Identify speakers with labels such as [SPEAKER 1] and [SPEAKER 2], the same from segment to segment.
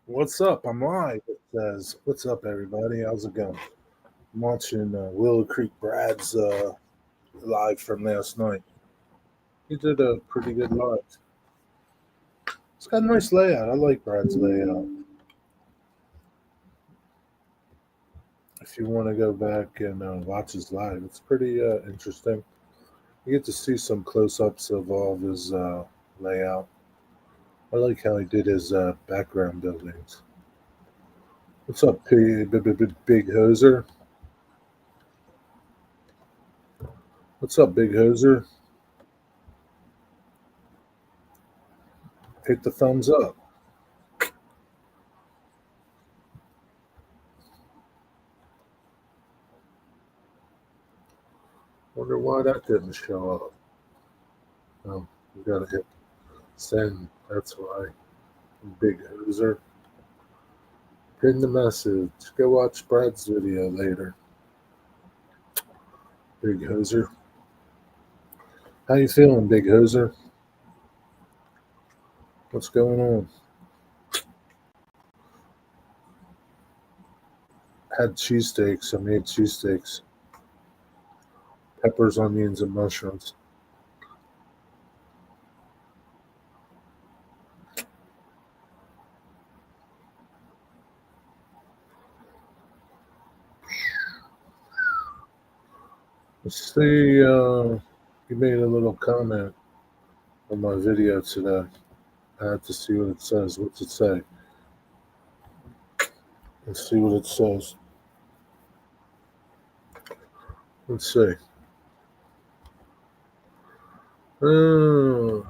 [SPEAKER 1] What's up? I'm live. It says, "What's up, everybody? How's it going?" I'm watching Willow Creek Brad's live from last night. He did a pretty good live. It's got a nice layout. I like Brad's layout. If you want to go back and watch his live, it's pretty interesting. You get to see some close-ups of all of his layout. I like how he did his background buildings. What's up, Big Hoser? What's up, Big Hoser? Hit the thumbs up. Wonder why that didn't show up. Oh, you gotta hit send. That's why. Big Hoser. Pin the message. Go watch Brad's video later. Big Hoser. How you feeling, Big Hoser? What's going on? Had cheesesteaks. I made cheesesteaks. Peppers, onions, and mushrooms. Let's see. You made a little comment on my video today. I have to see what it says. What's it say? Let's see what it says. Let's see. Oh,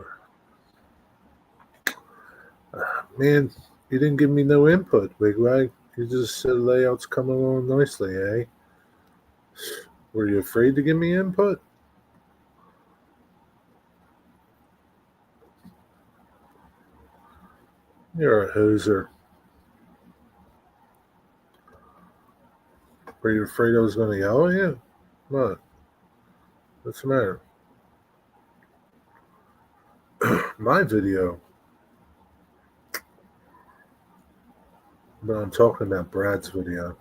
[SPEAKER 1] man, you didn't give me no input, Big Wag. You just said layout's coming along nicely, eh? Were you afraid to give me input? You're a hoser. Were you afraid I was going to yell at you? What? What's the matter? My video. But I'm talking about Brad's video.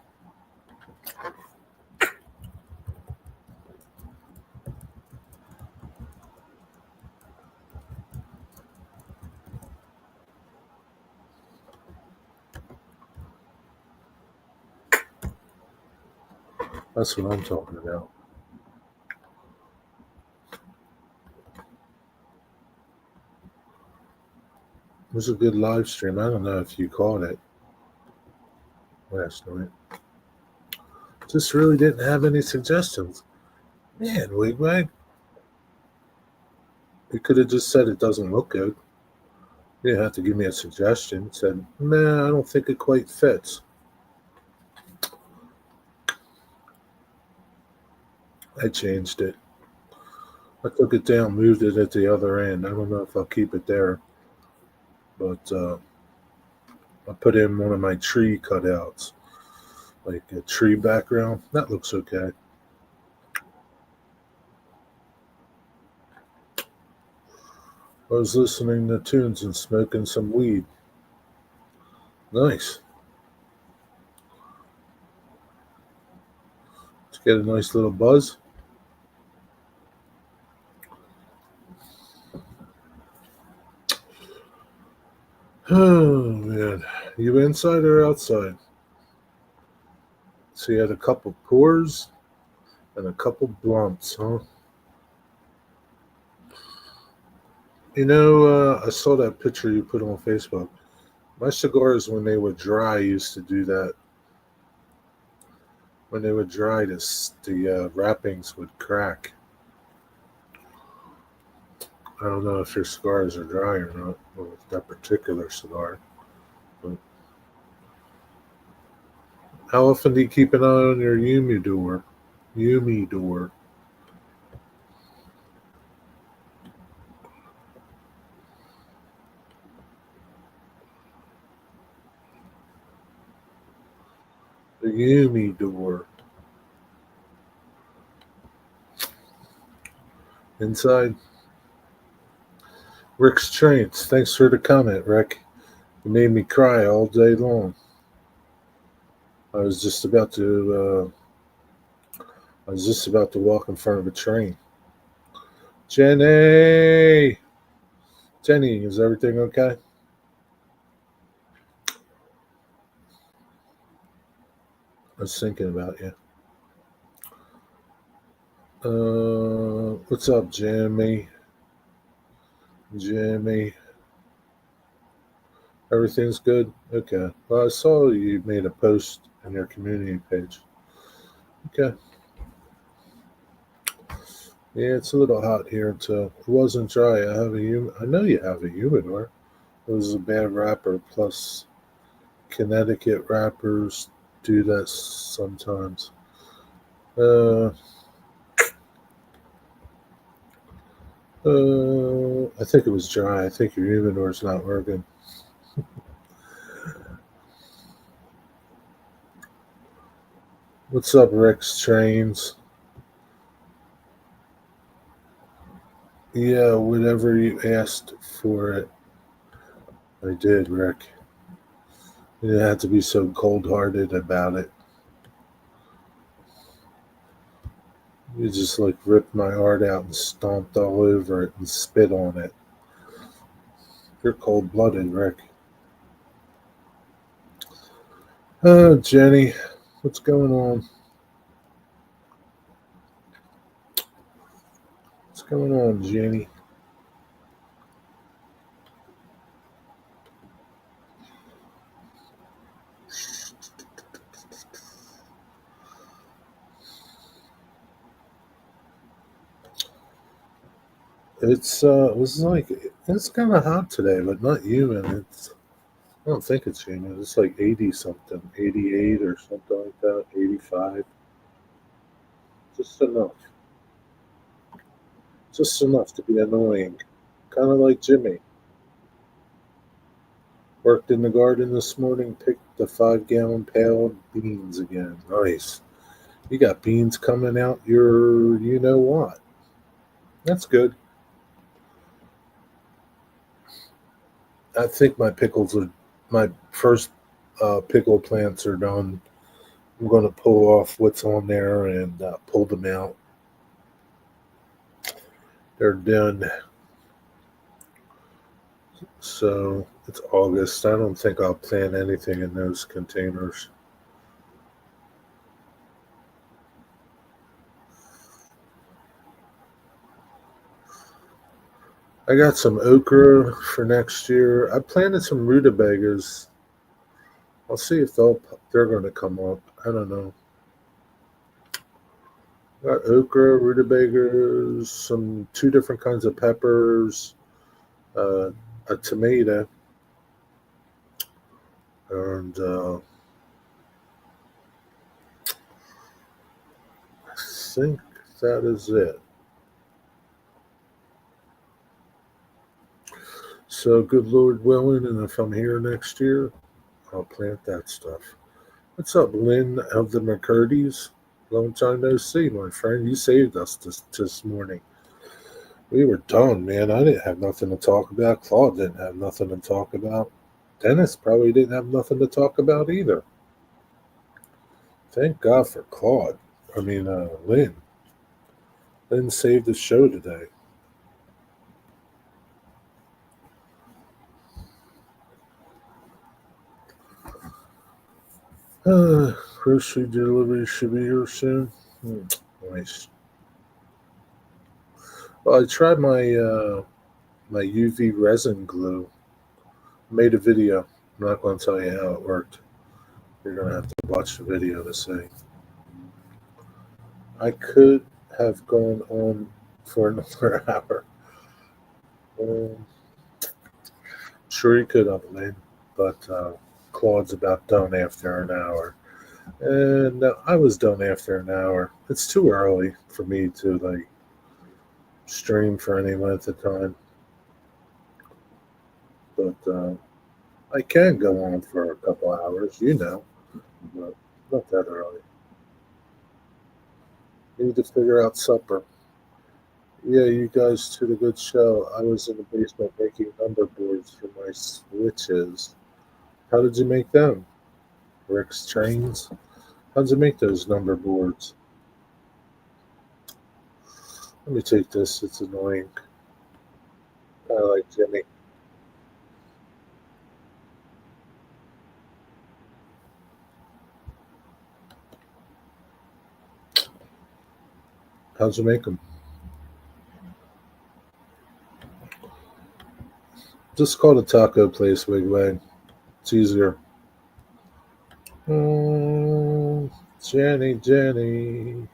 [SPEAKER 1] That's what I'm talking about. It was a good live stream. I don't know if you caught it last night. Just really didn't have any suggestions. Man, Wigwag. You could have just said it doesn't look good. You didn't have to give me a suggestion. Said, nah, I don't think it quite fits. I changed it. I took it down, moved it at the other end. I don't know if I'll keep it there, but I put in one of my tree cutouts, like a tree background. That looks okay. I was listening to tunes and smoking some weed. Nice. To get a nice little buzz. Oh, man. You inside or outside? So you had a couple pours and a couple blunts, huh? You know, I saw that picture you put on Facebook. My cigars, when they were dry, used to do that. When they were dry, the wrappings would crack. I don't know if your cigars are dry or not, or if that particular cigar. But how often do you keep an eye on your humidor? Humidor. The humidor. Inside. Rick's Trains. Thanks for the comment, Rick. It made me cry all day long. I was just about to. I was just about to walk in front of a train. Jenny, Jenny, is everything okay? I was thinking about you. What's up, Jimmy? Jimmy, everything's good. Okay. Well, I saw you made a post on your community page. Okay. Yeah, it's a little hot here too. It wasn't dry. I know you have a humidor. It was a bad wrapper. Plus, Connecticut wrappers do that sometimes. Uh, I think it was dry. I think your humidor's not working. What's up, Rick's Trains? Yeah, whatever you asked for it, I did, Rick. You didn't have to be so cold hearted about it. You just like ripped my heart out and stomped all over it and spit on it. You're cold blooded, Rick. Jenny, what's going on? What's going on, Jenny? It was like it's kind of hot today, but not humid. I don't think it's humid. It's like 80 something, 88 or something like that, 85. Just enough. Just enough to be annoying. Kind of like Jimmy. Worked in the garden this morning, picked the 5 gallon pail of beans again. Nice. You got beans coming out your you know what. That's good. I think my first pickle plants are done. I'm going to pull off what's on there and pull them out. They're done. So it's August. I don't think I'll plant anything in those containers. I got some okra for next year. I planted some rutabagas. I'll see if they're going to come up. I don't know. Got okra, rutabagas, some 2 different kinds of peppers, uh, a tomato, and I think that is it. So, good Lord willing, and if I'm here next year, I'll plant that stuff. What's up, Lynn of the McCurdy's? Long time no see, my friend. You saved us this morning. We were done, man. I didn't have nothing to talk about. Claude didn't have nothing to talk about. Dennis probably didn't have nothing to talk about either. Thank God for Claude. Lynn. Lynn saved the show today. Grocery delivery should be here soon. Nice. Well, I tried my UV resin glue. Made a video. I'm not going to tell you how it worked. You're going to have to watch the video to see. I could have gone on for another hour. Um, sure, you could have, Lynn, but Claude's about done after an hour. And I was done after an hour. It's too early for me to like stream for any length of time, but I can go on for a couple hours, but not that early. Need to figure out supper. Yeah, you guys did a good show. I was in the basement making number boards for my switches. How did you make them? Rick's trains? How did you make those number boards? Let me take this. It's annoying. I like Jimmy. How'd you make them? Just call the taco place Wigwag. It's easier. Oh, Jenny, Jenny.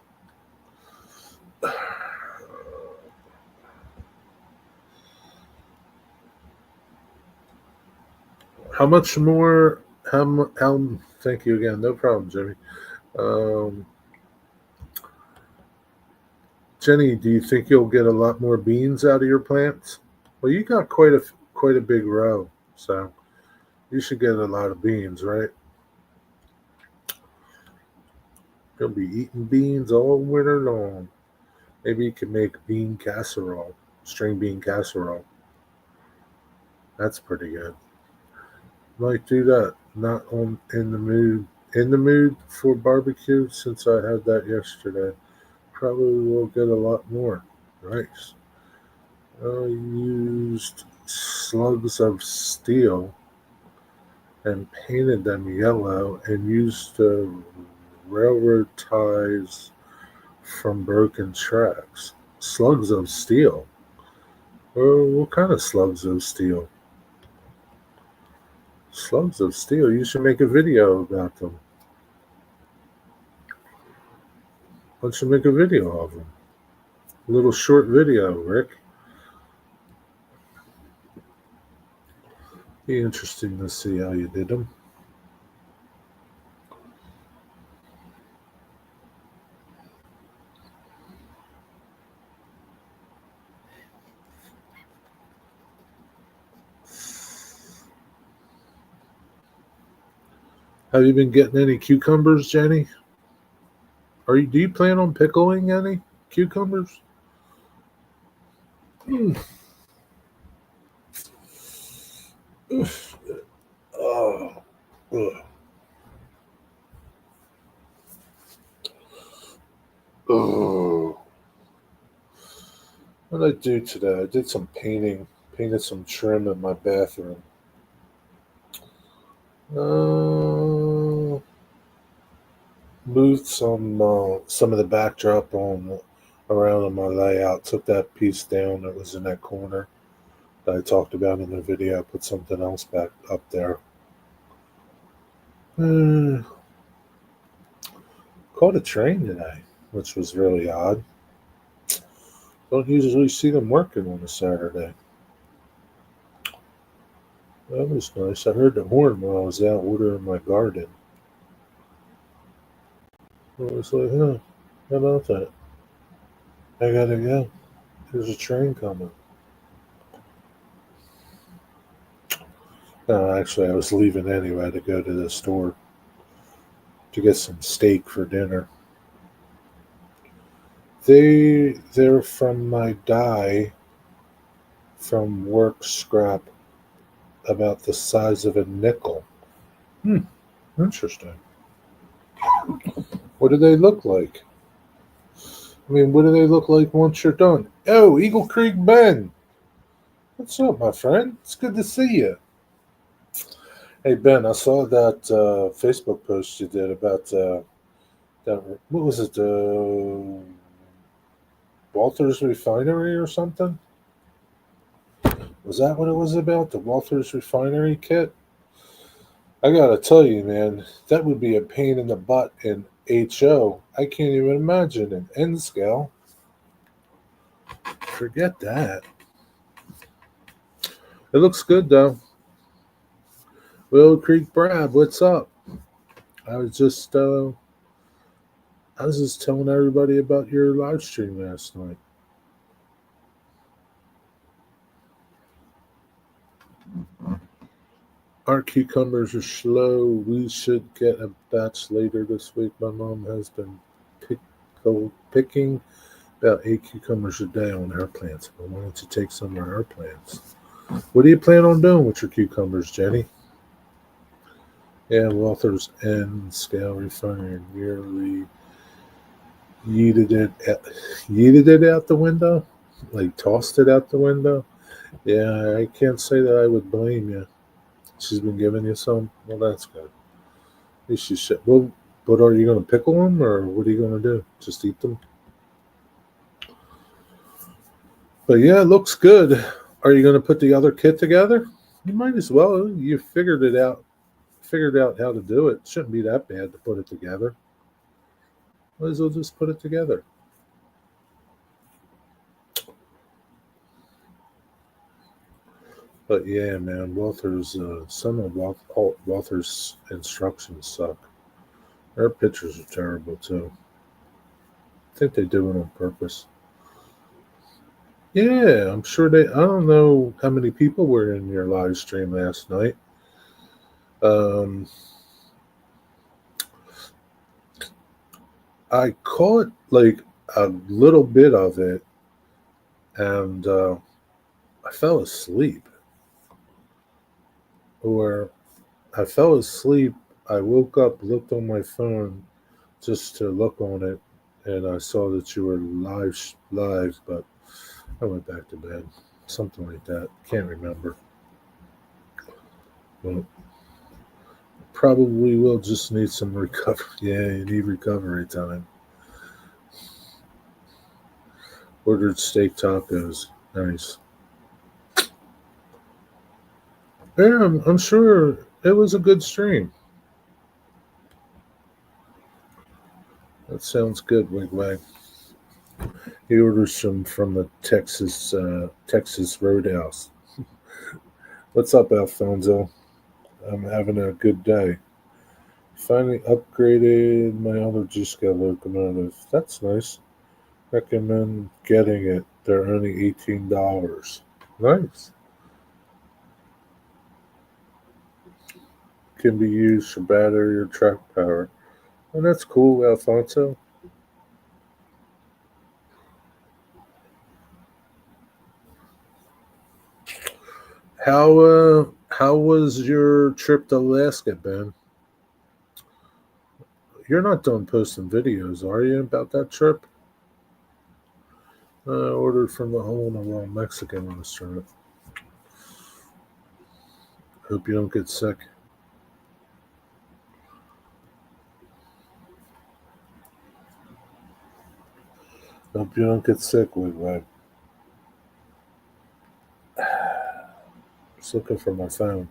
[SPEAKER 1] How much more? How? Thank you again. No problem, Jimmy. Um, Jenny, do you think you'll get a lot more beans out of your plants? Well, you got quite a big row, so you should get a lot of beans, right? You'll be eating beans all winter long. Maybe you can make bean casserole, string bean casserole. That's pretty good. Might do that. Not on in the mood. In the mood for barbecue since I had that yesterday. Probably will get a lot more. Nice. I used slugs of steel and painted them yellow and used railroad ties from broken tracks. Slugs of steel. What kind of slugs of steel? Slugs of steel. You should make a video about them. Why don't you make a video of them? A little short video, Rick. Be interesting to see how you did them. Have you been getting any cucumbers, Jenny? Do you plan on pickling any cucumbers? Mm. Oh. Ugh. Oh. What did I do today? I did some painting, painted some trim in my bathroom. Moved some of the backdrop on around in my layout. Took that piece down that was in that corner that I talked about in the video. Put something else back up there. Caught a train today, which was really odd. Don't usually see them working on a Saturday. That was nice. I heard the horn while I was out watering my garden. I was like, huh, how about that? I gotta go. There's a train coming. No, actually, I was leaving anyway to go to the store to get some steak for dinner. They're from my dye from work scrap about the size of a nickel. Hmm, interesting. What do they look like? I mean, what do they look like once you're done? Oh, Eagle Creek Ben. What's up, my friend? It's good to see you. Hey, Ben, I saw that Facebook post you did about that. What was it? Walters Refinery or something? Was that what it was about? The Walters Refinery kit? I gotta tell you, man, that would be a pain in the butt in HO. I can't even imagine an N scale. Forget that. It looks good though. Willow Creek Brad, what's up? I was just uh, I was just telling everybody about your live stream last night. Our cucumbers are slow. We should get a batch later this week. My mom has been picking about 8 cucumbers a day on her plants. I wanted to take some of her plants. What do you plan on doing with your cucumbers, Jenny? Yeah, Walther's End scale refinery nearly yeeted it, yeeted it out the window, like tossed it out the window. Yeah, I can't say that I would blame you. She's been giving you some. Well, that's good. At least you should. Well, but are you going to pickle them, or what are you going to do? Just eat them? But yeah, it looks good. Are you going to put the other kit together? You might as well. You figured it out. Figured out how to do it. Shouldn't be that bad to put it together. Might as well just put it together. But yeah, man, Walther's some of Walther's instructions suck. Their pictures are terrible too. I think they do it on purpose. Yeah, I'm sure they. I don't know how many people were in your live stream last night. Um, I caught like a little bit of it, and I fell asleep. Or I fell asleep. I woke up, looked on my phone just to look on it, and I saw that you were live, but I went back to bed. Something like that. Can't remember. Well, probably will just need some recovery. Yeah, you need recovery time. Ordered steak tacos. Nice. Yeah, I'm sure it was a good stream. That sounds good, Wigwag. He orders some from the Texas Roadhouse. What's up, Alfonso? I'm having a good day. Finally upgraded my other G-Scale locomotive. That's nice. Recommend getting it. They're only $18. Nice. Can be used for battery or track power. And that's cool, Alfonso. How was your trip to Alaska, Ben? You're not done posting videos, are you, about that trip? Ordered from the hole in the wall Mexican restaurant. Hope you don't get sick. Hope you don't get sick, Wigwag. Just looking for my phone.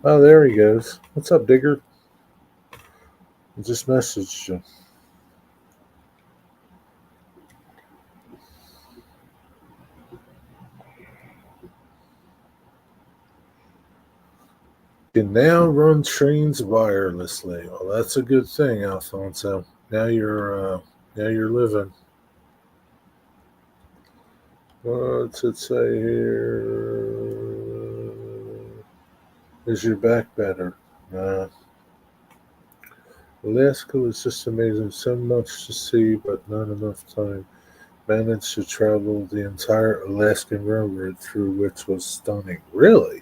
[SPEAKER 1] Oh, there he goes. What's up, Digger? I just messaged you. You can now run trains wirelessly. Well, that's a good thing, Alfonso. Now you're living. What's it say here? Is your back better? Nah. Alaska was just amazing. So much to see, but not enough time. Managed to travel the entire Alaskan Railroad through, which was stunning. Really?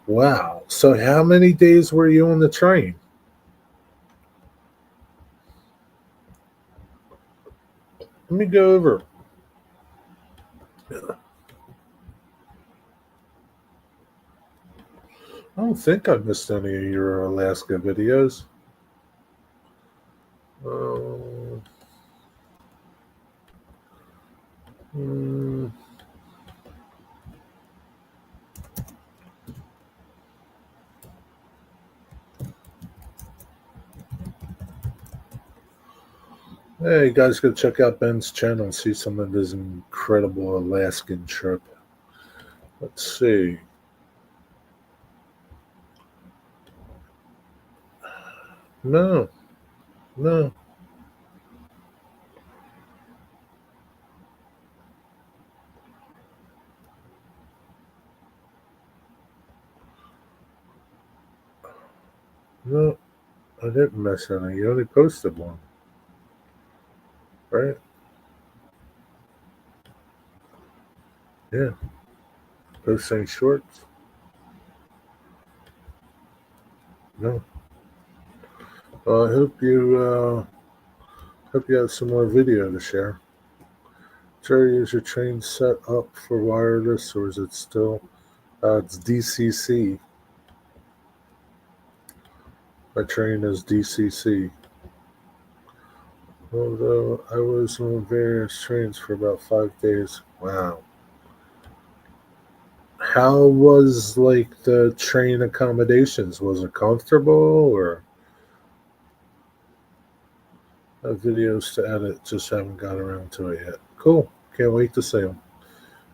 [SPEAKER 1] Wow. So, how many days were you on the train? Let me go over. I don't think I missed any of your Alaska videos. Uh, hmm. Hey, you guys go check out Ben's channel and see some of his incredible Alaskan trip. Let's see. No, no. No, I didn't miss any. You only posted one, right? Yeah, posting shorts. No. Well, I hope you have some more video to share. Jerry, is your train set up for wireless, or is it still? It's DCC. My train is DCC. Although I was on various trains for about 5 days. Wow. How was like the train accommodations? Was it comfortable or videos to edit? Just haven't got around to it yet. Cool. Can't wait to see them.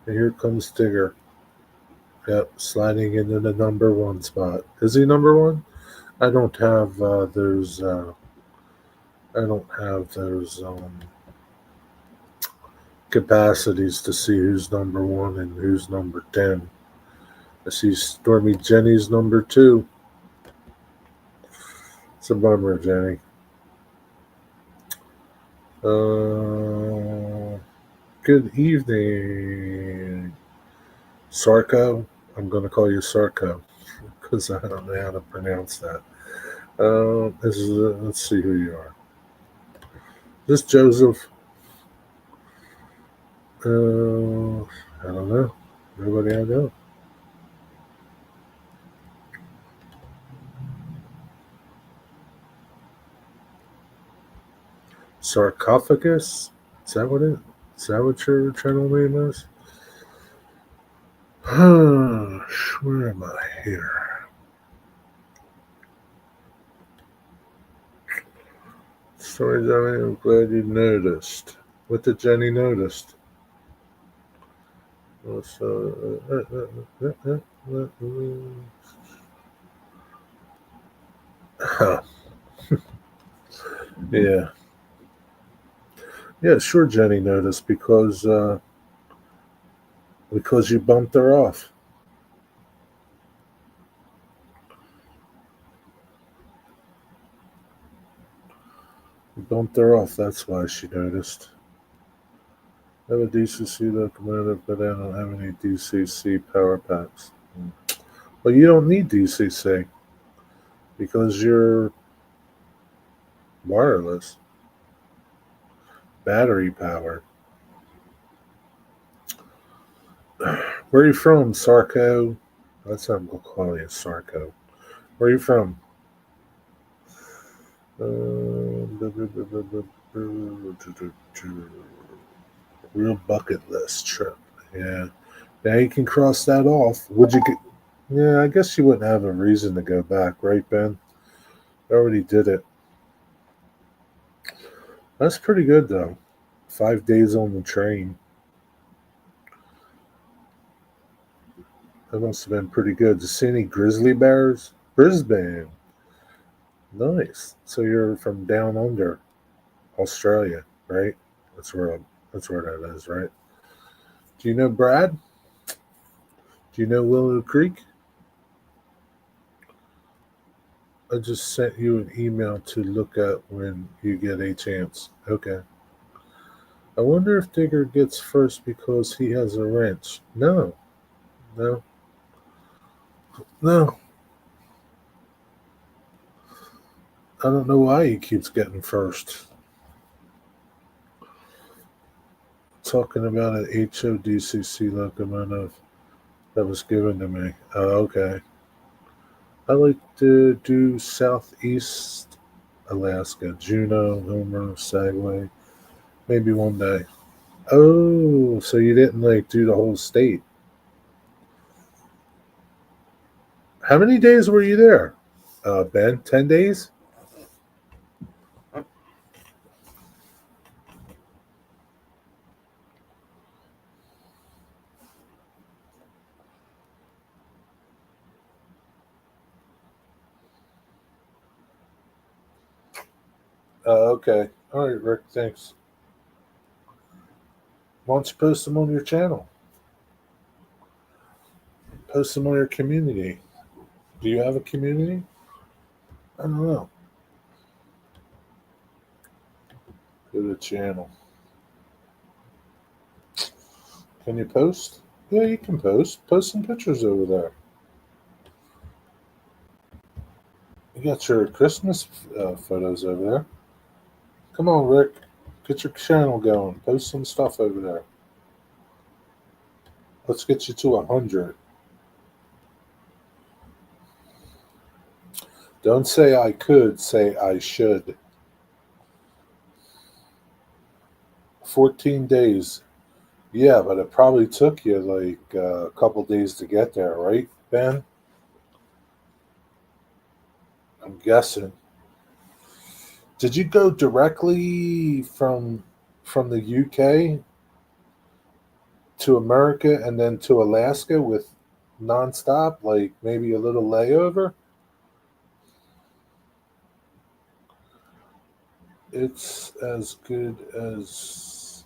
[SPEAKER 1] And here comes Digger. Yep, sliding into the number one spot. Is he number one? I don't have those. I don't have those capacities to see who's number one and who's number 10. I see Stormy Jenny's number two. It's a bummer, Jenny. Good evening, Sarko. I'm going to call you Sarko because I don't know how to pronounce that. Let's see who you are. This Joseph. I don't know. Nobody I know. Sarcophagus? Is that what it? Is that what your channel name is? Where am I here? Sorry, Jenny. I'm glad you noticed. What did Jenny notice? So, yeah, yeah, sure. Jenny noticed because you bumped her off. You bumped her off. That's why she noticed. I have a DCC locomotive, but I don't have any DCC power packs. Well, you don't need DCC because you're wireless, battery powered. Where are you from, Sarko? That's what I'm going to call you, Sarko. Where are you from? Real bucket list trip. Yeah. Now you can cross that off. Would you get? Yeah, I guess you wouldn't have a reason to go back, right, Ben? I already did it. That's pretty good though. 5 days on the train. That must have been pretty good. Did you see any grizzly bears? Brisbane. Nice. So you're from down under Australia, right? That's where that is, right? Do you know Brad? Do you know Willow Creek? I just sent you an email to look at when you get a chance. Okay. I wonder if Digger gets first because he has a wrench. No, no, no. I don't know why he keeps getting first. Talking about an HODCC locomotive that was given to me. Oh, okay. I like to do Southeast Alaska, Juneau, Homer, Sagway. Maybe one day. Oh, so you didn't like do the whole state? How many days were you there, Ben? 10 days? Okay. All right, Rick. Thanks. Why don't you post them on your channel? Post them on your community. Do you have a community? I don't know. Go to channel. Can you post? Yeah, you can post. Post some pictures over there. You got your Christmas photos over there. Come on, Rick. Get your channel going. Post some stuff over there. Let's get you to 100. Don't say I could, say I should. 14 days. Yeah, but it probably took you like a couple days to get there, right, Ben? I'm guessing. Did you go directly from the UK to America and then to Alaska with nonstop, like maybe a little layover? It's as good as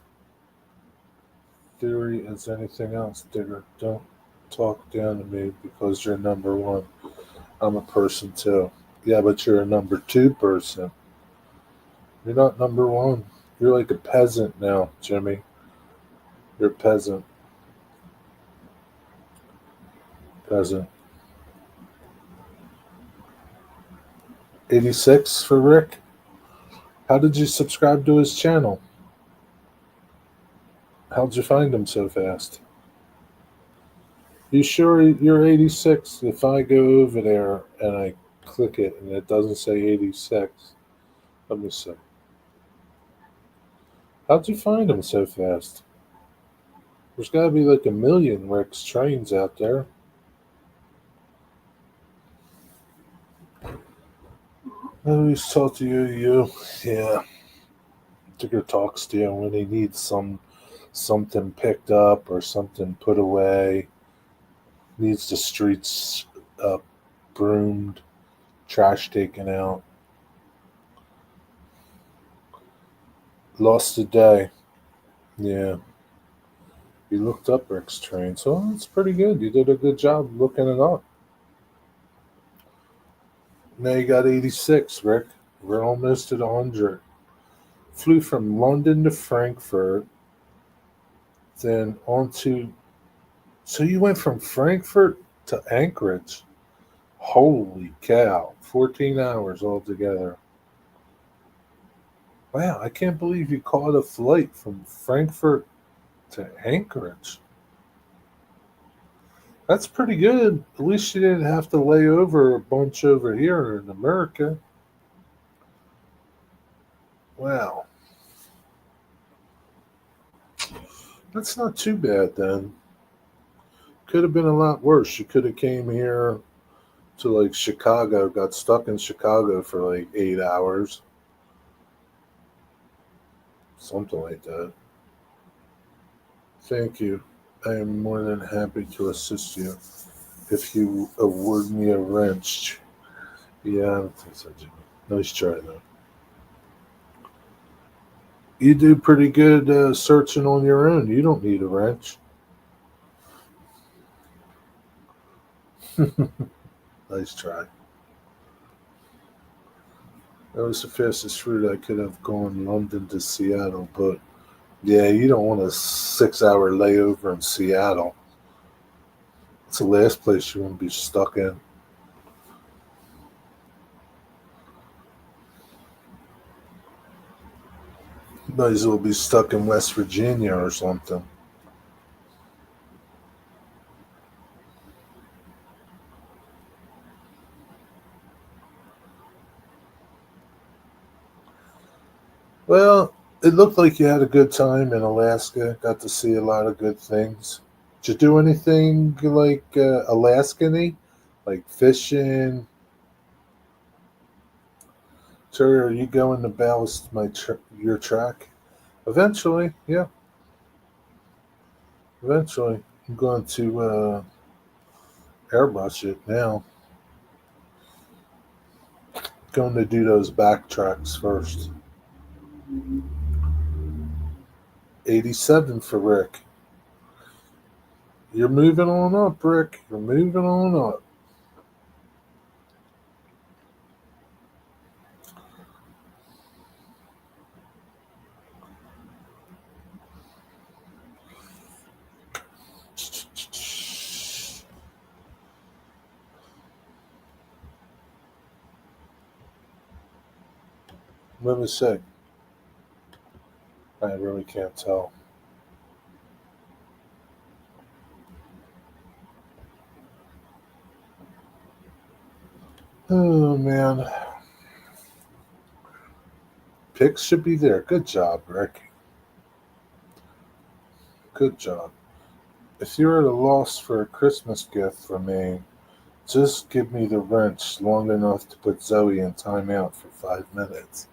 [SPEAKER 1] theory as anything else, Digger. Don't talk down to me because you're number one. I'm a person too. Yeah, but you're a number two person. You're not number one. You're like a peasant now, Jimmy. You're a peasant. Peasant. 86 for Rick. How did you subscribe to his channel? How'd you find him so fast? You sure you're 86? If I go over there and I click it and it doesn't say 86, let me see. How'd you find him so fast? There's got to be like a million Rick's trains out there. I always talk to you. Yeah. Tigger talks to you when he needs something picked up or something put away. Needs the streets broomed, trash taken out. Lost a day. Yeah. You looked up Rick's train, so it's pretty good. You did a good job looking it up. Now you got 86, Rick. We're almost at 100. Flew from London to Frankfurt, then on to. So you went from Frankfurt to Anchorage. Holy cow. 14 hours altogether. Wow, I can't believe you caught a flight from Frankfurt to Anchorage. That's pretty good. At least you didn't have to lay over a bunch over here in America. Wow. That's not too bad then. Could have been a lot worse. You could have came here to like Chicago, got stuck in Chicago for like 8 hours. Something like that. Thank you. I am more than happy to assist you. If you award me a wrench. Yeah, I don't think so, Jimmy. Nice try, though. You do pretty good searching on your own. You don't need a wrench. Nice try. That was the fastest route I could have gone London to Seattle, but yeah, you don't want a 6 hour layover in Seattle. It's the last place you want to be stuck in. Might as well be stuck in West Virginia or something. Well, it looked like you had a good time in Alaska. Got to see a lot of good things. Did you do anything like Alaskan-y? Like fishing? Sir, are you going to ballast your track? Eventually, yeah. Eventually. I'm going to airbrush it now. Going to do those back tracks first. 87 for Rick. You're moving on up, Rick. You're moving on up. Let me see. I really can't tell. Oh man, pics should be there. Good job, Rick. Good job. If you're at a loss for a Christmas gift for me, just give me the wrench long enough to put Zoe in timeout for 5 minutes.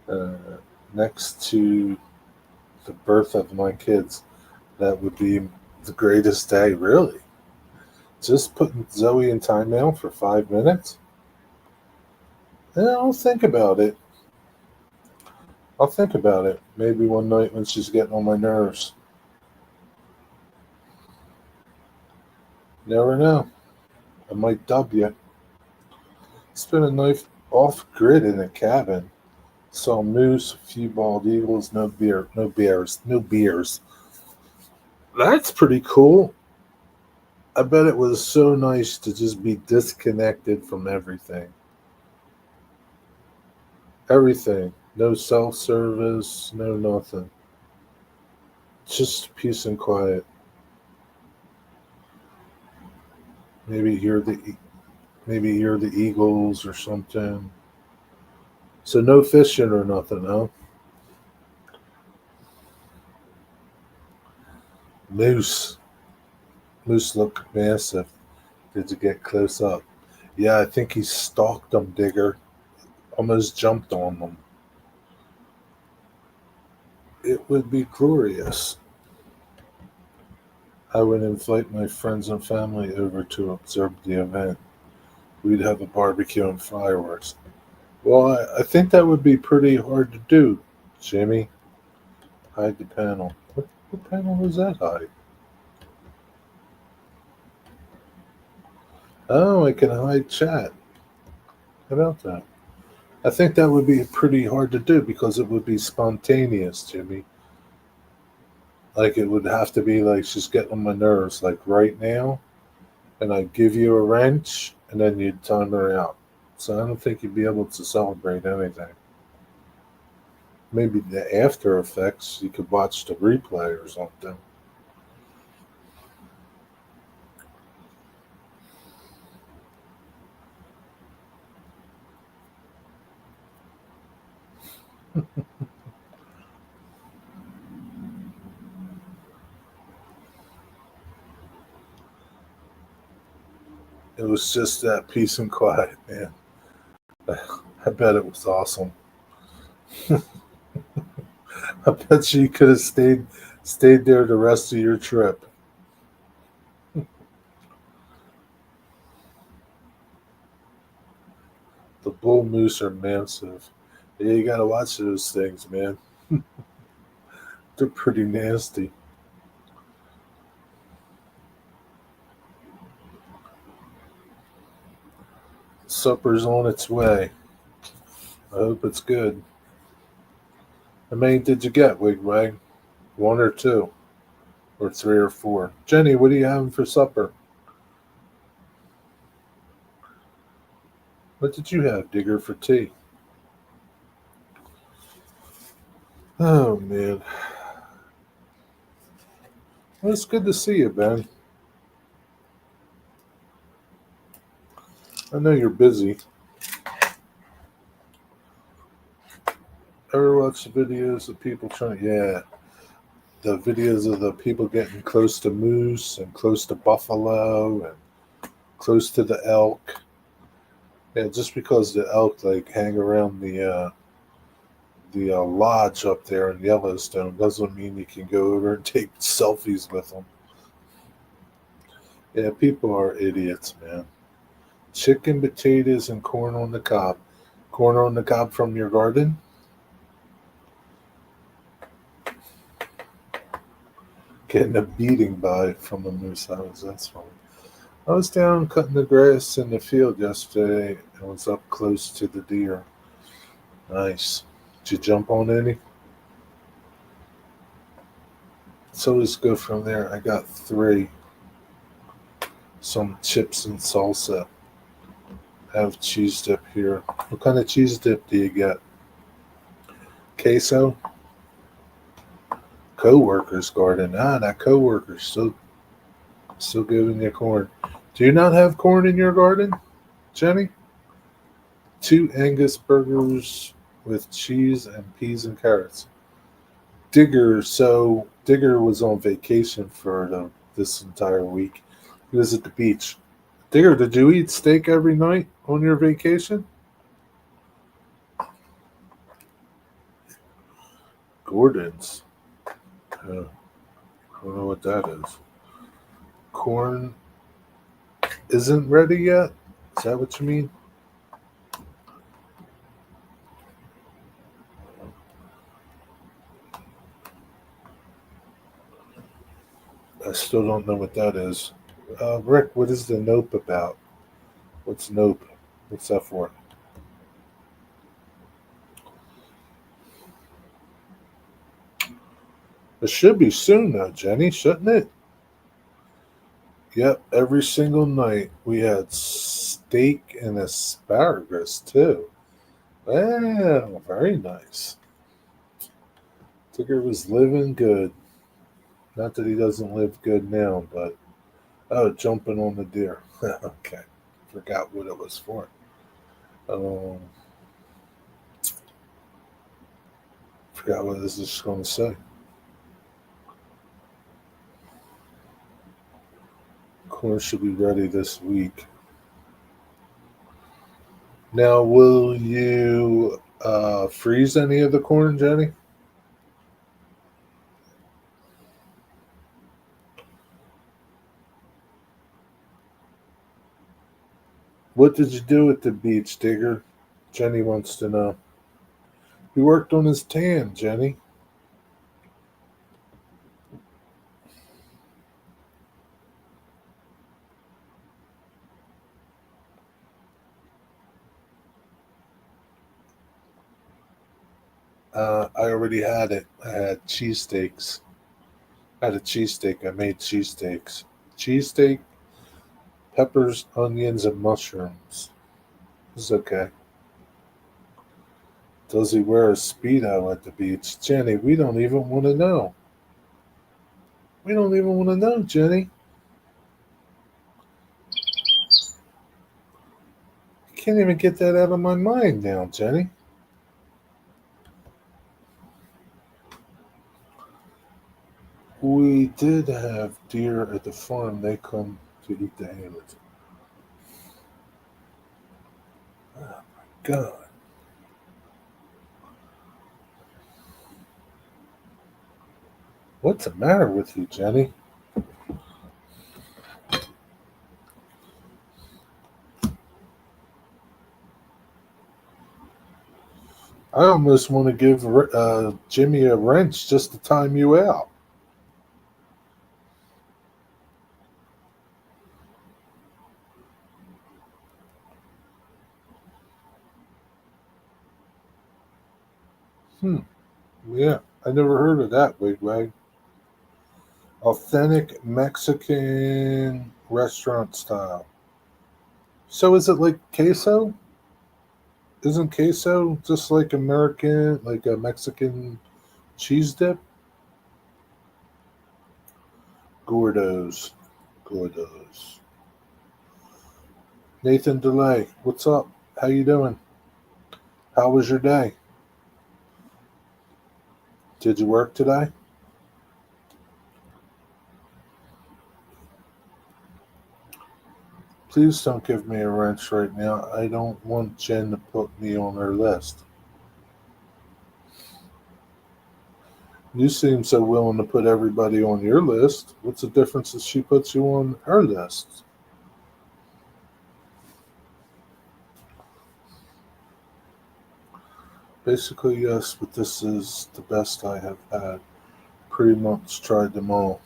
[SPEAKER 1] Uh, Next to the birth of my kids, that would be the greatest day, really. Just putting Zoe in timeout for 5 minutes? Yeah, I'll think about it. I'll think about it. Maybe one night when she's getting on my nerves. Never know. I might dub you. Spin a knife off grid in a cabin. Saw moose, a few bald eagles, no beer, no bears, no beers. That's pretty cool. I bet it was so nice to just be disconnected from everything. Everything. No self service, no nothing. Just peace and quiet. Maybe hear the eagles or something. So no fishing or nothing, huh? Moose. Moose look massive. Did you get close up? Yeah, I think he stalked them, Digger. Almost jumped on them. It would be glorious. I would invite my friends and family over to observe the event. We'd have a barbecue and fireworks. Well, I think that would be pretty hard to do, Jimmy. Hide the panel. What panel was that hide? Oh, I can hide chat. How about that? I think that would be pretty hard to do because it would be spontaneous, Jimmy. Like it would have to be like she's getting on my nerves, like right now, and I'd give you a wrench and then you'd time her out. So I don't think you'd be able to celebrate anything. Maybe the after effects, you could watch the replay or something. It was just that peace and quiet, man. I bet it was awesome. I bet you could have stayed there the rest of your trip. The bull moose are massive. Yeah, you gotta watch those things, man. They're pretty nasty. Supper's on its way. I hope it's good. How many did you get, Wigwag? One or two? Or three or four? Jenny, what are you having for supper? What did you have, Digger, for tea? Oh, man. Well, it's good to see you, Ben. I know you're busy. Ever watch the videos of people trying? Yeah, the videos of the people getting close to moose and close to buffalo and close to the elk. Yeah, just because the elk like hang around the lodge up there in Yellowstone doesn't mean you can go over and take selfies with them. Yeah, people are idiots, man. Chicken, potatoes, and corn on the cob. Corn on the cob from your garden? Getting a beating by from a moose. That's funny. I was down cutting the grass in the field yesterday and was up close to the deer. Nice. Did you jump on any? So let's go from there. I got three. Some chips and salsa. have cheese dip here. What kind of cheese dip do you get? Queso? Co-worker's garden. Ah, that co-worker's still giving you corn. Do you not have corn in your garden, Jenny? Two Angus burgers with cheese and peas and carrots. Digger was on vacation for this entire week. He was at the beach. Digger, did you eat steak every night on your vacation? Gordon's. I don't know what that is. Corn isn't ready yet? Is that what you mean? I still don't know what that is. Rick, what is the nope about? What's nope? What's that for? It should be soon though, Jenny, shouldn't it? Yep, every single night we had steak and asparagus too. Well, very nice. Tigger was living good. Not that he doesn't live good now, but oh, jumping on the deer. Okay, forgot what it was for. Um, forgot what this is going to say. Corn should be ready this week. Now, will you freeze any of the corn, Jenny? What did you do at the beach, Digger? Jenny wants to know. He worked on his tan, Jenny. I already had it. I had cheesesteaks. I had a cheesesteak. I made cheesesteaks. Cheesesteak, peppers, onions, and mushrooms. It's okay. Does he wear a Speedo at the beach? Jenny, we don't even want to know. We don't even want to know, Jenny. I can't even get that out of my mind now, Jenny. We did have deer at the farm. They come to eat the hammers. Oh, God. What's the matter with you, Jenny? I almost want to give Jimmy a wrench just to time you out. Hmm. Yeah, I never heard of that, Wigwag. Authentic Mexican restaurant style. So is it like queso? Isn't queso just like American, like a Mexican cheese dip? Gordos. Gordos. Nathan DeLay, what's up? How you doing? How was your day? Did you work today? Please don't give me a wrench right now. I don't want Jen to put me on her list. You seem so willing to put everybody on your list. What's the difference if she puts you on her list? Basically, yes, but this is the best I have had. Pretty much tried them all.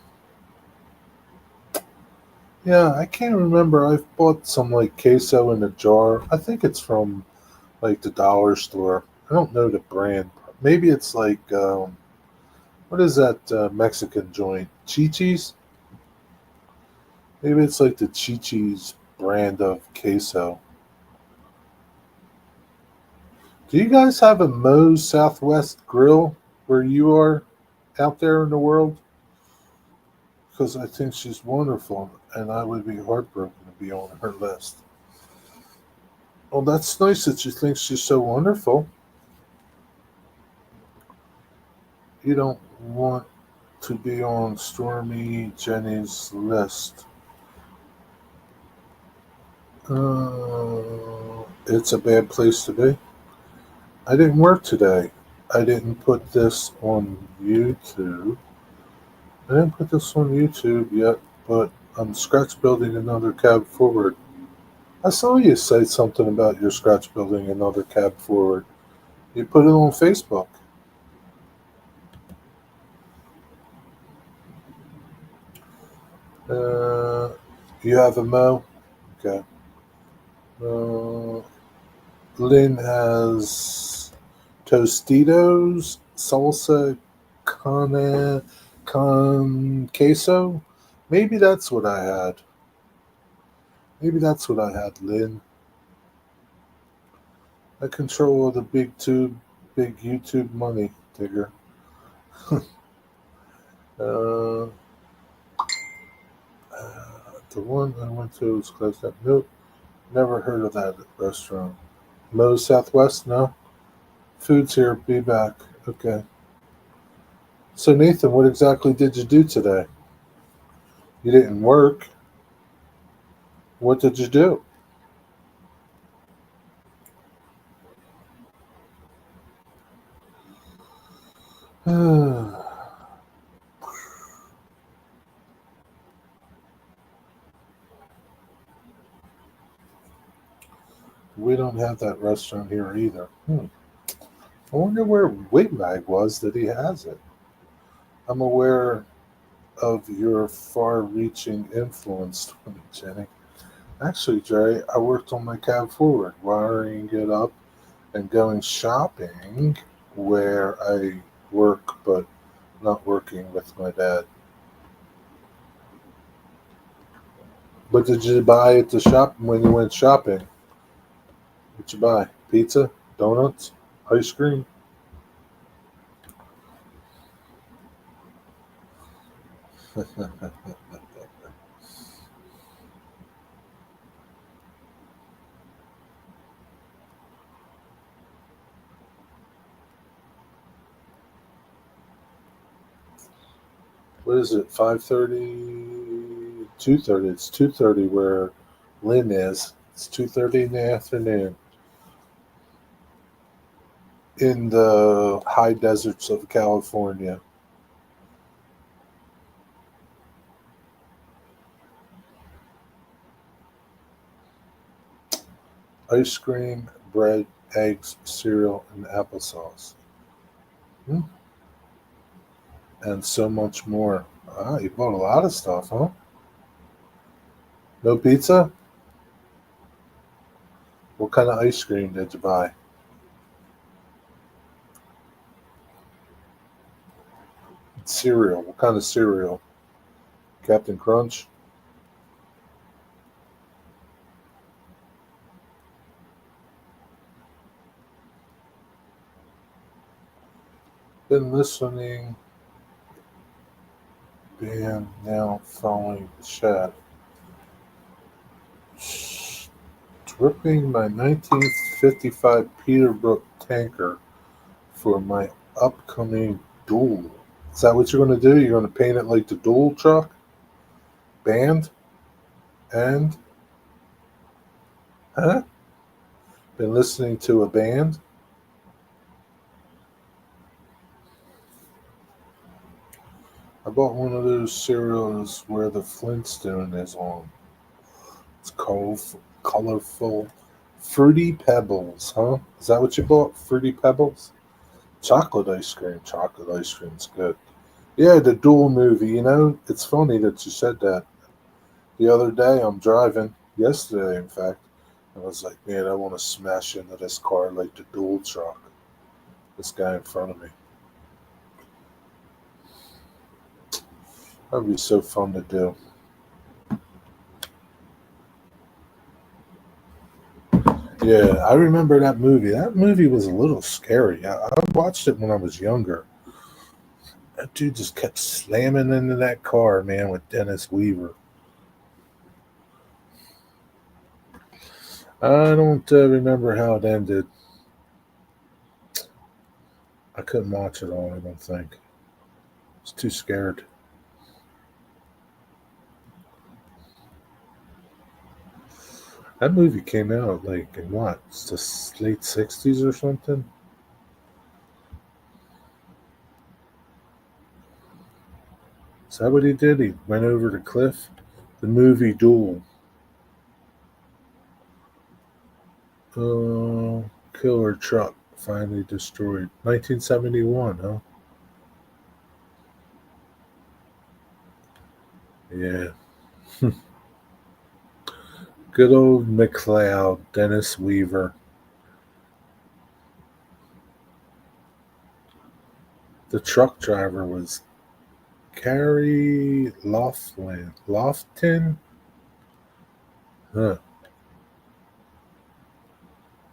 [SPEAKER 1] Yeah, I can't remember. I've bought some like queso in a jar. I think it's from like the dollar store. I don't know the brand. Maybe it's like what is that Mexican joint? Chi-Chi's? Maybe it's like the Chi-Chi's brand of queso. Do you guys have a Moe's Southwest grill where you are out there in the world? Because I think she's wonderful and I would be heartbroken to be on her list. Well, that's nice that you think she's so wonderful. You don't want to be on Stormy Jenny's list. It's a bad place to be. I didn't work today. I didn't put this on YouTube. I didn't put this on YouTube yet, but I'm scratch building another cab forward. I saw you say something about your scratch building another cab forward. You put it on Facebook. Uh, you have a Mo? Okay. Uh, Lynn has Tostitos, salsa con queso. Maybe that's what I had. Maybe that's what I had, Lynn. I control all the big YouTube money, digger. Uh, the one I went to was closed up. Nope, never heard of that restaurant. Moe's Southwest? No. Food's here. Be back. Okay. So Nathan, what exactly did you do today? You didn't work. What did you do? We don't have that restaurant here either. I wonder where Wigwag was that he has it. I'm aware of your far-reaching influence, Jenny. Actually, Jerry, I worked on my cab forward, wiring it up and going shopping where I work, but not working with my dad. What did you buy at the shop when you went shopping? What you buy? Pizza, donuts, ice cream. What is it? 5:30, 2:30. It's 2:30 where Lynn is. It's 2:30 in the afternoon in the high deserts of California. Ice cream, bread, eggs, cereal, and applesauce. Hmm. And so much more. Ah, you bought a lot of stuff, huh? No pizza? What kind of ice cream did you buy? Cereal. What kind of cereal? Captain Crunch? Been listening. Band now following the chat. Stripping my 1955 Peterbrook tanker for my upcoming duel. Is that what you're going to do? You're going to paint it like the duel truck? Band? And? Huh? Been listening to a band? I bought one of those cereals where the Flintstone is on. It's colorful. Fruity Pebbles, huh? Is that what you bought? Fruity Pebbles? Chocolate ice cream. Chocolate ice cream's good. Yeah, the Duel movie. You know, it's funny that you said that. The other day, I'm driving, yesterday, in fact, and I was like, man, I want to smash into this car like the Duel truck. This guy in front of me. That'd be so fun to do. Yeah, I remember that movie. That movie was a little scary. I watched it when I was younger. That dude just kept slamming into that car, man, with Dennis Weaver. I don't remember how it ended. I couldn't watch it all, I don't think. I was too scared. That movie came out like in what? It's the late 60s or something? Is that what he did? He went over the cliff? The movie Duel. Killer truck finally destroyed. 1971, huh? Yeah. Good old McLeod, Dennis Weaver. The truck driver was Gary Laughlin. Lofton? Huh.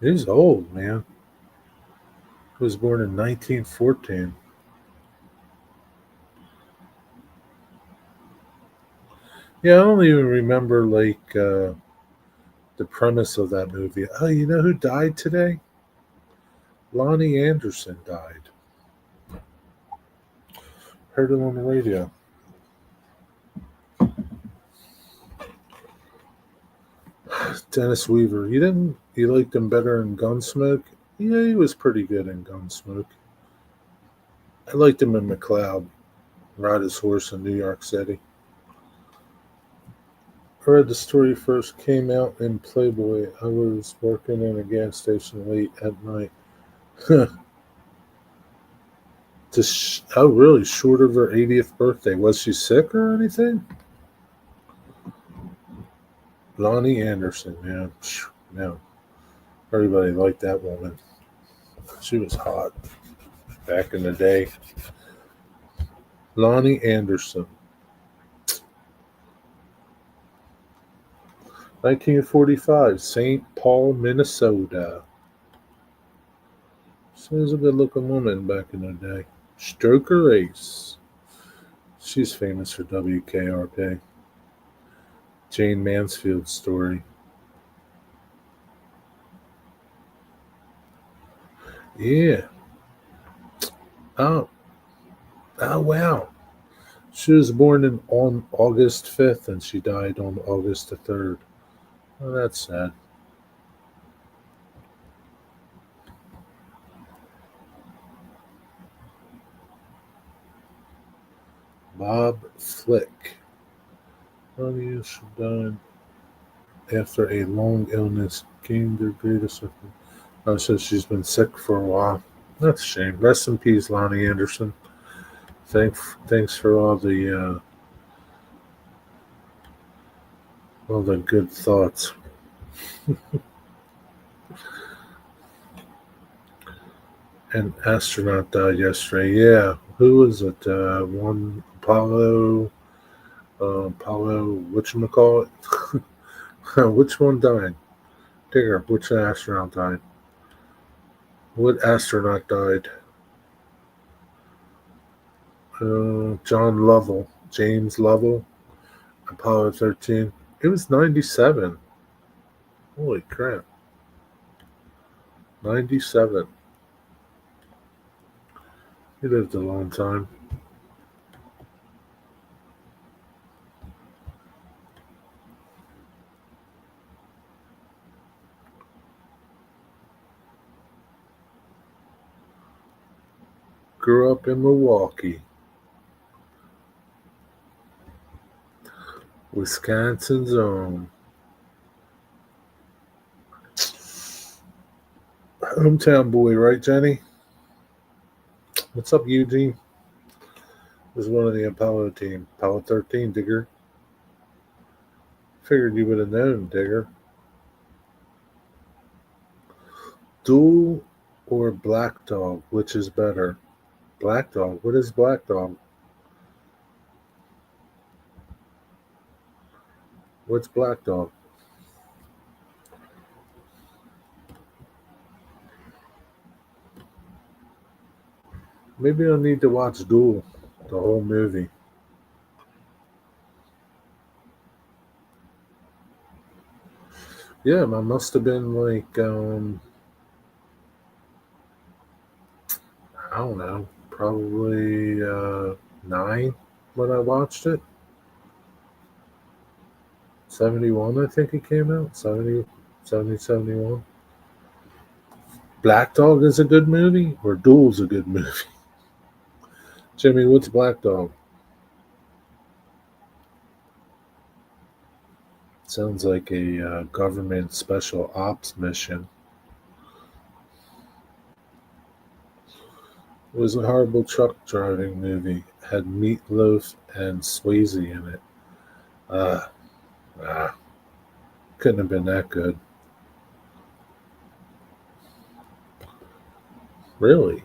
[SPEAKER 1] He's old, man. He was born in 1914. Yeah, I don't even remember the premise of that movie. Oh, you know who died today? Lonnie Anderson died. Heard it on the radio. Dennis Weaver. You liked him better in Gunsmoke? Yeah, he was pretty good in Gunsmoke. I liked him in McLeod. Ride his horse in New York City. I read the story first came out in Playboy. I was working in a gas station late at night. Oh, really? Short of her 80th birthday. Was she sick or anything? Lonnie Anderson, man. No. Everybody liked that woman. She was hot back in the day. Lonnie Anderson. 1945, St. Paul, Minnesota. She was a good looking woman back in the day. Stroker Ace. She's famous for WKRP. Jane Mansfield's story. Yeah. Oh, oh wow. She was born on August 5th and she died on August the 3rd. Oh, that's sad. Bob Flick. Oh, yes, she died after a long illness. Gained her greatest. Oh, so she's been sick for a while. That's a shame. Rest in peace, Lonnie Anderson. Thanks for all the good thoughts. An astronaut died yesterday. Yeah, who was it? One Apollo. Whatchamacallit? Which one died? Digger. Which astronaut died? What astronaut died? John Lovell. James Lovell. Apollo 13. It was 97. Holy crap. 97. He lived a long time. Grew up in Milwaukee, Wisconsin's own. Hometown boy, right, Jenny? What's up, Eugene? Was one of the Apollo team. Apollo 13, Digger. Figured you would have known, Digger. Duel or Black Dog? Which is better? Black Dog. What is Black Dog? What's Black Dog? Maybe I need to watch Duel, the whole movie. Yeah, I must have been like I don't know, probably 9 when I watched it. 71, I think it came out. 71. Black Dog is a good movie, or Duel's a good movie. Jimmy, what's Black Dog? Sounds like a government special ops mission. It was a horrible truck driving movie. Had Meatloaf and Swayze in it. Ah, ah, couldn't have been that good. Really?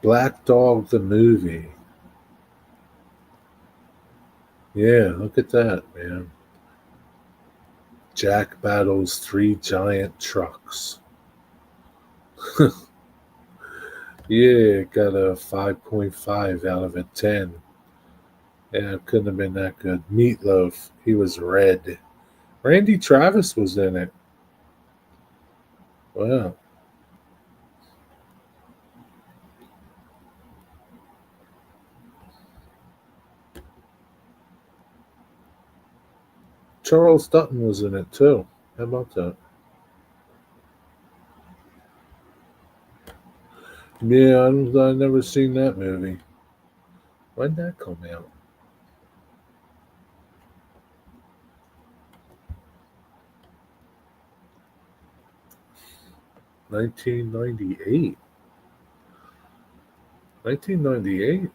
[SPEAKER 1] Black Dog the movie. Yeah, look at that, man. Jack battles three giant trucks. Yeah, got a 5.5 out of a 10. Yeah, it couldn't have been that good. Meatloaf, he was red. Randy Travis was in it. Wow. Charles Dutton was in it too. How about that? Yeah, I never seen that movie. When did that come out? 1998. 1998?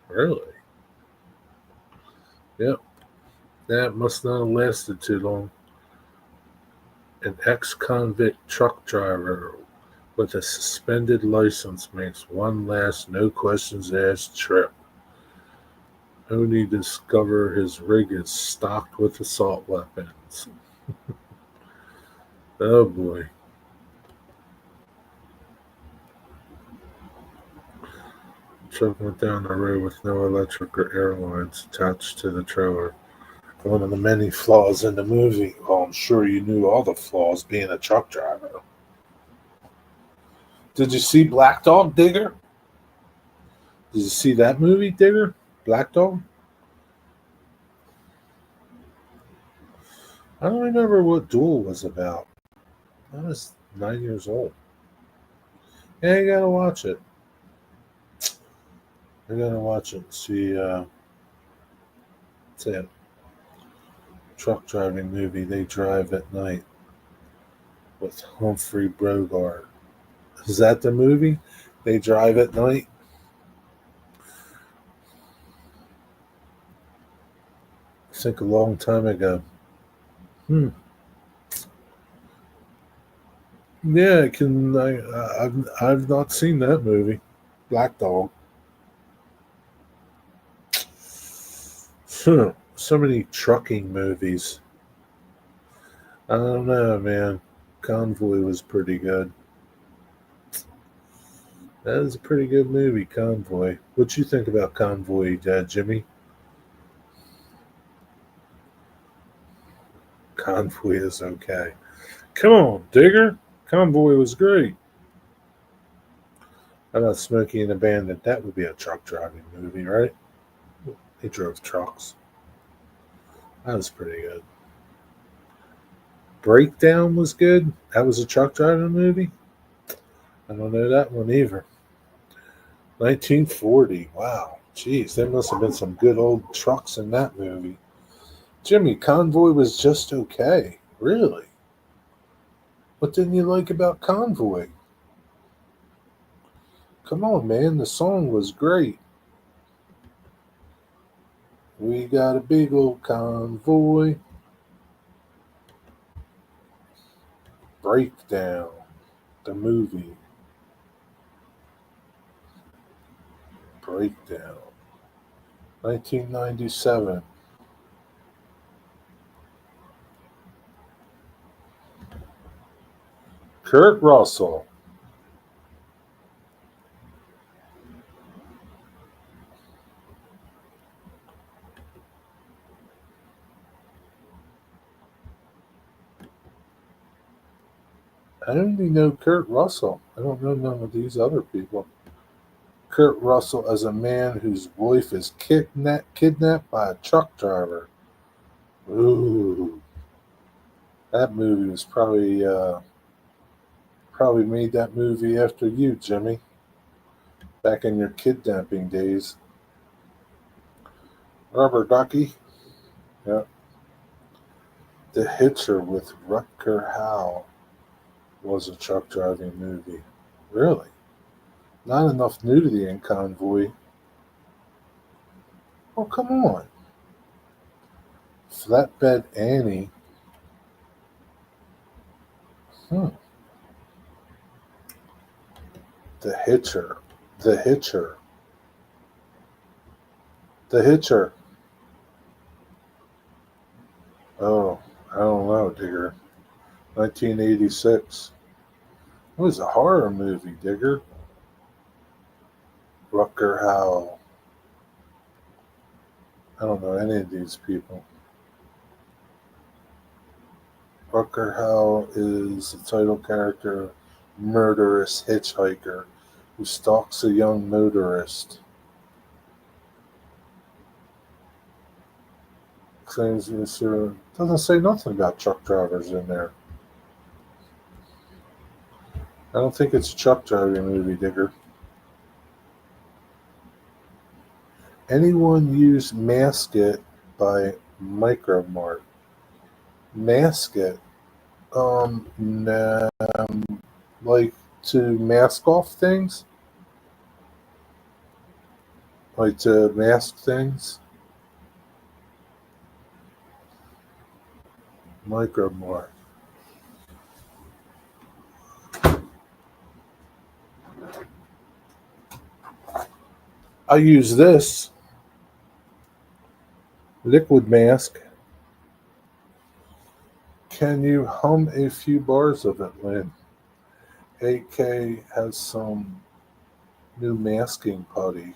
[SPEAKER 1] Really? Yep. That must not have lasted too long. An ex convict truck driver with a suspended license makes one last no questions asked trip. Only to discover his rig is stocked with assault weapons. Oh boy. Truck went down the road with no electric or air lines attached to the trailer. One of the many flaws in the movie. Well, I'm sure you knew all the flaws being a truck driver. Did you see Black Dog Digger? Did you see that movie, Digger? Black Dog? I don't remember what Duel was about. I was 9 years old. Yeah, you gotta watch it. I gotta watch it. See, it's a truck driving movie. They drive at night with Humphrey Bogart. Is that the movie? They drive at night. I think a long time ago. Hmm. Yeah, I can. I've not seen that movie. Black Dog. So many trucking movies. I don't know, man. Convoy was pretty good. That is a pretty good movie, Convoy. What you think about Convoy, Jimmy? Convoy is okay. Come on, Digger. Convoy was great. How about Smokey and the Bandit? That would be a truck driving movie, right? They drove trucks. That was pretty good. Breakdown was good. That was a truck driving movie. I don't know that one either. 1940. Wow. Jeez, there must have been some good old trucks in that movie. Jimmy, Convoy was just okay. Really? What didn't you like about Convoy? Come on, man. The song was great. We got a big old convoy. Breakdown. The movie. Breakdown. 1997. Kurt Russell. I only know Kurt Russell. I don't know none of these other people. Kurt Russell as a man whose wife is kidnapped by a truck driver. Ooh, that movie was probably made that movie after you, Jimmy, back in your kidnapping days. Rubber Ducky. Yeah. The Hitcher with Rutger Hauer was a truck driving movie. Really? Not enough nudity in Convoy. Oh, come on. Flatbed Annie. Hmm. The Hitcher. The Hitcher. The Hitcher. Oh, I don't know, Digger. 1986. It was a horror movie, Digger. Rutger Hauer. I don't know any of these people. Rutger Hauer is the title character, murderous hitchhiker who stalks a young motorist. Claims doesn't say nothing about truck drivers in there. I don't think it's a truck driving movie, Digger. Anyone use Mask It by Micromart? Mask It? Nah, like to mask off things? Like to mask things? Micromart. I use this liquid mask. Can you hum a few bars of it, Lynn? AK has some new masking putty.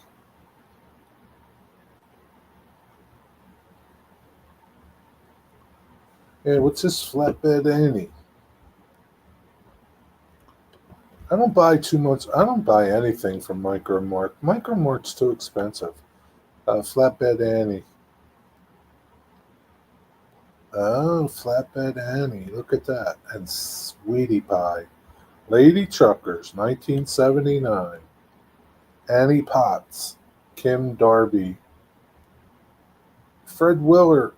[SPEAKER 1] Hey, what's this flatbed Annie? I don't buy too much. I don't buy anything from Micromart. Micromart's too expensive. Flatbed Annie. Oh, Flatbed Annie. Look at that. And Sweetie Pie. Lady Truckers, 1979. Annie Potts. Kim Darby. Fred Willard.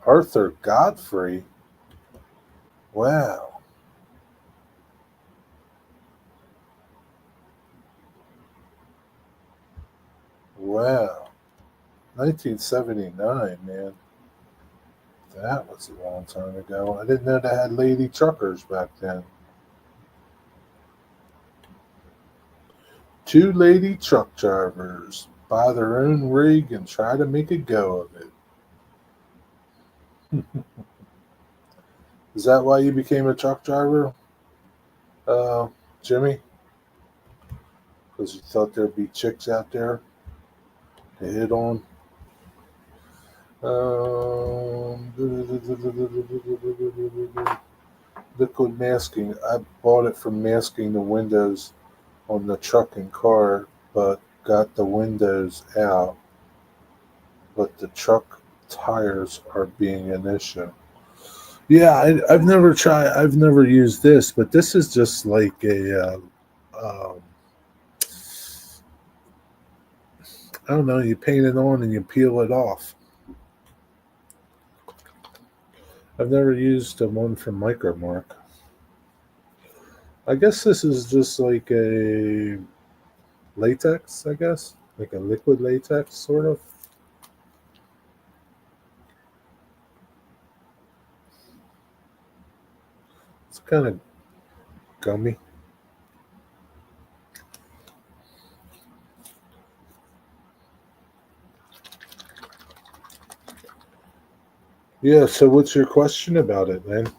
[SPEAKER 1] Arthur Godfrey. Wow. Wow. 1979, man. That was a long time ago. I didn't know they had lady truckers back then. Two lady truck drivers buy their own rig and try to make a go of it. Is that why you became a truck driver, uh, Jimmy? Because you thought there'd be chicks out there to hit on? Liquid masking. I bought it for masking the windows on the truck and car, but got the windows out. But the truck tires are being an issue. Yeah, I've never tried. I've never used this, but this is just like I don't know. You paint it on and you peel it off. I've never used the one from Micromark. I guess this is just like a latex. I guess like a liquid latex, sort of. It's kind of gummy. Yeah. So, what's your question about it, man?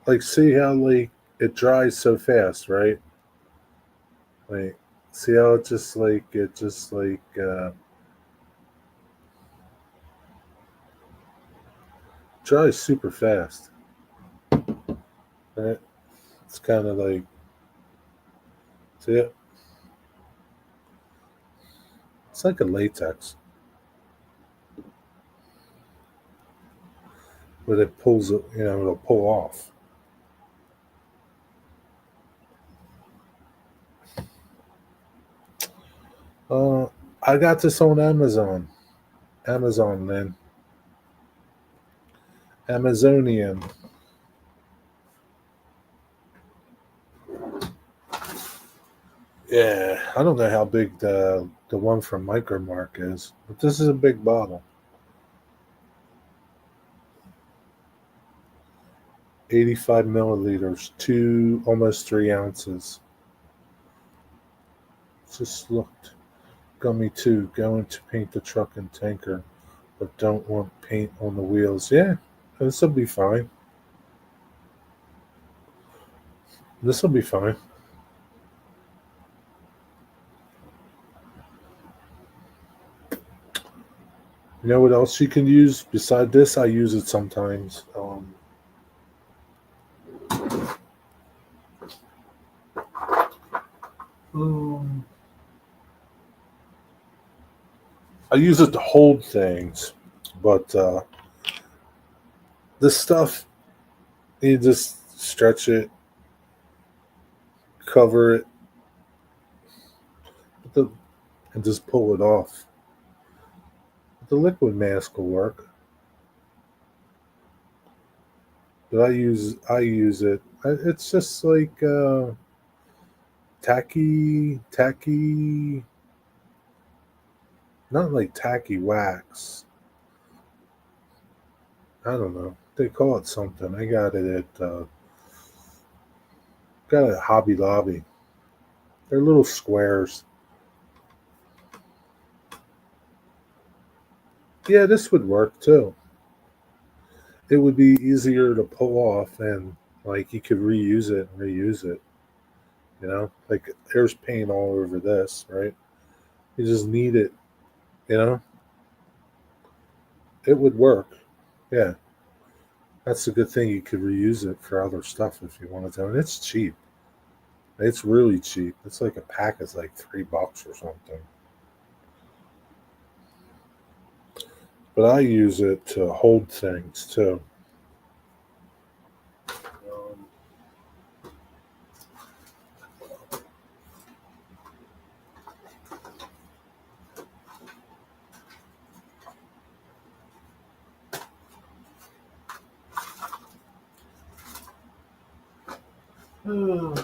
[SPEAKER 1] like see how like it dries so fast, right? Like see how it just dries super fast, right? It's kind of like see it. It's like a latex, but it pulls it. It'll pull off. Uh, I got this on Amazon. Amazon, man. Amazonian. Yeah, I don't know how big the one from Micromark is, but this is a big bottle. 85 milliliters, two almost 3 ounces. Just looked. Gummy two, going to paint the truck and tanker, but don't want paint on the wheels. Yeah, this will be fine. This will be fine. You know what else you can use beside this? I use it sometimes. Um, I use it to hold things, but this stuff you just stretch it, cover it, and just pull it off. The liquid mask will work, but I use it. It's just like tacky, not like tacky wax. I don't know. They call it something. I got it at Hobby Lobby. They're little squares. Yeah, this would work too. It would be easier to pull off, and like you could reuse it and reuse it. Like there's paint all over this, right? You just need it. You know, it would work. Yeah, that's a good thing. You could reuse it for other stuff if you wanted to, and it's cheap. It's really cheap. It's like a pack is like $3 or something. But I use it to hold things too. Um,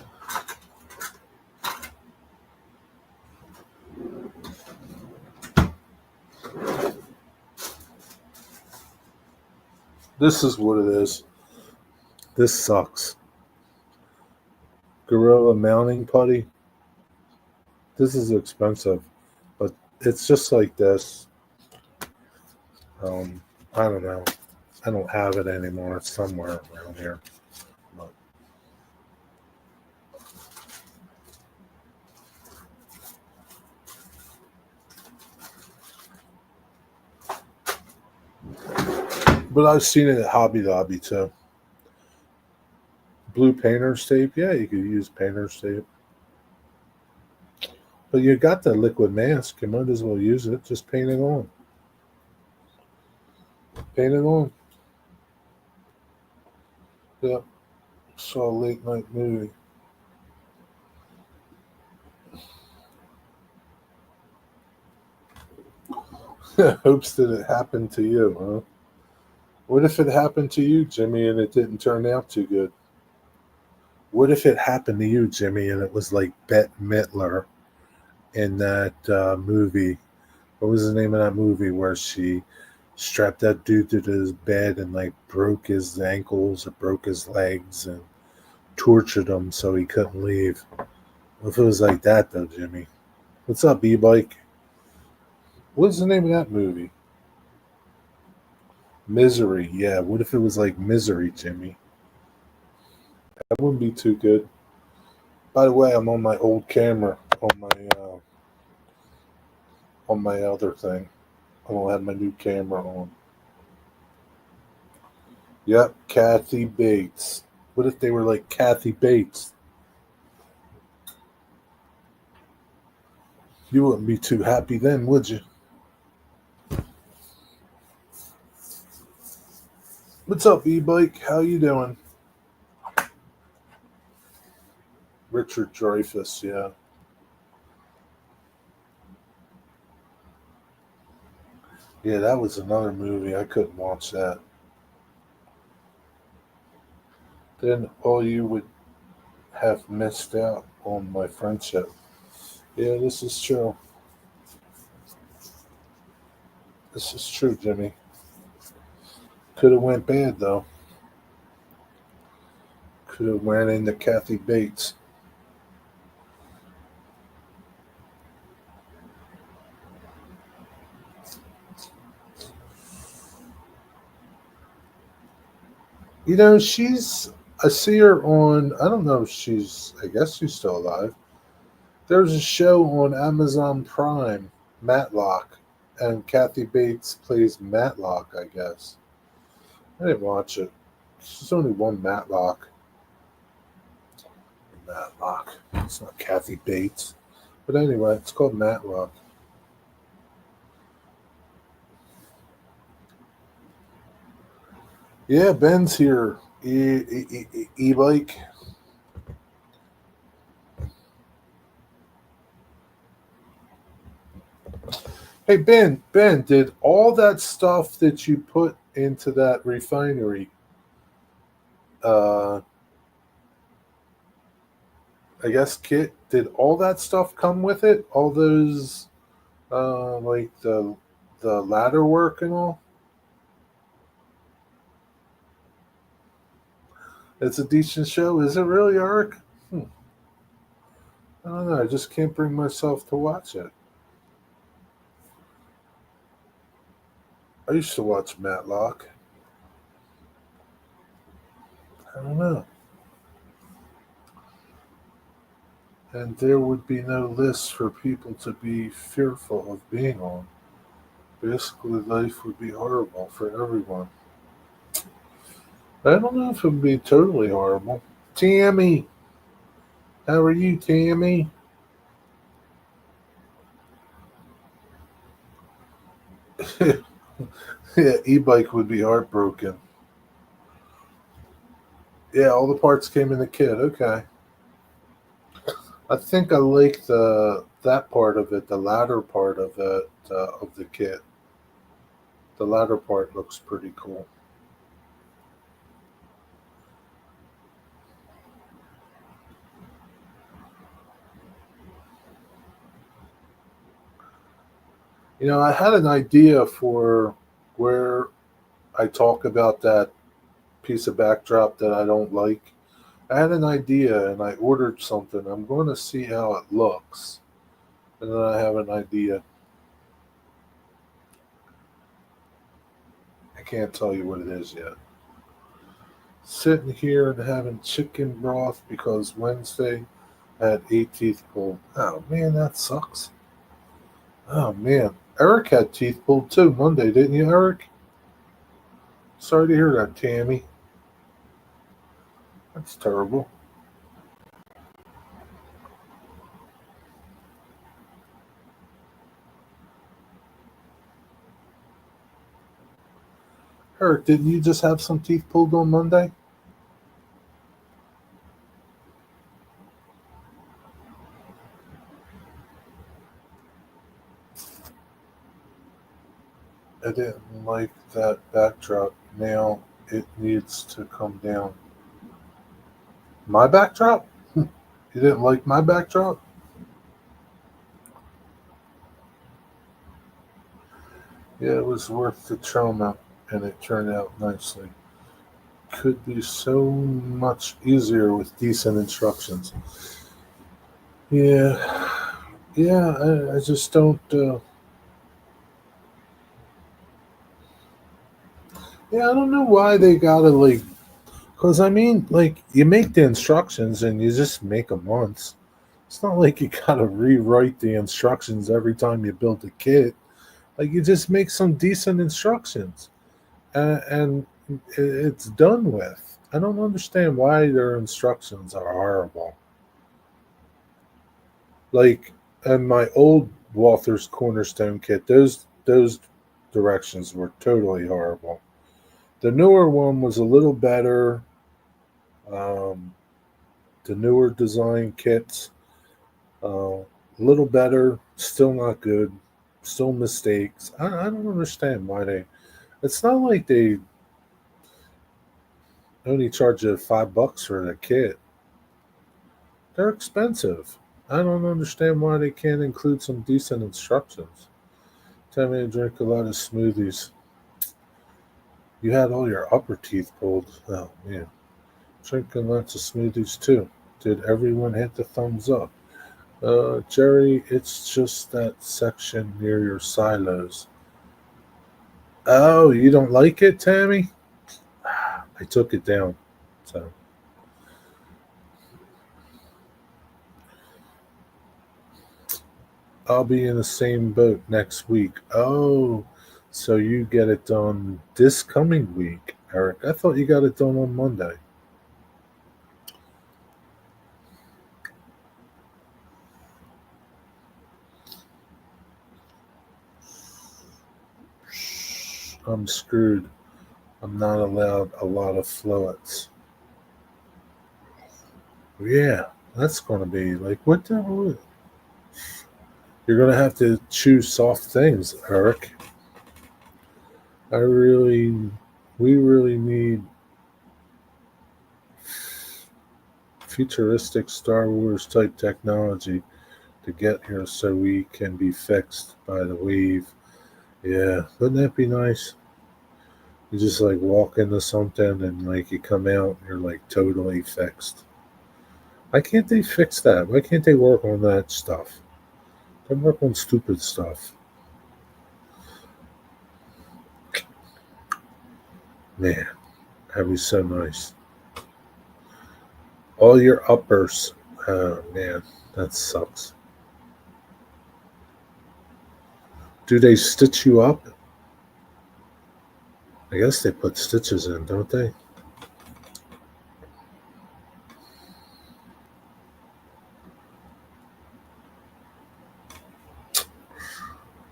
[SPEAKER 1] this is what it is. This sucks. Gorilla mounting putty. This is expensive, but it's just like this. Um, I don't know. I don't have it anymore. It's somewhere around here. But, but I've seen it at Hobby Lobby too. Blue painter's tape. Yeah, you could use painter's tape. But you got the liquid mask. You might as well use it. Just paint it on. Paint it on. Yeah. Saw a late night movie. Hopes that it happened to you, huh? What if it happened to you, Jimmy, and it didn't turn out too good? What if it happened to you, Jimmy, and it was like Bette Midler in that movie? What was the name of that movie where she strapped that dude to his bed and like broke his ankles or broke his legs and tortured him so he couldn't leave? What if it was like that though, Jimmy? What's up, E-Bike? What's the name of that movie? Misery. Yeah. What if it was like Misery, Jimmy? That wouldn't be too good. By the way, I'm on my old camera on my other thing. I don't have my new camera on. Yep, Kathy Bates. What if they were like Kathy Bates? You wouldn't be too happy then, would you? What's up, E-Bike? How you doing? Richard Dreyfuss, yeah. Yeah, that was another movie. I couldn't watch that. Then all you would have missed out on my friendship. Yeah, this is true. This is true, Jimmy. Could have went bad though. Could have went into Kathy Bates. You know, I see her on, I don't know if I guess she's still alive. There's a show on Amazon Prime, Matlock, and Kathy Bates plays Matlock, I guess. I didn't watch it. There's only one Matlock. Matlock. It's not Kathy Bates. But anyway, it's called Matlock. Yeah, Ben's here. E-bike. Hey Ben, did all that stuff that you put into that refinery, uh, I guess kit, did all that stuff come with it? All those, like the ladder work and all? It's a decent show. Is it really, Eric? I don't know. I just can't bring myself to watch it. I used to watch Matlock. I don't know. And there would be no list for people to be fearful of being on. Basically, life would be horrible for everyone. I don't know if it would be totally horrible. Tammy, how are you, Tammy? Yeah, e-bike would be heartbroken. Yeah, all the parts came in the kit. Okay. I think I like the that part of it, the latter part of it of the kit. The latter part looks pretty cool. You know, I had an idea for where I talk about that piece of backdrop that I don't like. I had an idea and I ordered something. I'm going to see how it looks. And then I have an idea. I can't tell you what it is yet. Sitting here and having chicken broth because Wednesday I had 8 teeth pulled. Oh man, that sucks. Oh man. Eric had teeth pulled too Monday, didn't you, Eric? Sorry to hear that, Tammy. That's terrible. Eric, didn't you just have some teeth pulled on Monday? I didn't like that backdrop. Now it needs to come down. My backdrop? You didn't like my backdrop? Yeah, it was worth the trauma and it turned out nicely. Could be so much easier with decent instructions. Yeah, yeah, I just don't. Yeah, I don't know why they gotta like Because, I mean, like, you make the instructions and you just make them once. It's not like you gotta rewrite the instructions every time you build a kit. Like, you just make some decent instructions and it's done with. I don't understand why their instructions are horrible. Like, in my old Walther's Cornerstone kit, those directions were totally horrible. The newer one was a little better. Um, the newer design kits, a little better, still not good, still mistakes. I don't understand why they. It's not like they only charge you $5 for the kit. They're expensive. I don't understand why they can't include some decent instructions. Tell me to drink a lot of smoothies. You had all your upper teeth pulled. Oh man, drinking lots of smoothies too. Did everyone hit the thumbs up? Jerry, it's just that section near your silos. Oh, you don't like it, Tammy? I took it down. So I'll be in the same boat next week. Oh, so you get it done this coming week, Eric. I thought you got it done on Monday. I'm screwed. I'm not allowed a lot of fluids. Yeah, that's going to be like, what the hell? You're going to have to choose soft things, Eric. I really, we really need futuristic Star Wars type technology to get here so we can be fixed by the wave. Yeah, wouldn't that be nice? You just like walk into something and like you come out and you're like totally fixed. Why can't they fix that? Why can't they work on that stuff? They work on stupid stuff. Man, that'd be so nice. All your uppers. Oh man, that sucks. Do they stitch you up? I guess they put stitches in, don't they?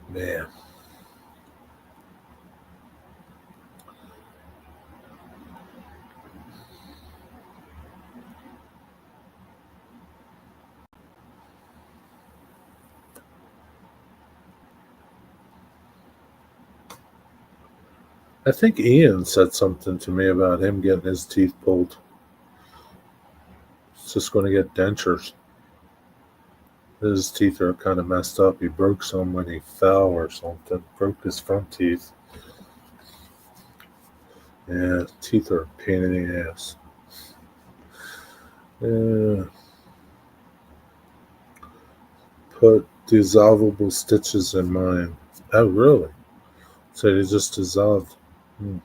[SPEAKER 1] Man, I think Ian said something to me about him getting his teeth pulled. He's just going to get dentures. His teeth are kind of messed up. He broke some when he fell or something. Broke his front teeth. Yeah, teeth are a pain in the ass. Yeah, put dissolvable stitches in mine. Oh, really? So they just dissolved. Hmm.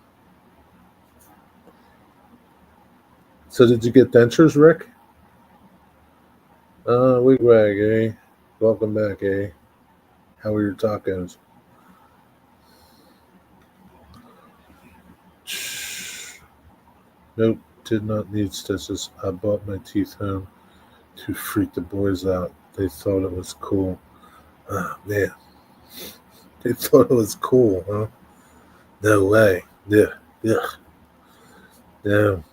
[SPEAKER 1] So did you get dentures, Rick? Wigwag, eh? Welcome back, eh? How are your tacos? Shh. Nope, did not need stitches. I brought my teeth home to freak the boys out. They thought it was cool. Ah, man. They thought it was cool, huh? No way. Yeah, yeah, no.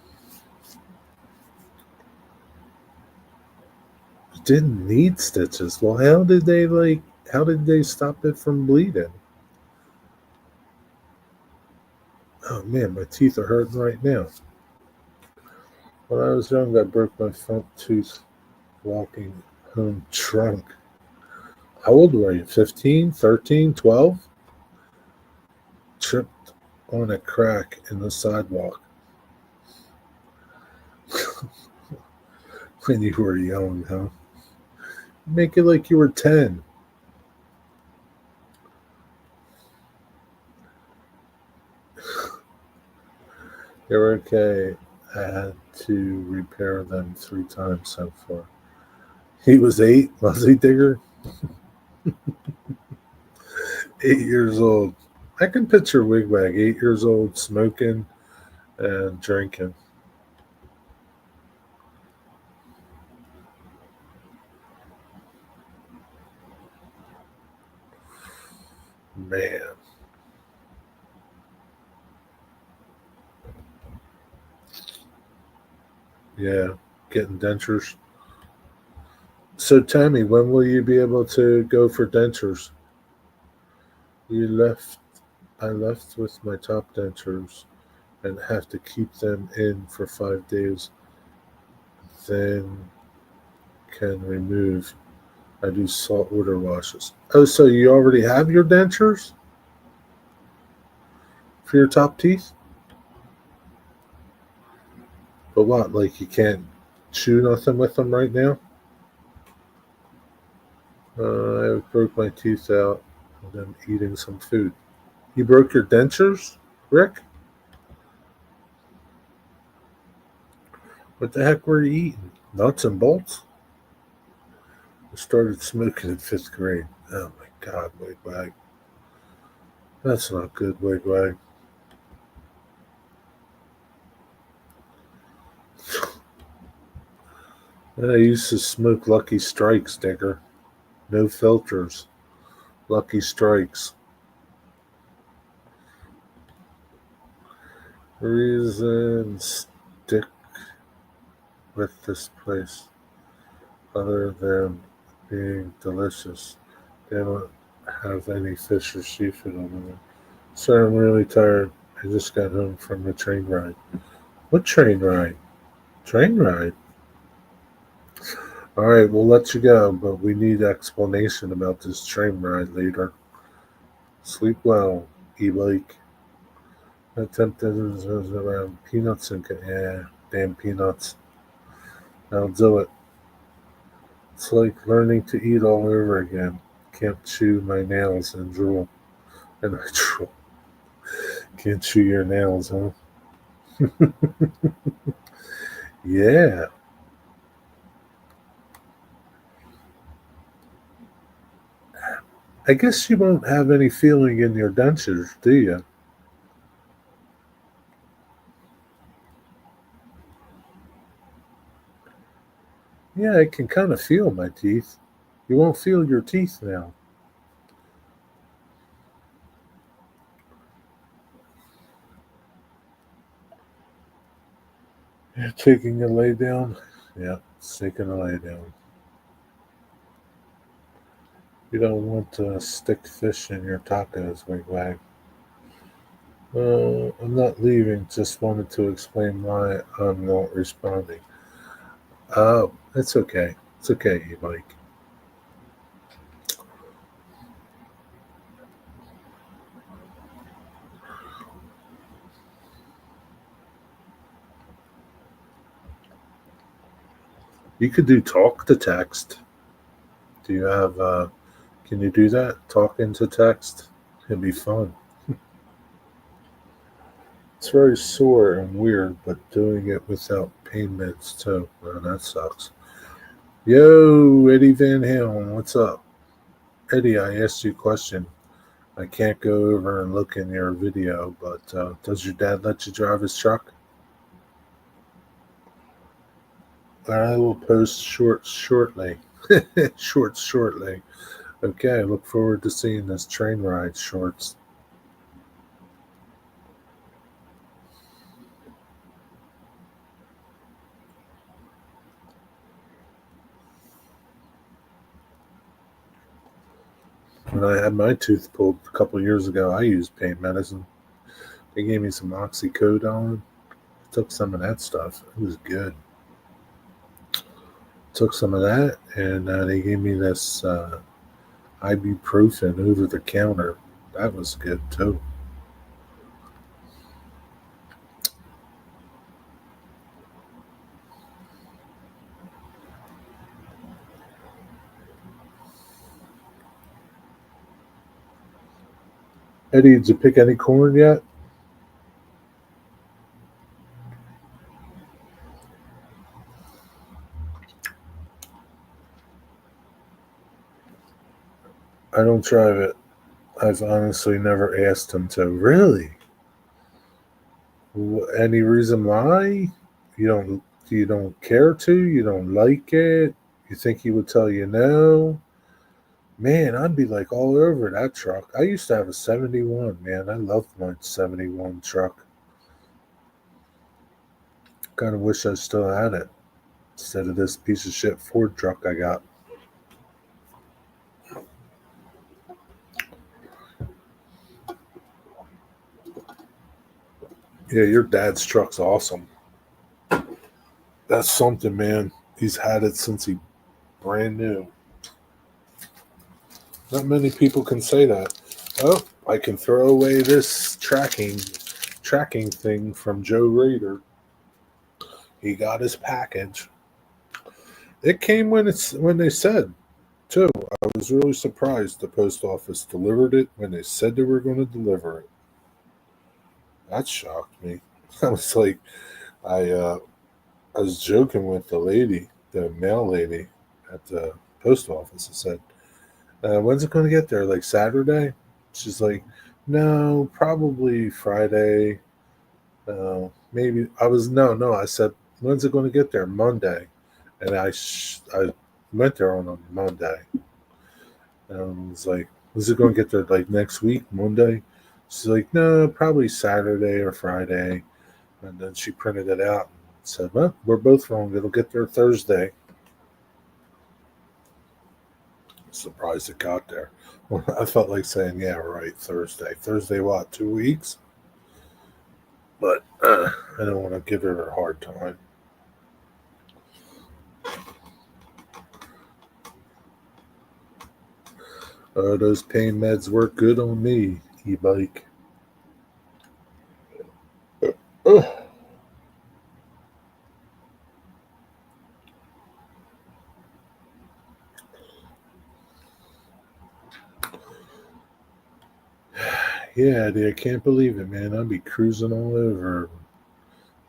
[SPEAKER 1] You didn't need stitches. Well, how did they stop it from bleeding? Oh man, my teeth are hurting right now. When I was young, I broke my front tooth walking home drunk. How old were you? 15, 13, 12? Tripped on a crack in the sidewalk when you were young, huh? Make it like you were 10. You're okay. I had to repair them 3 times so far. He was 8, was he, Digger? 8 years old. I can picture Wigwag, 8 years old, smoking and drinking. Man, yeah, getting dentures. So, Tammy, when will you be able to go for dentures? You left. I left with my top dentures and have to keep them in for 5 days. Then can remove. I do salt water washes. Oh, so you already have your dentures for your top teeth? But what? Like you can't chew nothing with them right now? I broke my teeth out and then eating some food. You broke your dentures, Rick? What the heck were you eating? Nuts and bolts? I started smoking in 5th grade. Oh my God, Wigwag. That's not good, Wigwag. I used to smoke Lucky Strikes, Digger. No filters. Lucky Strikes. Reason stick with this place other than being delicious. They don't have any fish or seafood over there. Sir, I'm really tired. I just got home from the train ride. What train ride? Train ride? All right, we'll let you go, but we need explanation about this train ride later. Sleep well, e-bike. Attempted around peanuts and yeah, damn peanuts. I'll do it. It's like learning to eat all over again. Can't chew my nails and drool. And I drool. Can't chew your nails, huh? Yeah. I guess you won't have any feeling in your dentures, do you? Yeah, I can kind of feel my teeth. You won't feel your teeth now. You're taking a lay down? Yeah, it's taking a lay down. You don't want to stick fish in your tacos, Wigwag. I'm not leaving, just wanted to explain why I'm not responding. Oh, it's okay. It's okay, Mike. You could do talk to text. Do you have, can you do that? Talk into text? It'd be fun. It's very sore and weird, but doing it without pain meds too. Well, that sucks. Yo, Eddie Van Halen, what's up? Eddie, I asked you a question. I can't go over and look in your video, but does your dad let you drive his truck? I will post shorts shortly. Shorts shortly. Okay, I look forward to seeing this train ride shorts. When I had my tooth pulled a couple years ago, I used pain medicine. They gave me some oxycodone. Took some of that stuff. It was good. Took some of that, and they gave me this ibuprofen over the counter. That was good too. Eddie, did you pick any corn yet? I don't drive it. I've honestly never asked him to. Really? Any reason why? You don't you don't care to? You don't like it? You think he would tell you no? Man, I'd be like all over that truck. I used to have a 71, man. I loved my 71 truck. Kind of wish I still had it instead of this piece of shit Ford truck I got. Yeah, your dad's truck's awesome. That's something, man. He's had it since he brand new. Not many people can say that. Oh, I can throw away this tracking thing from Joe Rader. He got his package. It came when they said too. I was really surprised the post office delivered it when they said they were going to deliver it. That shocked me. I was like, I uh, I was joking with the lady, the mail lady at the post office. I said, "When's it going to get there? Like Saturday?" She's like, "No, probably Friday. Maybe." I was no. I said, "When's it going to get there? Monday." And I went there on a Monday. And I was like, "Is it going to get there like next week, Monday?" She's like, "No, probably Saturday or Friday." And then she printed it out and said, "Well, we're both wrong. It'll get there Thursday." Surprised it got there. Well, I felt like saying, "Yeah, right, Thursday. Thursday, what? 2 weeks?" But I don't want to give her a hard time. Those pain meds work good on me, e-bike. Yeah, Eddie, I can't believe it, man. I'd be cruising all over.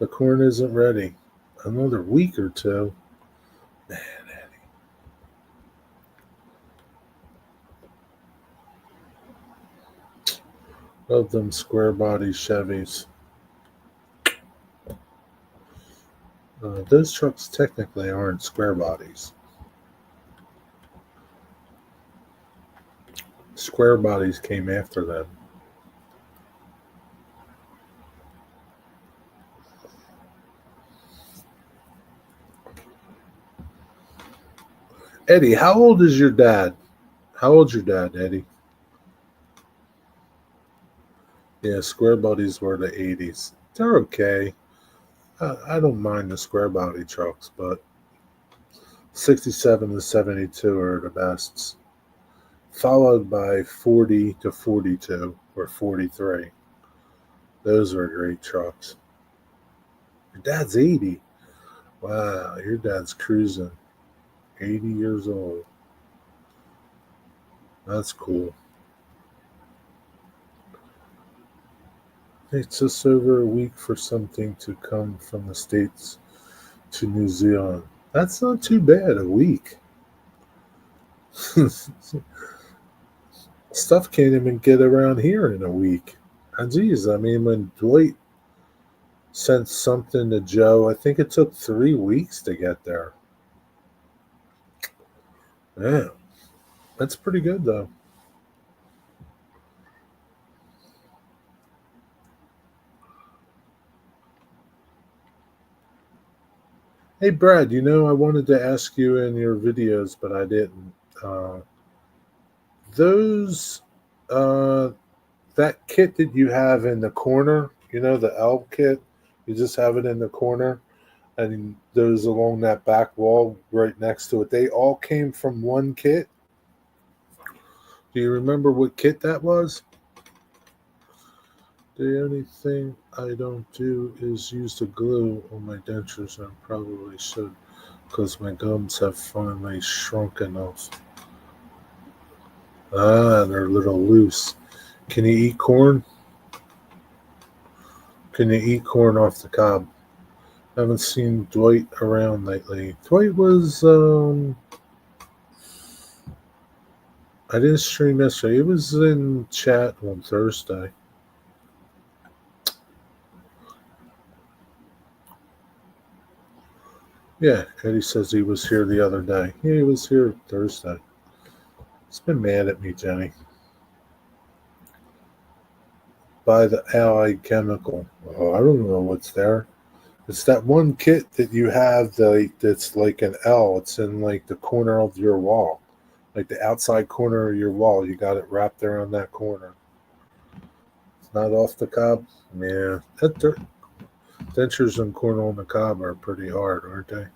[SPEAKER 1] The corn isn't ready. Another week or two. Man, love them square body Chevys. Those trucks technically aren't square bodies. Square bodies came after them. Eddie, how old is your dad? How old's your dad, Eddie? Yeah, square bodies were the 80s. They're okay. I don't mind the square body trucks, but 67 to 72 are the best. Followed by 40 to 42 or 43. Those were great trucks. Your dad's 80. Wow, your dad's cruising. 80 years old. That's cool. It's just over a week for something to come from the States to New Zealand. That's not too bad, a week. Stuff can't even get around here in a week. And geez, I mean, when Dwight sent something to Joe, I think it took 3 weeks to get there. Yeah, that's pretty good, though. Hey, Brad, I wanted to ask you in your videos, but I didn't. Uh, those, uh, that kit that you have in the corner, the L kit, you just have it in the corner, and those along that back wall right next to it, they all came from one kit. Do you remember what kit that was? The only thing I don't do is use the glue on my dentures. I probably should, because my gums have finally shrunk enough. Ah, they're a little loose. Can you eat corn? Can you eat corn off the cob? I haven't seen Dwight around lately. Dwight was I didn't stream yesterday. It was in chat on Thursday. Yeah, Eddie says he was here the other day. Yeah, he was here Thursday. He's been mad at me, Jenny. Buy the allied chemical. Oh, I don't know what's there. It's that one kit that you have that's like an L. It's in like the corner of your wall. Like the outside corner of your wall. You got it wrapped around that corner. It's not off the cob. Yeah. Dentures and corn on the cob are pretty hard, aren't they?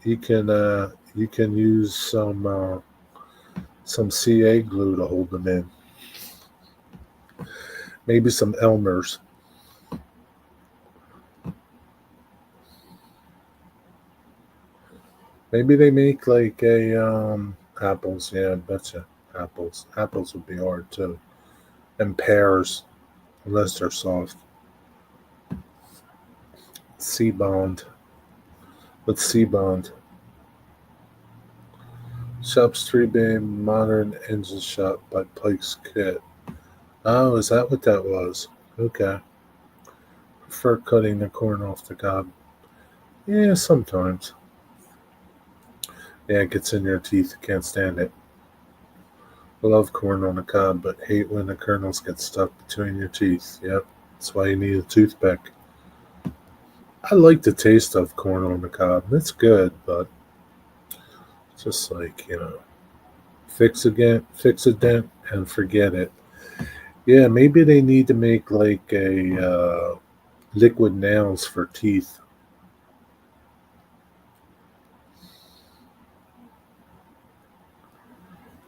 [SPEAKER 1] You can use some CA glue to hold them in. Maybe some Elmer's. Maybe they make like a apples. Yeah, I betcha apples. Apples would be hard too, and pears unless they're soft. C bond. What's C bond? Shop's 3 bay modern engine shop by Pike's Kit. Oh, is that what that was? Okay. Prefer cutting the corn off the cob. Yeah, sometimes. Yeah, it gets in your teeth. Can't stand it. I love corn on the cob, but hate when the kernels get stuck between your teeth. Yep, that's why you need a toothpick. I like the taste of corn on the cob. It's good, but just like, fix a dent and forget it. Yeah, maybe they need to make like a liquid nails for teeth.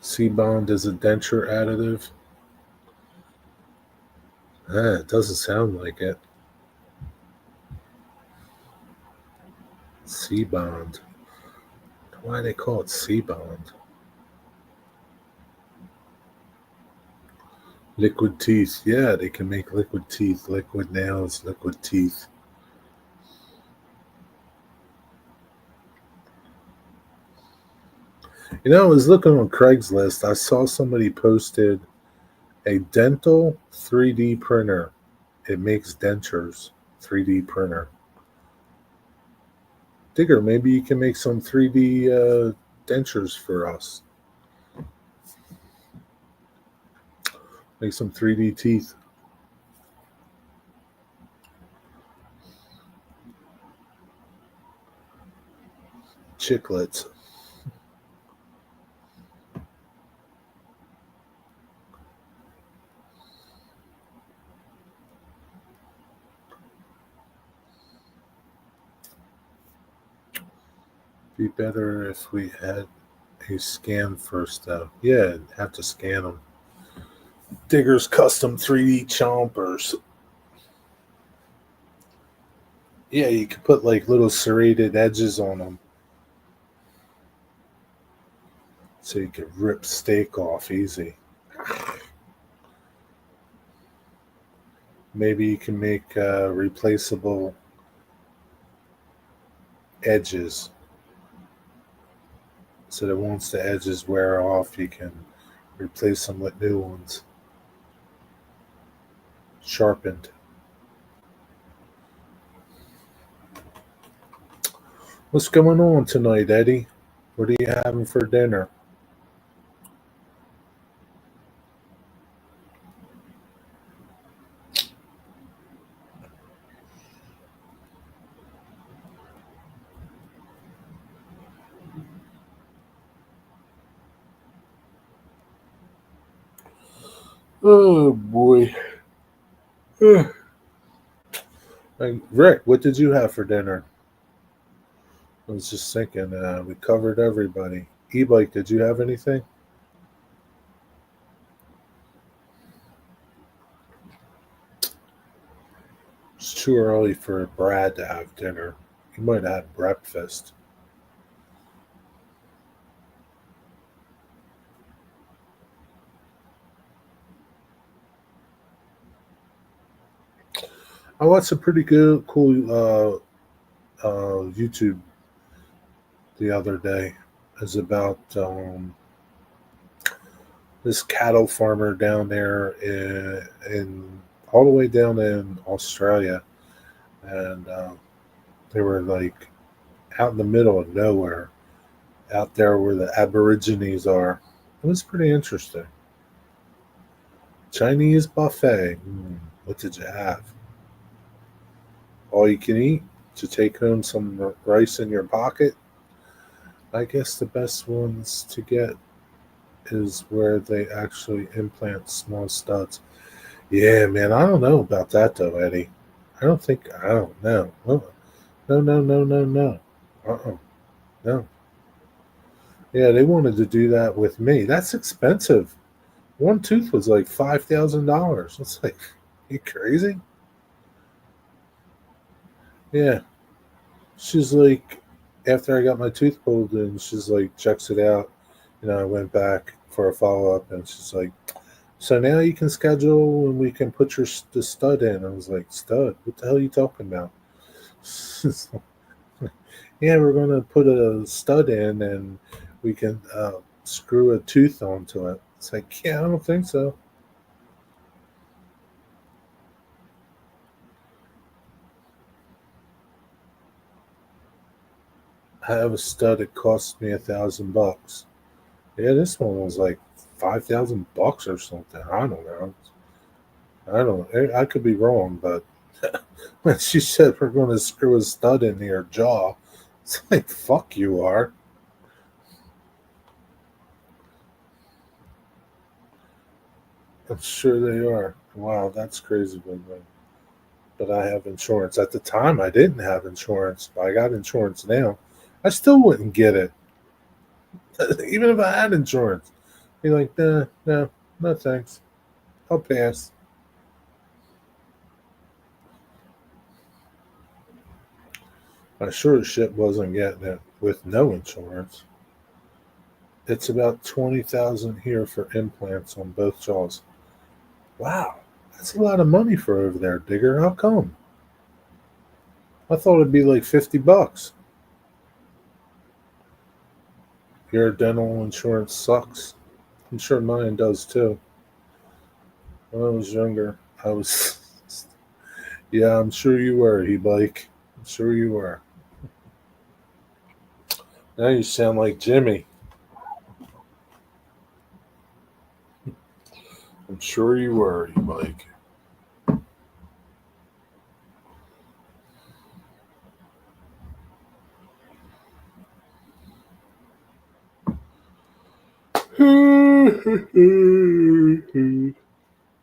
[SPEAKER 1] C-bond is a denture additive. It doesn't sound like it. C-bond. Why do they call it C-bond? Liquid teeth. Yeah, they can make liquid teeth, liquid nails, liquid teeth. I was looking on Craigslist. I saw somebody posted a dental 3D printer. It makes dentures. 3D printer. Digger, maybe you can make some 3D dentures for us. Make some 3D teeth. Chiclets. Be better if we had a scan first, though. Yeah, have to scan them. Digger's custom 3D chompers. Yeah, you could put like little serrated edges on them. So you could rip steak off easy. Maybe you can make replaceable edges. So that once the edges wear off, you can replace them with new ones. Sharpened. What's going on tonight, Eddie? What are you having for dinner? Oh boy. Rick, what did you have for dinner? I was just thinking, we covered everybody. E-bike, did you have anything? It's too early for Brad to have dinner. He might have had breakfast. I watched a pretty good, cool YouTube the other day. Is about this cattle farmer down there in all the way down in Australia, and they were like out in the middle of nowhere, out there where the Aborigines are. It was pretty interesting. Chinese buffet. What did you have? All you can eat to take home some rice in your pocket. I guess the best ones to get is where they actually implant small studs. Yeah, man, I don't know about that though, Eddie. I don't know. No, no, no, no, no, no. No. Yeah, they wanted to do that with me. That's expensive. One tooth was like $5,000. It's like, you crazy? Yeah. She's like, after I got my tooth pulled and she's like, checks it out. I went back for a follow up and she's like, so now you can schedule and we can put the stud in. I was like, stud? What the hell are you talking about? Yeah, we're going to put a stud in and we can screw a tooth onto it. It's like, yeah, I don't think so. I have a stud. It cost me $1,000. Yeah, this one was like $5,000 or something. I don't know. I don't. I could be wrong, but when she said we're going to screw a stud in your jaw, it's like fuck you are. I'm sure they are. Wow, that's crazy, but I have insurance. At the time, I didn't have insurance, but I got insurance now. I still wouldn't get it, even if I had insurance. Be like, nah, no, no, thanks. I'll pass. I sure as shit wasn't getting it with no insurance. It's about 20,000 here for implants on both jaws. Wow, that's a lot of money for over there, Digger. How come? I thought it'd be like $50. Your dental insurance sucks. I'm sure mine does too. When I was younger, I was. Yeah, I'm sure you were, bike. I'm sure you were. Now you sound like Jimmy. I'm sure you were, bike.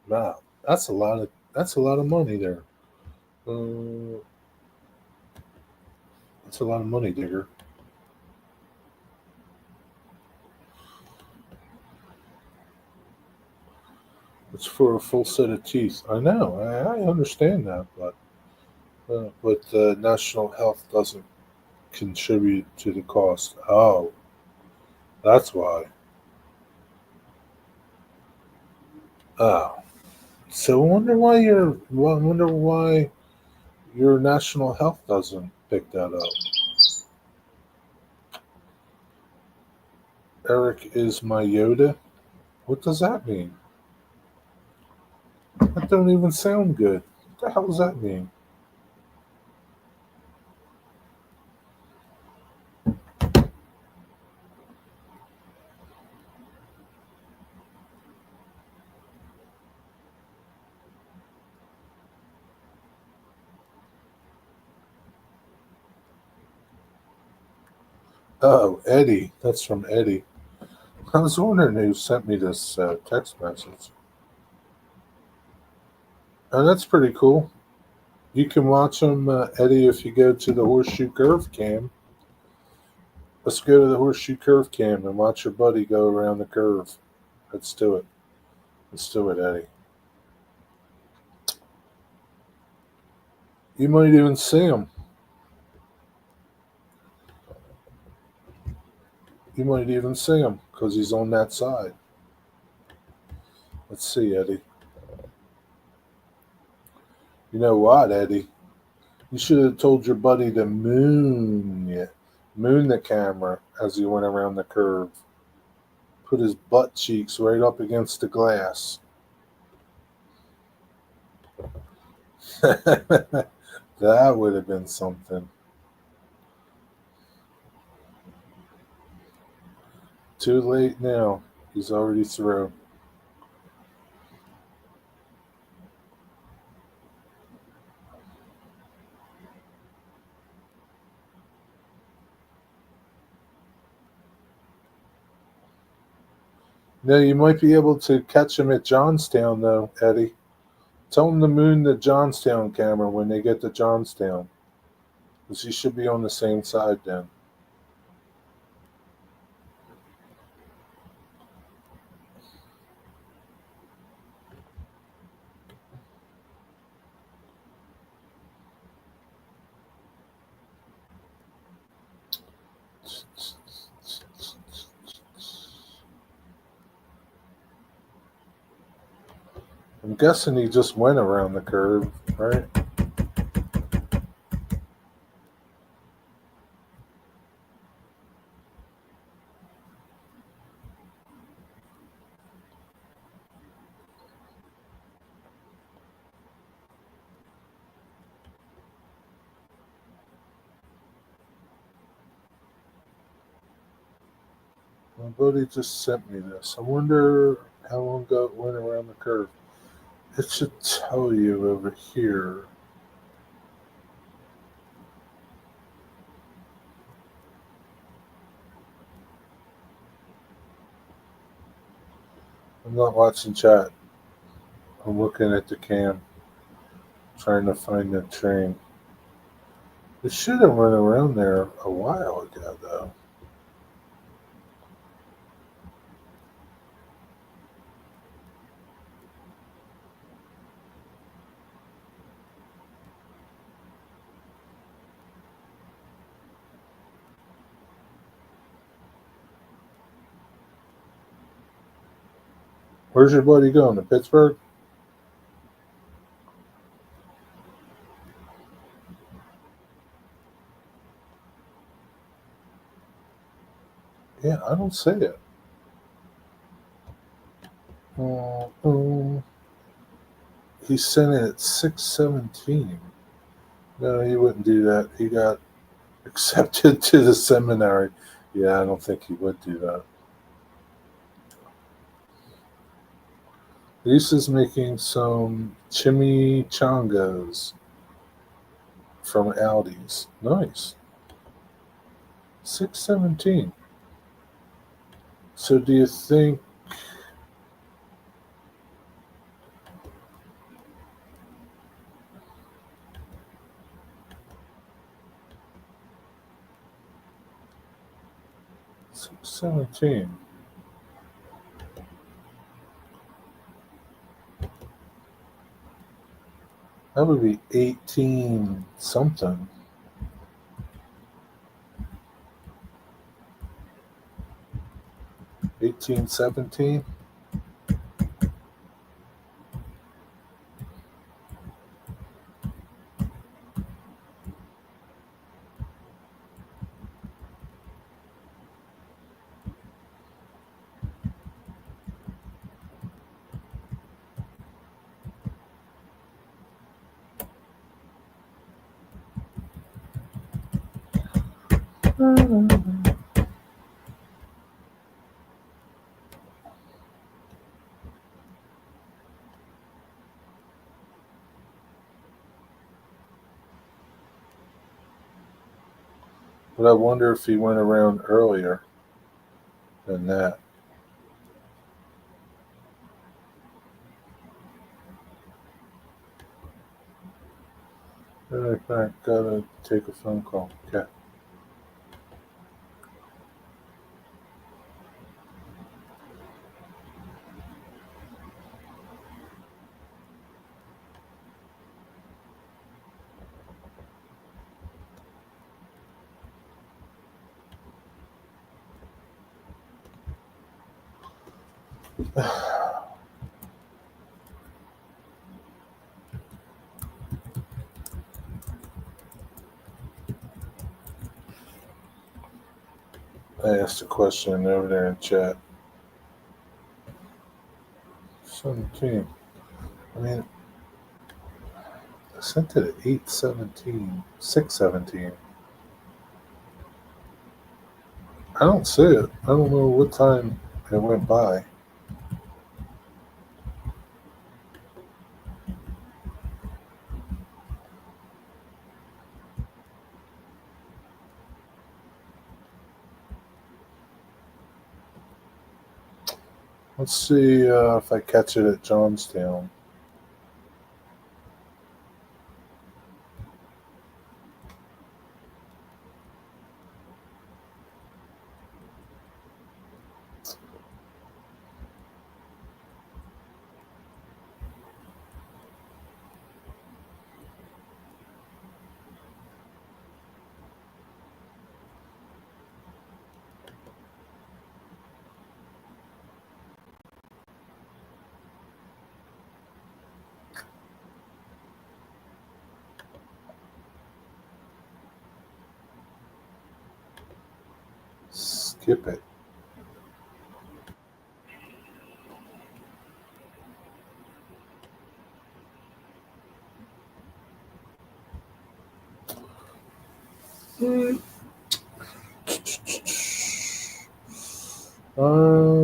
[SPEAKER 1] Wow, that's a lot of money there. Uh, that's a lot of money, Digger. It's for a full set of teeth. I know. I understand that, but national health doesn't contribute to the cost. Oh, that's why. Oh, so I wonder why your national health doesn't pick that up. Eric is my Yoda. What does that mean? That don't even sound good. What the hell does that mean? Oh, Eddie. That's from Eddie. I was wondering who sent me this text message. Oh, that's pretty cool. You can watch them, Eddie, if you go to the Horseshoe Curve cam. Let's go to the Horseshoe Curve cam and watch your buddy go around the curve. Let's do it. Let's do it, Eddie. You might even see him. You might even see him because he's on that side. Let's see, Eddie. You know what, Eddie? You should have told your buddy to moon you. Moon the camera as he went around the curve. Put his butt cheeks right up against the glass. That would have been something. Too late now. He's already through. No, you might be able to catch him at Johnstown, though, Eddie. Tell him to moon the Johnstown camera when they get to Johnstown. Because he should be on the same side then. I'm guessing he just went around the curve, right? My buddy just sent me this. I wonder how long ago it went around the curve. It should tell you over here. I'm not watching chat. I'm looking at the cam, trying to find the train. It should have run around there a while ago, though. Where's your buddy going? To Pittsburgh? Yeah, I don't see it. He sent it at 6:17. No, he wouldn't do that. He got accepted to the seminary. Yeah, I don't think he would do that. Lisa's making some chimichangas from Aldi's. Nice. 6:17. So do you think 6:17? That would be 18 something. 1817? But I wonder if he went around earlier than that. I gotta take a phone call. Okay. I asked a question over there in chat. 17. I mean, I sent it at 8:17, 6:17. I don't see it. I don't know what time it went by. Let's see if I catch it at Johnstown. Skip it.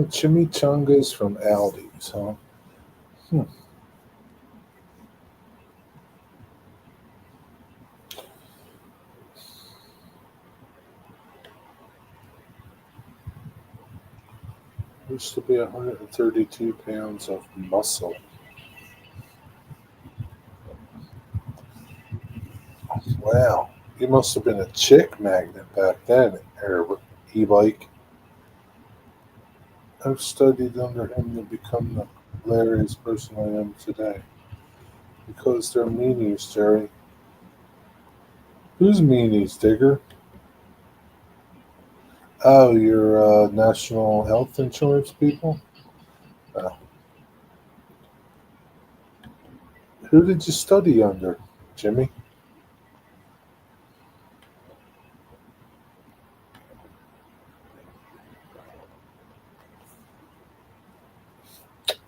[SPEAKER 1] Chimichangas from Aldi's, huh? Hmm. Used to be 132 pounds of muscle. Wow. You must have been a chick magnet back then, e-bike. I've studied under him to become the hilarious person I am today. Because they're meanies, Jerry. Who's meanies, Digger? Oh, you're national health insurance people? Uh, who did you study under, Jimmy?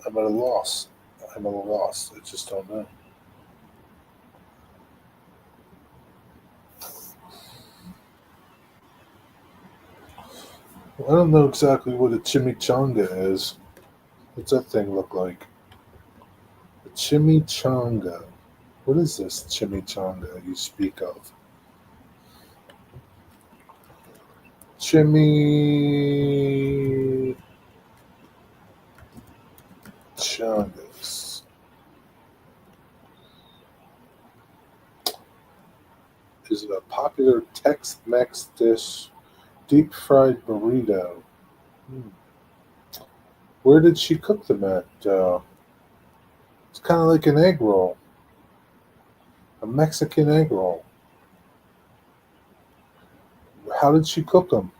[SPEAKER 1] I'm at a loss. I'm at a loss. I just don't know. Well, I don't know exactly what a chimichanga is. What's that thing look like? A chimichanga. What is this chimichanga you speak of? Chimichangas. Is it a popular Tex-Mex dish? Deep fried burrito. Hmm. Where did she cook them at? It's kind of like an egg roll, a Mexican egg roll. How did she cook them?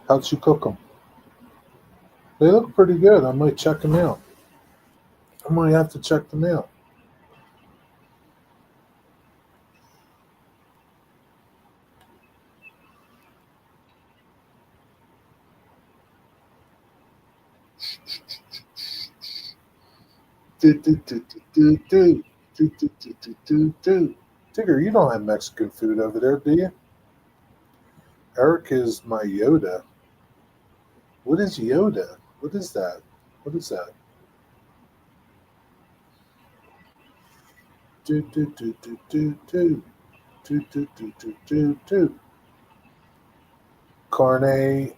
[SPEAKER 1] How'd she cook them? They look pretty good. I might check them out. I might have to check them out. Do, do, do, do, do, do. Do, do, do, do, do, do. Tigger, you don't have Mexican food over there, do you? Eric is my Yoda. What is Yoda? What is that? What is that? Do, do, do, do, do, do. Do, do, do, do, do, do. Carne.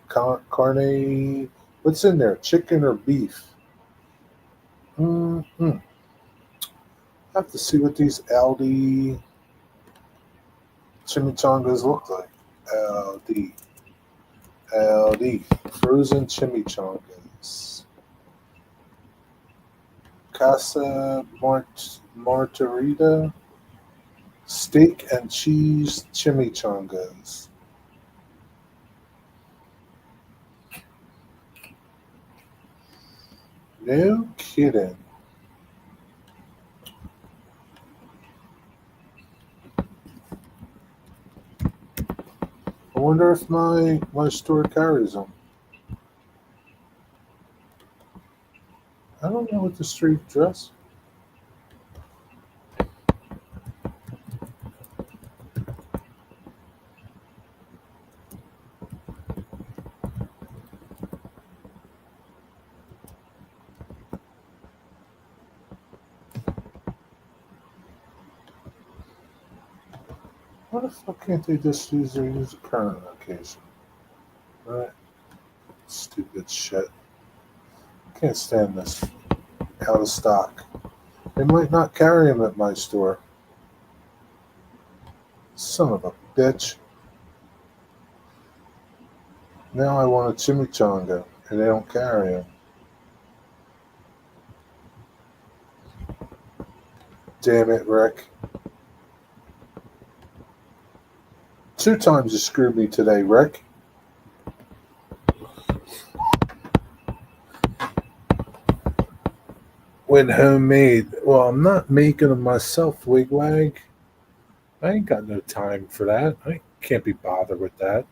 [SPEAKER 1] Carne. What's in there? Chicken or beef? Mm-hmm. I have to see what these Aldi chimichangas look like. Aldi. Aldi. Frozen chimichangas. Casa Martarita. Steak and cheese chimichangas. No kidding. I wonder if my store carries them. I don't know what the street address. Why the fuck can't they just use their user current location? Right? Stupid shit. Can't stand this. Out of stock. They might not carry them at my store. Son of a bitch. Now I want a chimichanga, and they don't carry them. Damn it, Rick. 2 times you screwed me today, Rick. When homemade. Well, I'm not making them myself, Wigwag. I ain't got no time for that. I can't be bothered with that.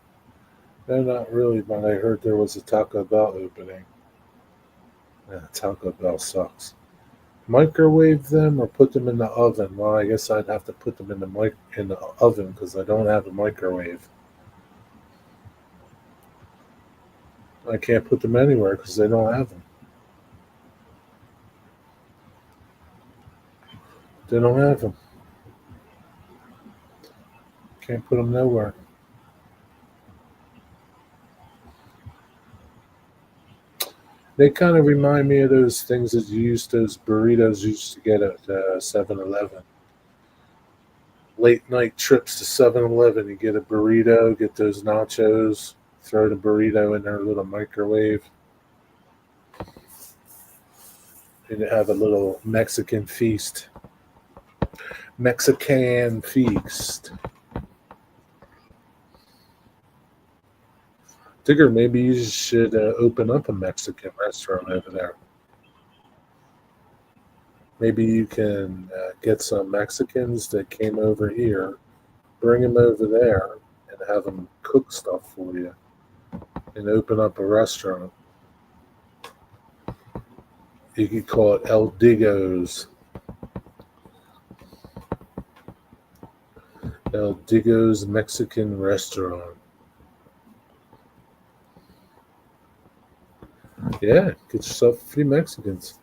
[SPEAKER 1] No, not really, but I heard there was a Taco Bell opening. Yeah, Taco Bell sucks. Microwave them or put them in the oven? Well, I guess I'd have to put them in the oven because I don't have a microwave. I can't put them anywhere because they don't have them. They don't have them. Can't put them nowhere. They kind of remind me of those things that those burritos you used to get at 7-Eleven. Late night trips to 7-Eleven. You get a burrito, get those nachos, throw the burrito in their little microwave, and have a little Mexican feast. Mexican feast. Digger, maybe you should open up a Mexican restaurant over there. Maybe you can get some Mexicans that came over here, bring them over there, and have them cook stuff for you, and open up a restaurant. You could call it El Digo's. El Digo's Mexican Restaurant. Yeah, get yourself a few Mexicans.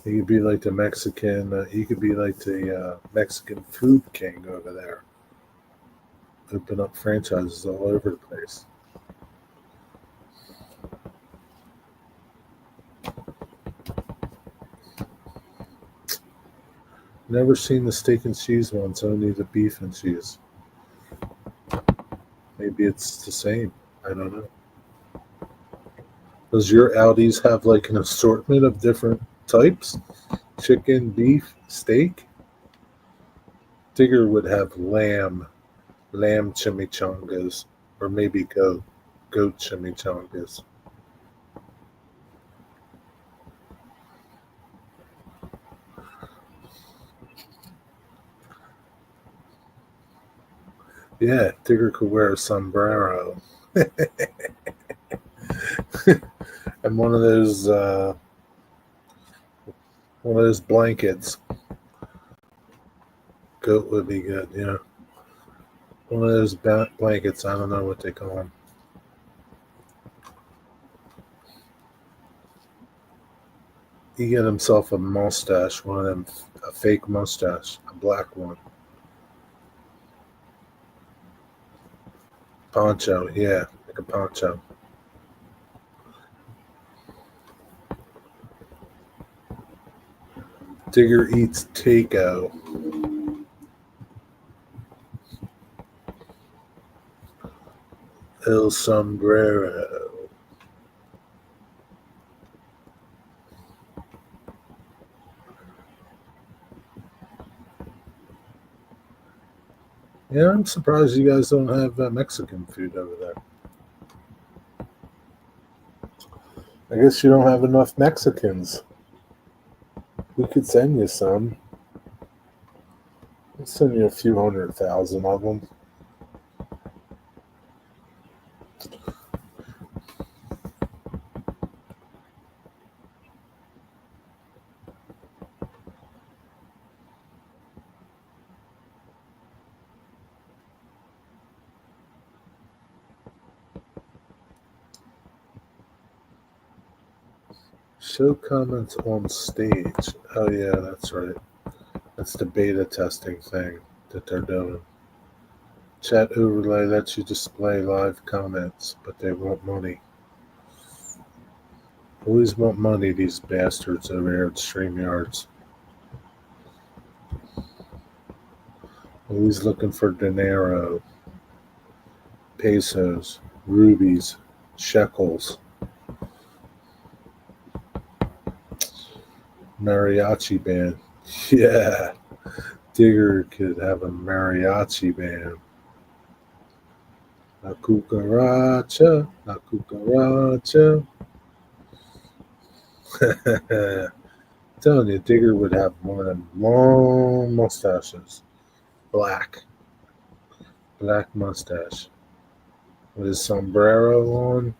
[SPEAKER 1] You could be like the Mexican. You could be like the Mexican food king over there. Open up franchises all over the place. Never seen the steak and cheese ones, only the beef and cheese. Maybe it's the same. I don't know. Does your Aldi's have like an assortment of different types? Chicken, beef, steak? Digger would have lamb chimichangas, or maybe goat chimichangas. Yeah, Digger could wear a sombrero. And one of those blankets. Goat would be good, yeah. One of those blankets, I don't know what they call them. He get himself a mustache, one of them, a fake mustache, a black one. Poncho, yeah, like a poncho. Digger eats taco. El sombrero. Yeah, I'm surprised you guys don't have Mexican food over there. I guess you don't have enough Mexicans. We could send you some. We'll send you a few 100,000 of them. Show comments on stage. Oh yeah, that's right. That's the beta testing thing that they're doing. Chat overlay lets you display live comments, but they want money. Always want money, these bastards over here at StreamYards. Always looking for dinero, pesos, rubies, shekels, mariachi band. Yeah, Digger could have a mariachi band. La cucaracha, la cucaracha. Telling you, Digger would have one of them long mustaches. Black mustache. With his sombrero on.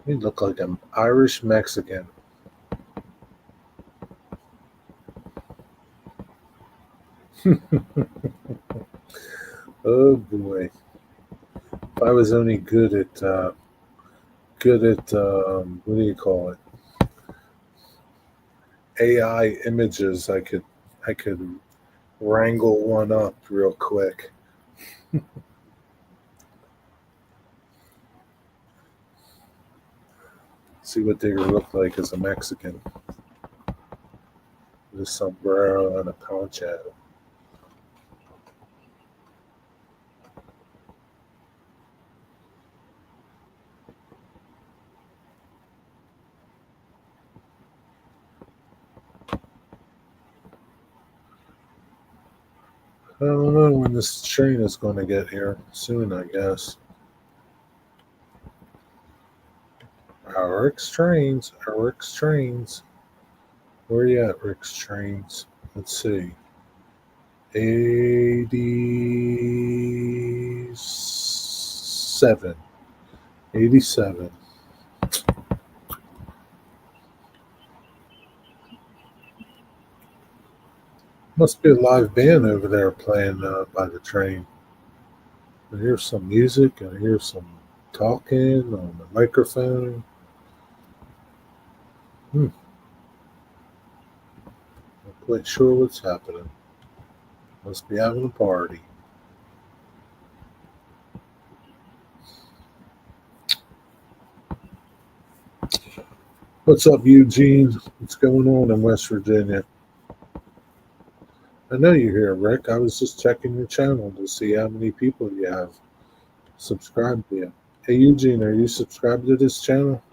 [SPEAKER 1] He'd look like an Irish Mexican. Oh boy. If I was only good at what do you call it? AI images, I could wrangle one up real quick. See what Digger looked like as a Mexican with a sombrero and a poncho. I don't know when this train is going to get here. Soon, I guess. Rick's trains. Rick's trains. Where you at, Rick's trains? Let's see. 87. 87. Must be a live band over there playing by the train. I hear some music. I hear some talking on the microphone. Not quite sure what's happening. Must be having a party. What's up, Eugene? What's going on in West Virginia? I know you're here, Rick. I was just checking your channel to see how many people you have subscribed to you. Hey, Eugene, are you subscribed to this channel?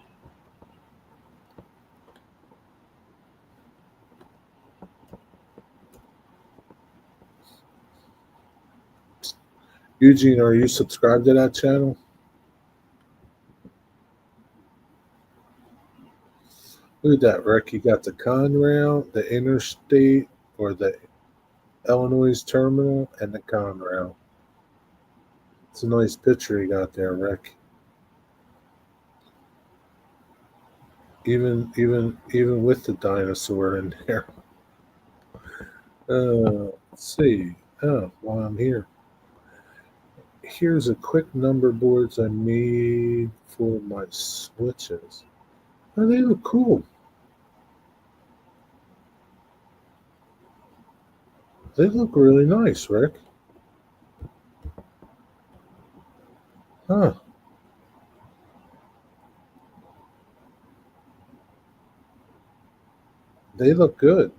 [SPEAKER 1] Eugene, are you subscribed to that channel? Look at that, Rick. You got the Conrail, the Interstate, or the Illinois Terminal, and the Conrail. It's a nice picture you got there, Rick. Even with the dinosaur in there. Let's see. Oh, while I'm here, here's a quick number boards I made for my switches. Oh, they look cool. They look really nice, Rick. Huh? They look good.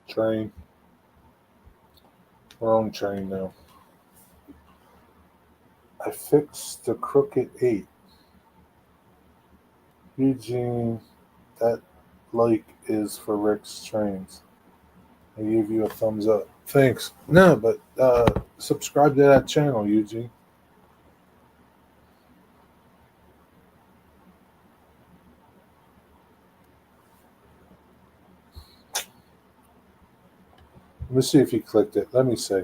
[SPEAKER 1] Train. Wrong train now. I fixed the crooked 8. Eugene, that like is for Rick's trains. I gave you a thumbs up. Thanks. No, but subscribe to that channel, Eugene. Let me see if you clicked it. Let me see.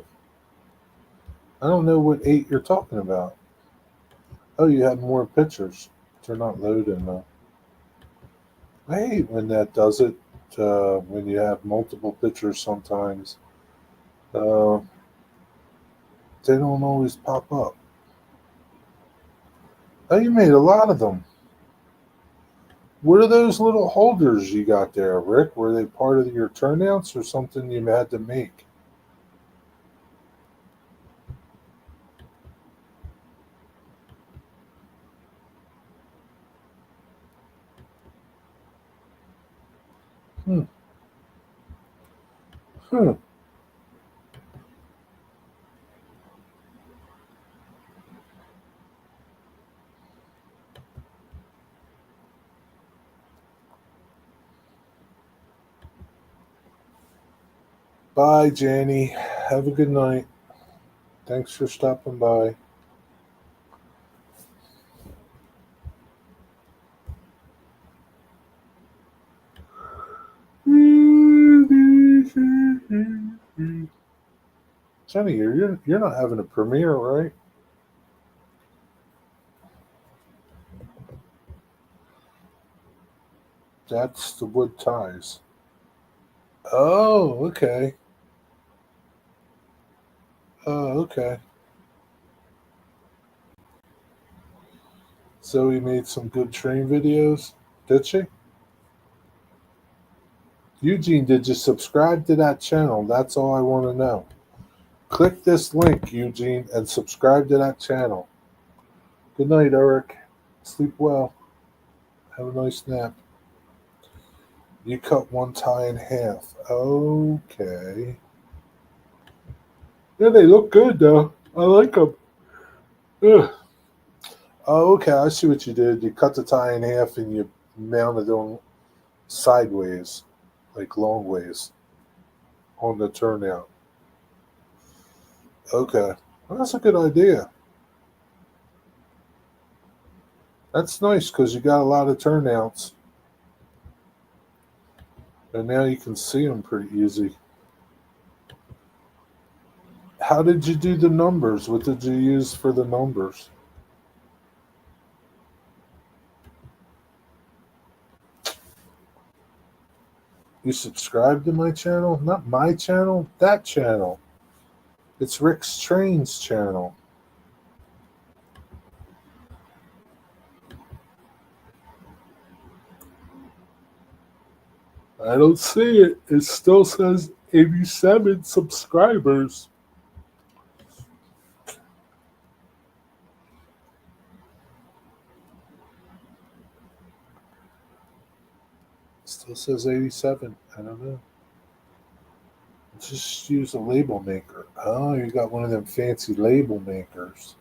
[SPEAKER 1] I don't know what 8 you're talking about. Oh, you have more pictures. They're not loading though. I hate when that does it. When you have multiple pictures, sometimes uh, they don't always pop up. Oh, you made a lot of them. What are those little holders you got there, Rick? Were they part of your turnouts or something you had to make? Hmm. Hmm. Bye, Janie. Have a good night. Thanks for stopping by. Jenny, you're not having a premiere, right? That's the wood ties. Oh, okay. Oh, okay. Zoe made some good train videos, did she? Eugene, did you subscribe to that channel? That's all I want to know. Click this link, Eugene, and subscribe to that channel. Good night, Eric. Sleep well. Have a nice nap. You cut one tie in half. Okay. Yeah, they look good, though. I like them. Ugh. Oh, okay. I see what you did. You cut the tie in half and you mounted them sideways, like long ways, on the turnout. Okay. Well, that's a good idea. That's nice because you got a lot of turnouts. And now you can see them pretty easy. How did you do the numbers? What did you use for the numbers? You subscribe to my channel? Not my channel, that channel. It's Rick's Trains channel. I don't see it. It still says 87 subscribers. Still says 87. I don't know. Just use a label maker. Oh, you got one of them fancy label makers.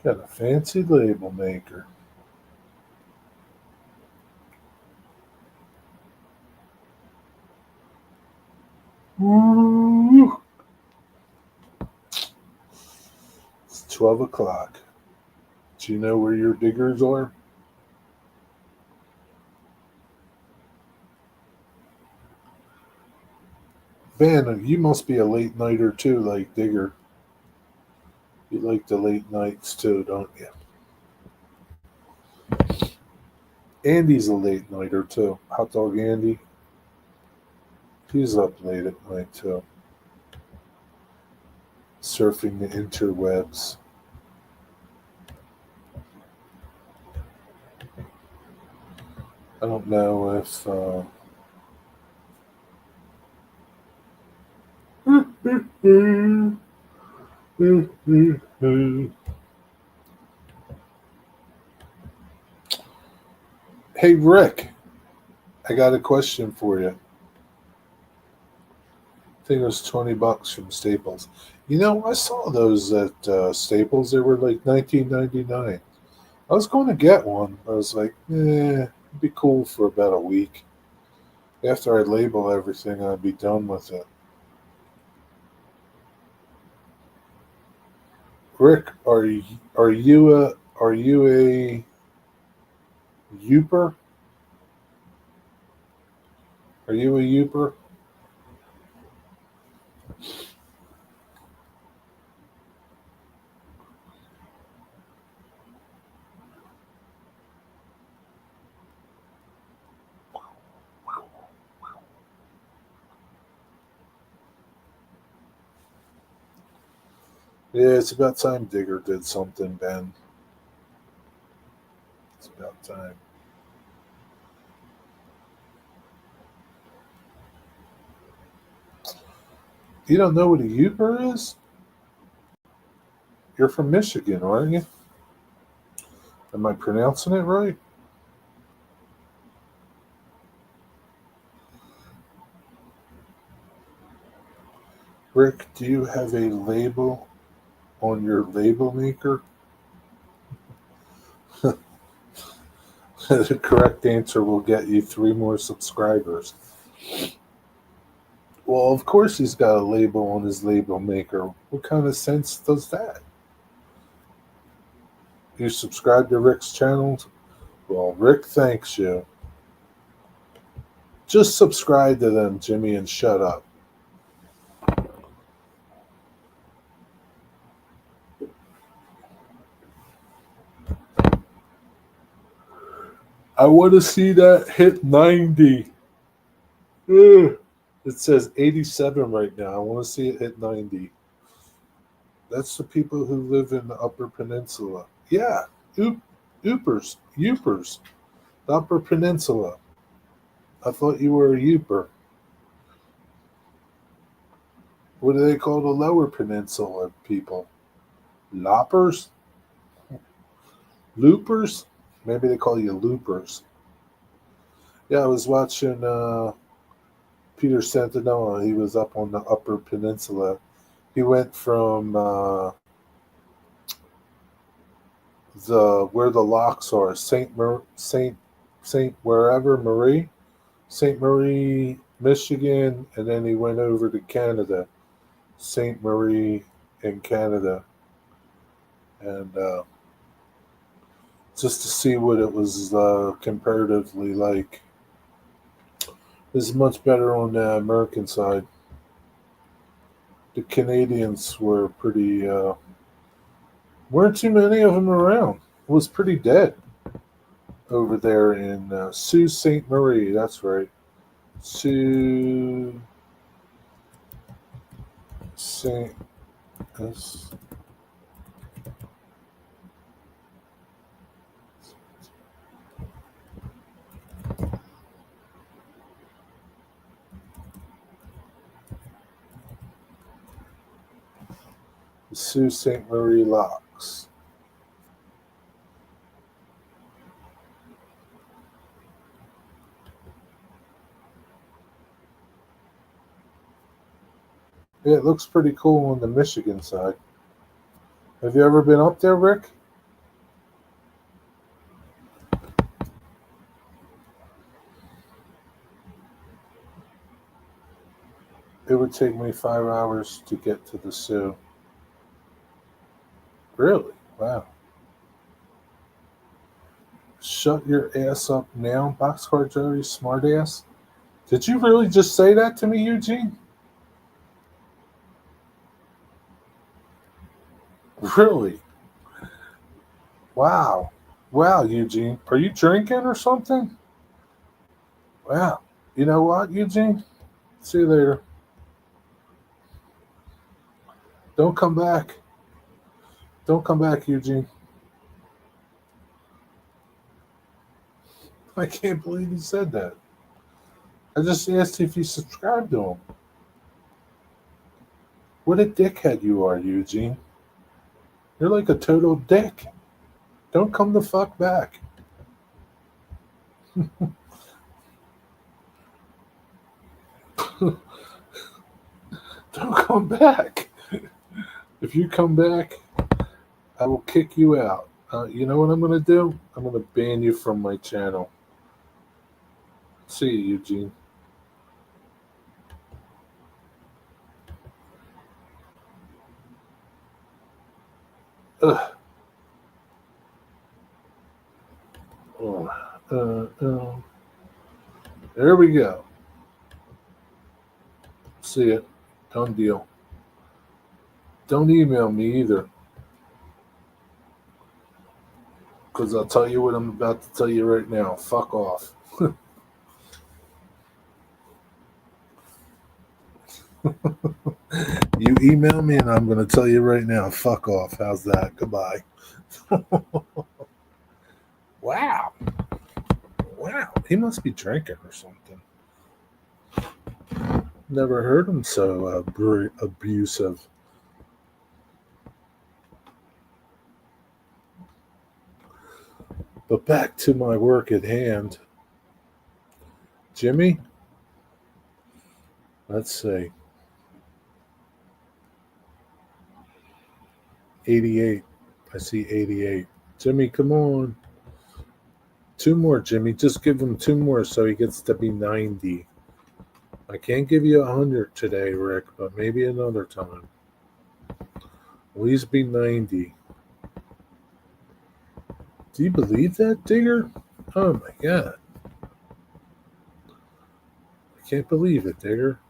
[SPEAKER 1] Got a fancy label maker. Woo! It's 12 o'clock. Do you know where your diggers are? Man, you must be a late nighter too, like Digger. You like the late nights too, don't you? Andy's a late nighter too. Hot Dog Andy. He's up late at night too. Surfing the interwebs. I don't know if. Hey, Rick, I got a question for you. think it was $20 from Staples. You know, I saw those at Staples. They were like 19.99. I was going to get one. I was like, it'd be cool for about a week. After I label everything, I'd be done with it. Rick, are you a Youper? Are you a Youper? Yeah, it's about time Digger did something, Ben. It's about time. You don't know what a Youper is? You're from Michigan, aren't you? Am I pronouncing it right? Rick, do you have a label on your label maker? The correct answer will get you three more subscribers. Well, of course he's got a label on his label maker. What kind of sense does that? You subscribe to Rick's channel? Well, Rick thanks you. Just subscribe to them, Jimmy, and shut up. I want to see that hit 90. Ugh. It says 87 right now. I want to see it hit 90. That's the people who live in the Upper Peninsula. Yeah, Upers, the Upper Peninsula. I thought you were a Uper. What do they call the Lower Peninsula people? Loppers? Loopers? Maybe they call you loopers. Yeah, I was watching Peter Santanella. He was up on the Upper Peninsula. He went from the where the locks are, Saint wherever Marie, Saint Marie, Michigan, and then he went over to Canada, Saint Marie in Canada, and just to see what it was comparatively like. This is much better on the American side. The Canadians were pretty. Weren't too many of them around. It was pretty dead over there in Sault Ste. Marie. That's right. Sault Ste. Sault Ste. Marie locks. Yeah, it looks pretty cool on the Michigan side. Have you ever been up there, Rick? It would take me 5 hours to get to the Sioux. Really? Wow. Shut your ass up now, Boxcar Joey, smartass. Did you really just say that to me, Eugene? Really? Wow. Wow, Eugene. Are you drinking or something? Wow. You know what, Eugene? See you later. Don't come back. Don't come back, Eugene. I can't believe you said that. I just asked if you subscribed to him. What a dickhead you are, Eugene. You're like a total dick. Don't come the fuck back. Don't come back. If you come back, I will kick you out. You know what I'm going to do? I'm going to ban you from my channel. See you, Eugene. Ugh. Oh, there we go. See it. Done deal. Don't email me either. Because I'll tell you what I'm about to tell you right now. Fuck off. You email me and I'm going to tell you right now. Fuck off. How's that? Goodbye. Wow. Wow. He must be drinking or something. Never heard him so abusive. But back to my work at hand. Jimmy? Let's see. 88. I see 88. Jimmy, come on. 2 more, Jimmy. Just give him 2 more so he gets to be 90. I can't give you 100 today, Rick, but maybe another time. At least be 90. Do you believe that, Digger? Oh my God. I can't believe it, Digger.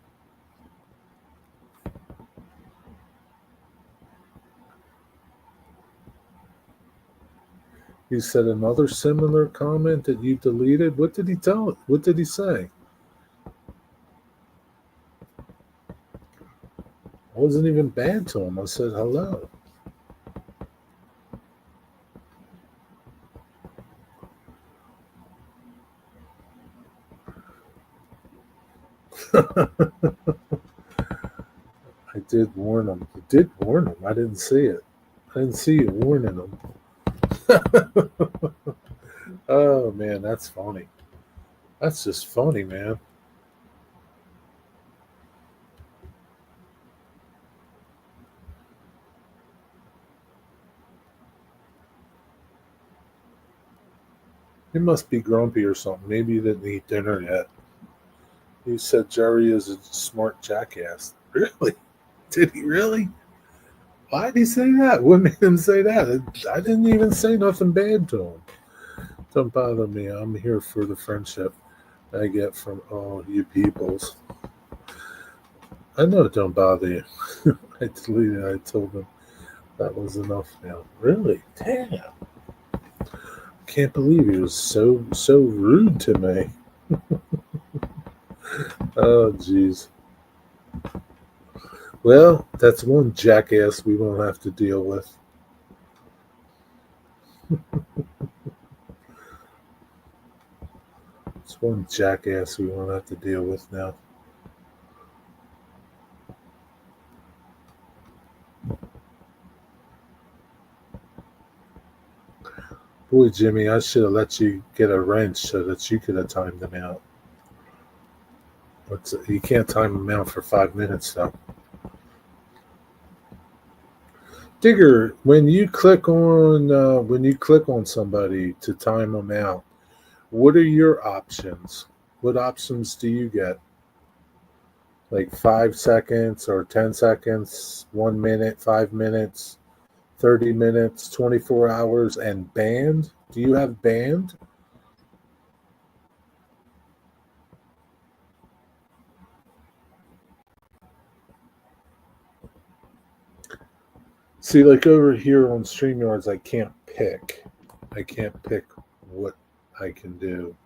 [SPEAKER 1] You said another similar comment that you deleted. What did he tell it? What did he say? I wasn't even bad to him. I said hello. I did warn him. You did warn him. I didn't see it. I didn't see you warning him. Oh, man, that's funny. That's just funny, man. He must be grumpy or something. Maybe he didn't eat dinner yet. He said Jerry is a smart jackass. Really? Did he really? Why did he say that? What made him say that? I didn't even say nothing bad to him. Don't bother me. I'm here for the friendship I get from all you peoples. I know it don't bother you. I deleted it. I told him that was enough now. Really? Damn. Can't believe he was so rude to me. Oh, jeez. Well, that's one jackass we won't have to deal with. It's one jackass we won't have to deal with now. Boy, Jimmy, I should have let you get a wrench so that you could have timed them out. You can't time them out for 5 minutes, though. Digger, when you click on somebody to time them out, what are your options? What options do you get? Like 5 seconds or 10 seconds, 1 minute, 5 minutes, 30 minutes, 24 hours, and banned? Do you have banned? See, like over here on StreamYards, I can't pick. I can't pick what I can do.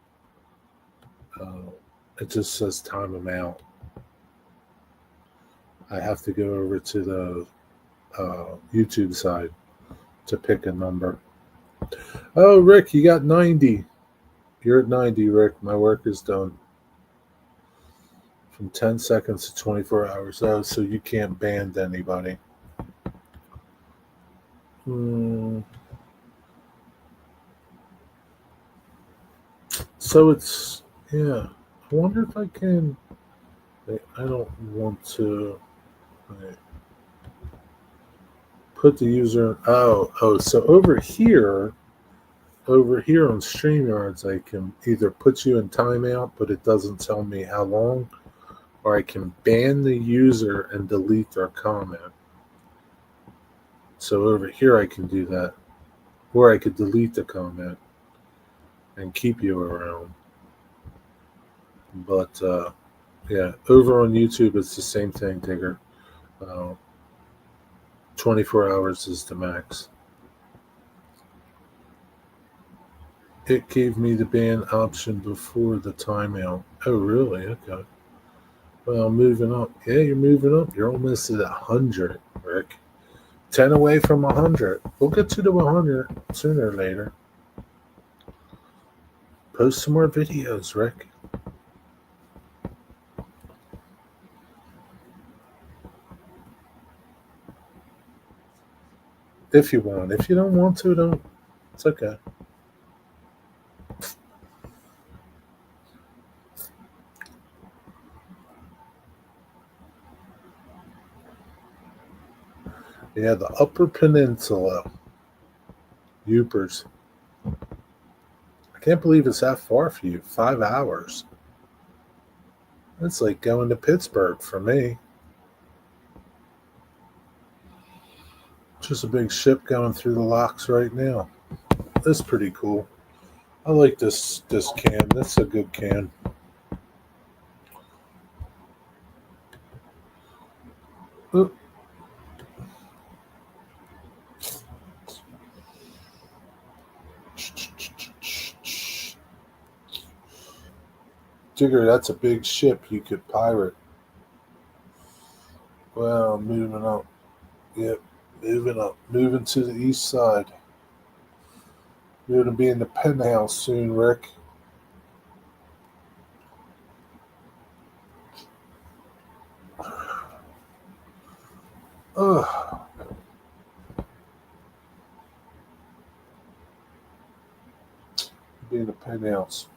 [SPEAKER 1] It just says time amount. I have to go over to the YouTube side to pick a number. Oh, Rick, you got 90. You're at 90, Rick. My work is done. From 10 seconds to 24 hours. Oh, so you can't ban anybody. So it's, yeah. I wonder if I can. I don't want to. Right. Put the user. Oh. So over here on StreamYards, I can either put you in timeout, but it doesn't tell me how long, or I can ban the user and delete their comment. So over here, I can do that, or I could delete the comment and keep you around. But yeah, over on YouTube, it's the same thing, Digger. Uh, 24 hours is the max. It gave me the ban option before the timeout. Oh, really? Okay. Well, moving up. Yeah, you're moving up. You're almost at 100, Rick. 10 away from 100. We'll get to the 100 sooner or later. Post some more videos, Rick. If you want. If you don't want to, don't. It's okay. Yeah, the Upper Peninsula. Upers. I can't believe it's that far for you. 5 hours. It's like going to Pittsburgh for me. Just a big ship going through the locks right now. That's pretty cool. I like this can. That's a good can. Oop. Digger, that's a big ship you could pirate. Well, moving up. Yep, moving up. Moving to the east side. You're going to be in the penthouse soon, Rick. Ugh. Be in the penthouse.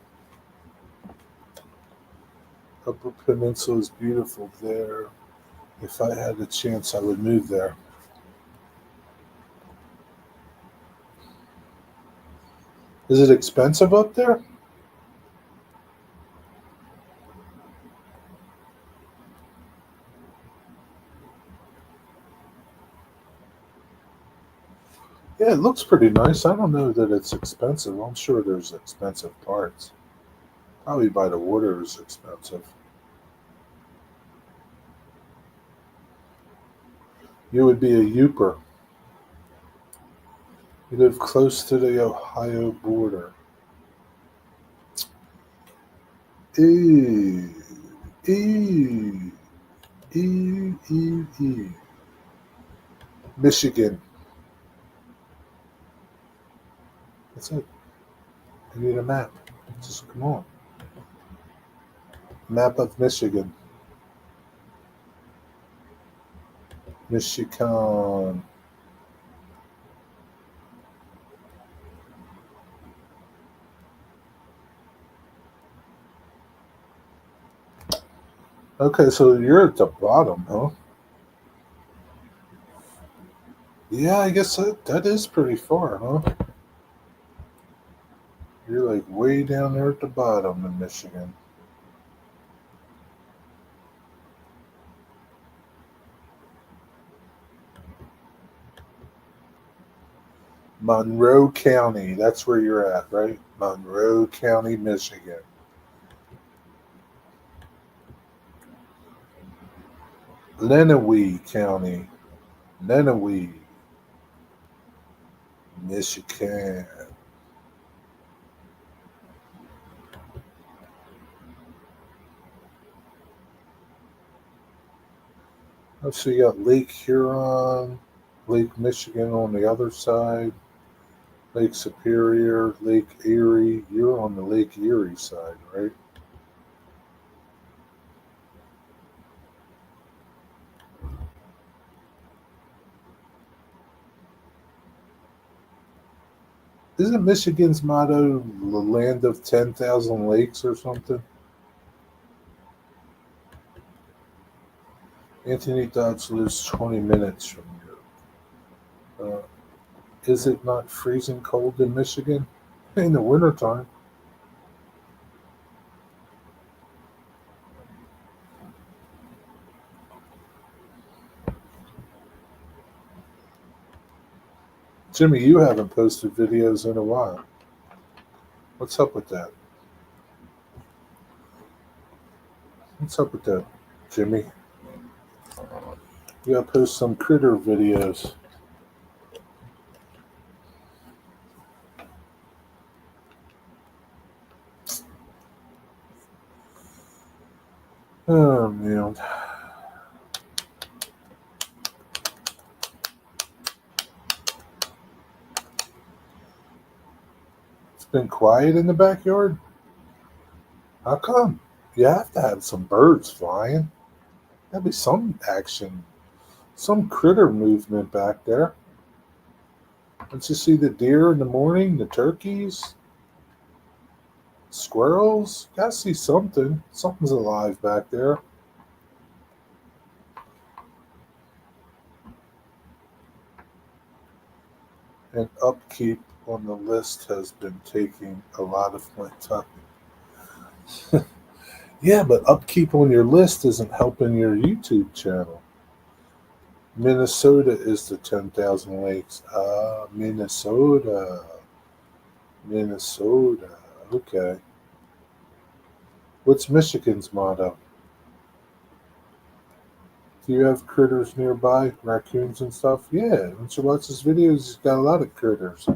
[SPEAKER 1] Upper Peninsula is beautiful there. If I had a chance, I would move there. Is it expensive up there? Yeah, it looks pretty nice. I don't know that it's expensive. I'm sure there's expensive parts. Probably by the water is expensive. You would be a Youper. You live close to the Ohio border. Ew. Ew. Ew. Ew. Ew. Michigan. That's it. You need a map. Just come on. Map of Michigan. Michigan. Okay, so you're at the bottom, huh? Yeah, I guess that is pretty far, huh? You're like way down there at the bottom in Michigan. Monroe County, that's where you're at, right? Monroe County, Michigan. Lenawee County, Lenawee, Michigan. Let's see, you got Lake Huron, Lake Michigan on the other side, Lake Superior, Lake Erie. You're on the Lake Erie side, right? Isn't Michigan's motto the land of 10,000 lakes or something? Anthony Dodds lives 20 minutes from you. Is it not freezing cold in Michigan in the wintertime? Jimmy, you haven't posted videos in a while. What's up with that? What's up with that, Jimmy? You gotta post some critter videos. Oh man. It's been quiet in the backyard? How come? You have to have some birds flying. There'll be some action, some critter movement back there. Don't you see the deer in the morning, the turkeys, squirrels? Gotta see something. Something's alive back there. And upkeep on the list has been taking a lot of my time. Yeah, but upkeep on your list isn't helping your YouTube channel. Minnesota is the 10,000 lakes. Minnesota. Minnesota. Okay. What's Michigan's motto? Do you have critters nearby? Raccoons and stuff? Yeah. Once you watch his videos, he's got a lot of critters.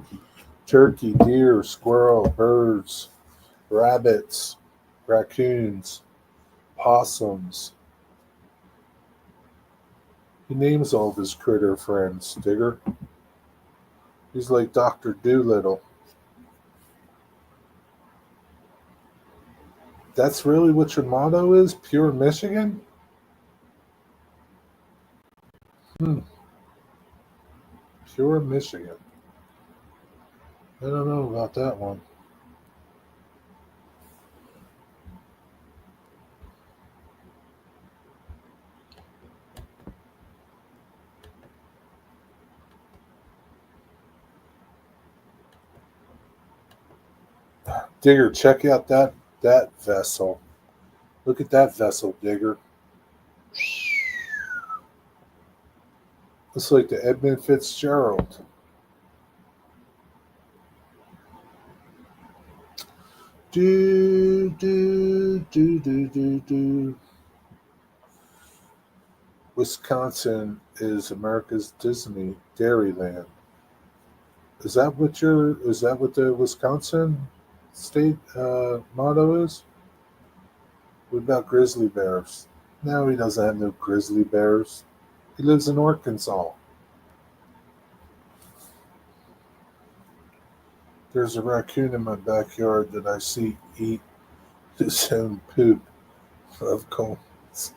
[SPEAKER 1] Turkey, deer, squirrel, birds, rabbits, raccoons, possums. He names all of his critter friends, Digger. He's like Dr. Doolittle. That's really what your motto is? Pure Michigan? Hmm. Pure Michigan. I don't know about that one. Digger, check out that vessel. Look at that vessel, Digger. Looks like the Edmund Fitzgerald. Do do do do do do. Wisconsin is America's Disney Dairyland. Is that what the Wisconsin state motto is? What about grizzly bears? No, he doesn't have no grizzly bears. He lives in Arkansas. There's a raccoon in my backyard that I see eat his own poop. Of course.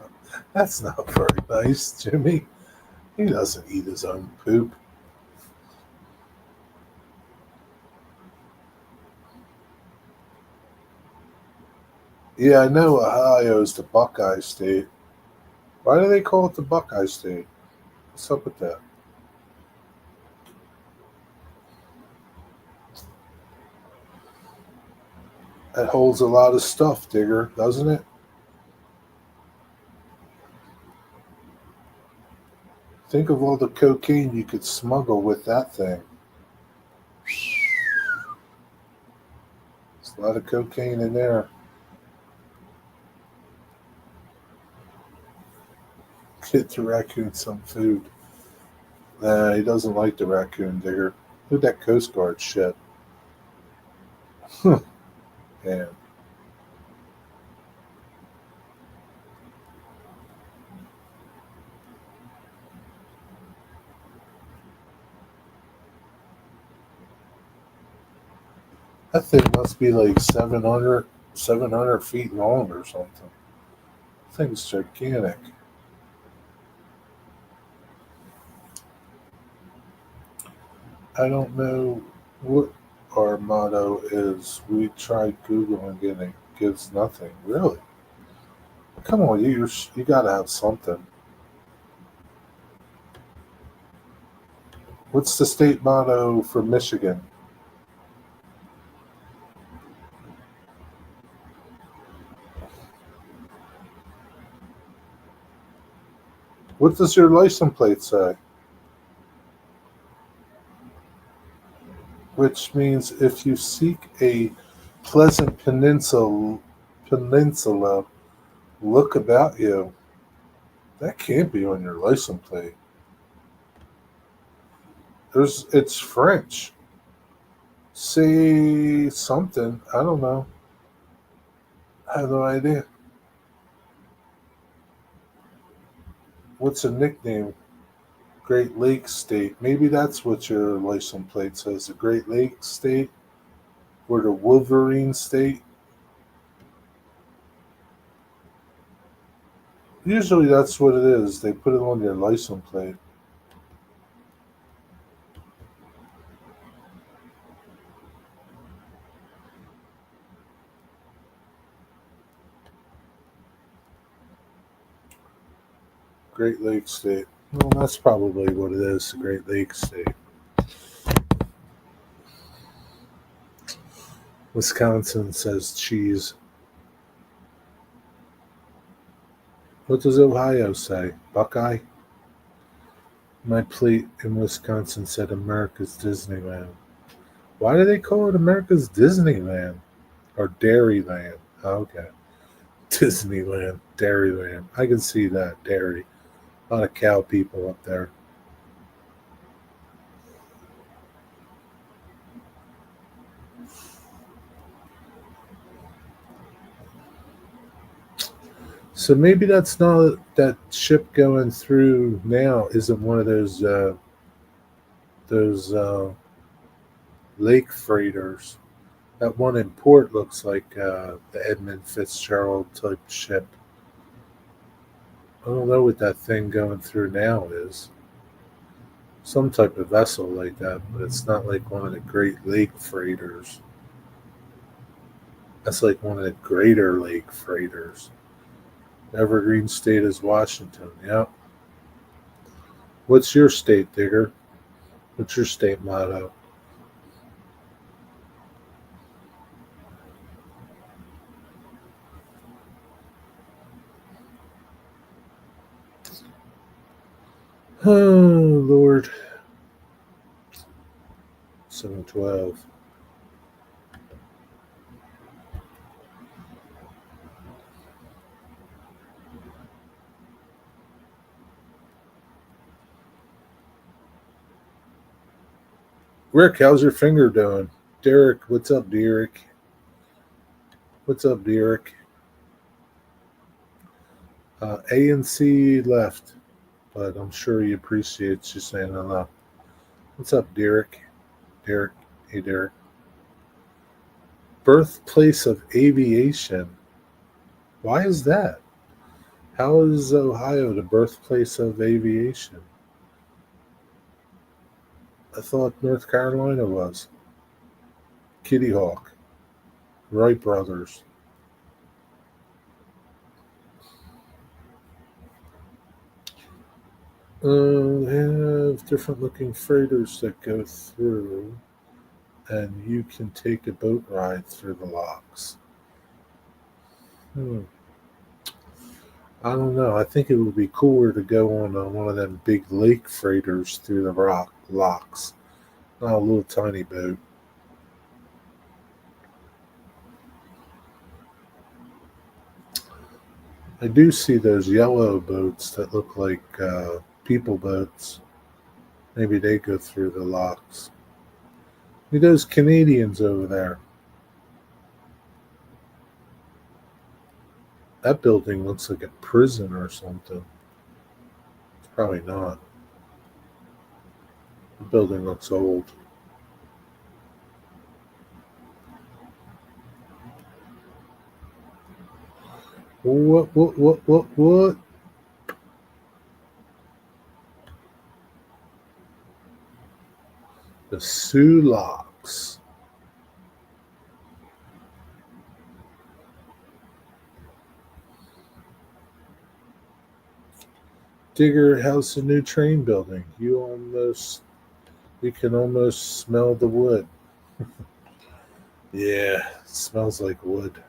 [SPEAKER 1] That's not very nice, Jimmy. He doesn't eat his own poop. Yeah, I know Ohio's the Buckeye State. Why do they call it the Buckeye State? What's up with that? It holds a lot of stuff, Digger, doesn't it? Think of all the cocaine you could smuggle with that thing. There's a lot of cocaine in there. Get the raccoon some food. Nah, he doesn't like the raccoon, Digger. Look at that Coast Guard shit. Man, that thing must be like 700 feet long or something. That thing's gigantic. I don't know what our motto is. We tried Googling it and it gives nothing. Really? Come on, you got to have something. What's the state motto for Michigan? What does your license plate say? Which means if you seek a pleasant peninsula, look about you. That can't be on your license plate. It's French. Say something. I don't know. I have no idea. What's a nickname? Great Lakes State. Maybe that's what your license plate says. The Great Lakes State or the Wolverine State. Usually that's what it is. They put it on your license plate. Great Lakes State. Well, that's probably what it is. The Great Lakes State. Wisconsin says cheese. What does Ohio say? Buckeye? My plate in Wisconsin said America's Disneyland. Why do they call it America's Disneyland? Or Dairyland? Oh, okay. Disneyland, Dairyland. I can see that. Dairy. A lot of cow people up there. So maybe that's not that ship going through now isn't one of those lake freighters. That one in port looks like the Edmund Fitzgerald type ship. I don't know what that thing going through now is. Some type of vessel like that, but it's not like one of the Great Lake freighters. That's like one of the Greater Lake freighters. Evergreen State is Washington. Yep. What's your state, Digger? What's your state motto? Oh, Lord. 712. Rick, how's your finger doing? Derek, what's up, Derek? What's up, Derek? A and C left, but I'm sure he appreciates you saying hello. What's up, Derek? Derek, hey, Derek. Birthplace of aviation. Why is that? How is Ohio the birthplace of aviation? I thought North Carolina was. Kitty Hawk, Wright brothers. They have different looking freighters that go through, and you can take a boat ride through the locks. Hmm. I don't know. I think it would be cooler to go on one of them big lake freighters through the rock locks, not a little tiny boat. I do see those yellow boats that look like people boats. Maybe they go through the locks. Look at those Canadians over there. That building looks like a prison or something. It's probably not. The building looks old. What? The Sulaks. Digger, how's the new train building? You almost You can almost smell the wood. Yeah, it smells like wood.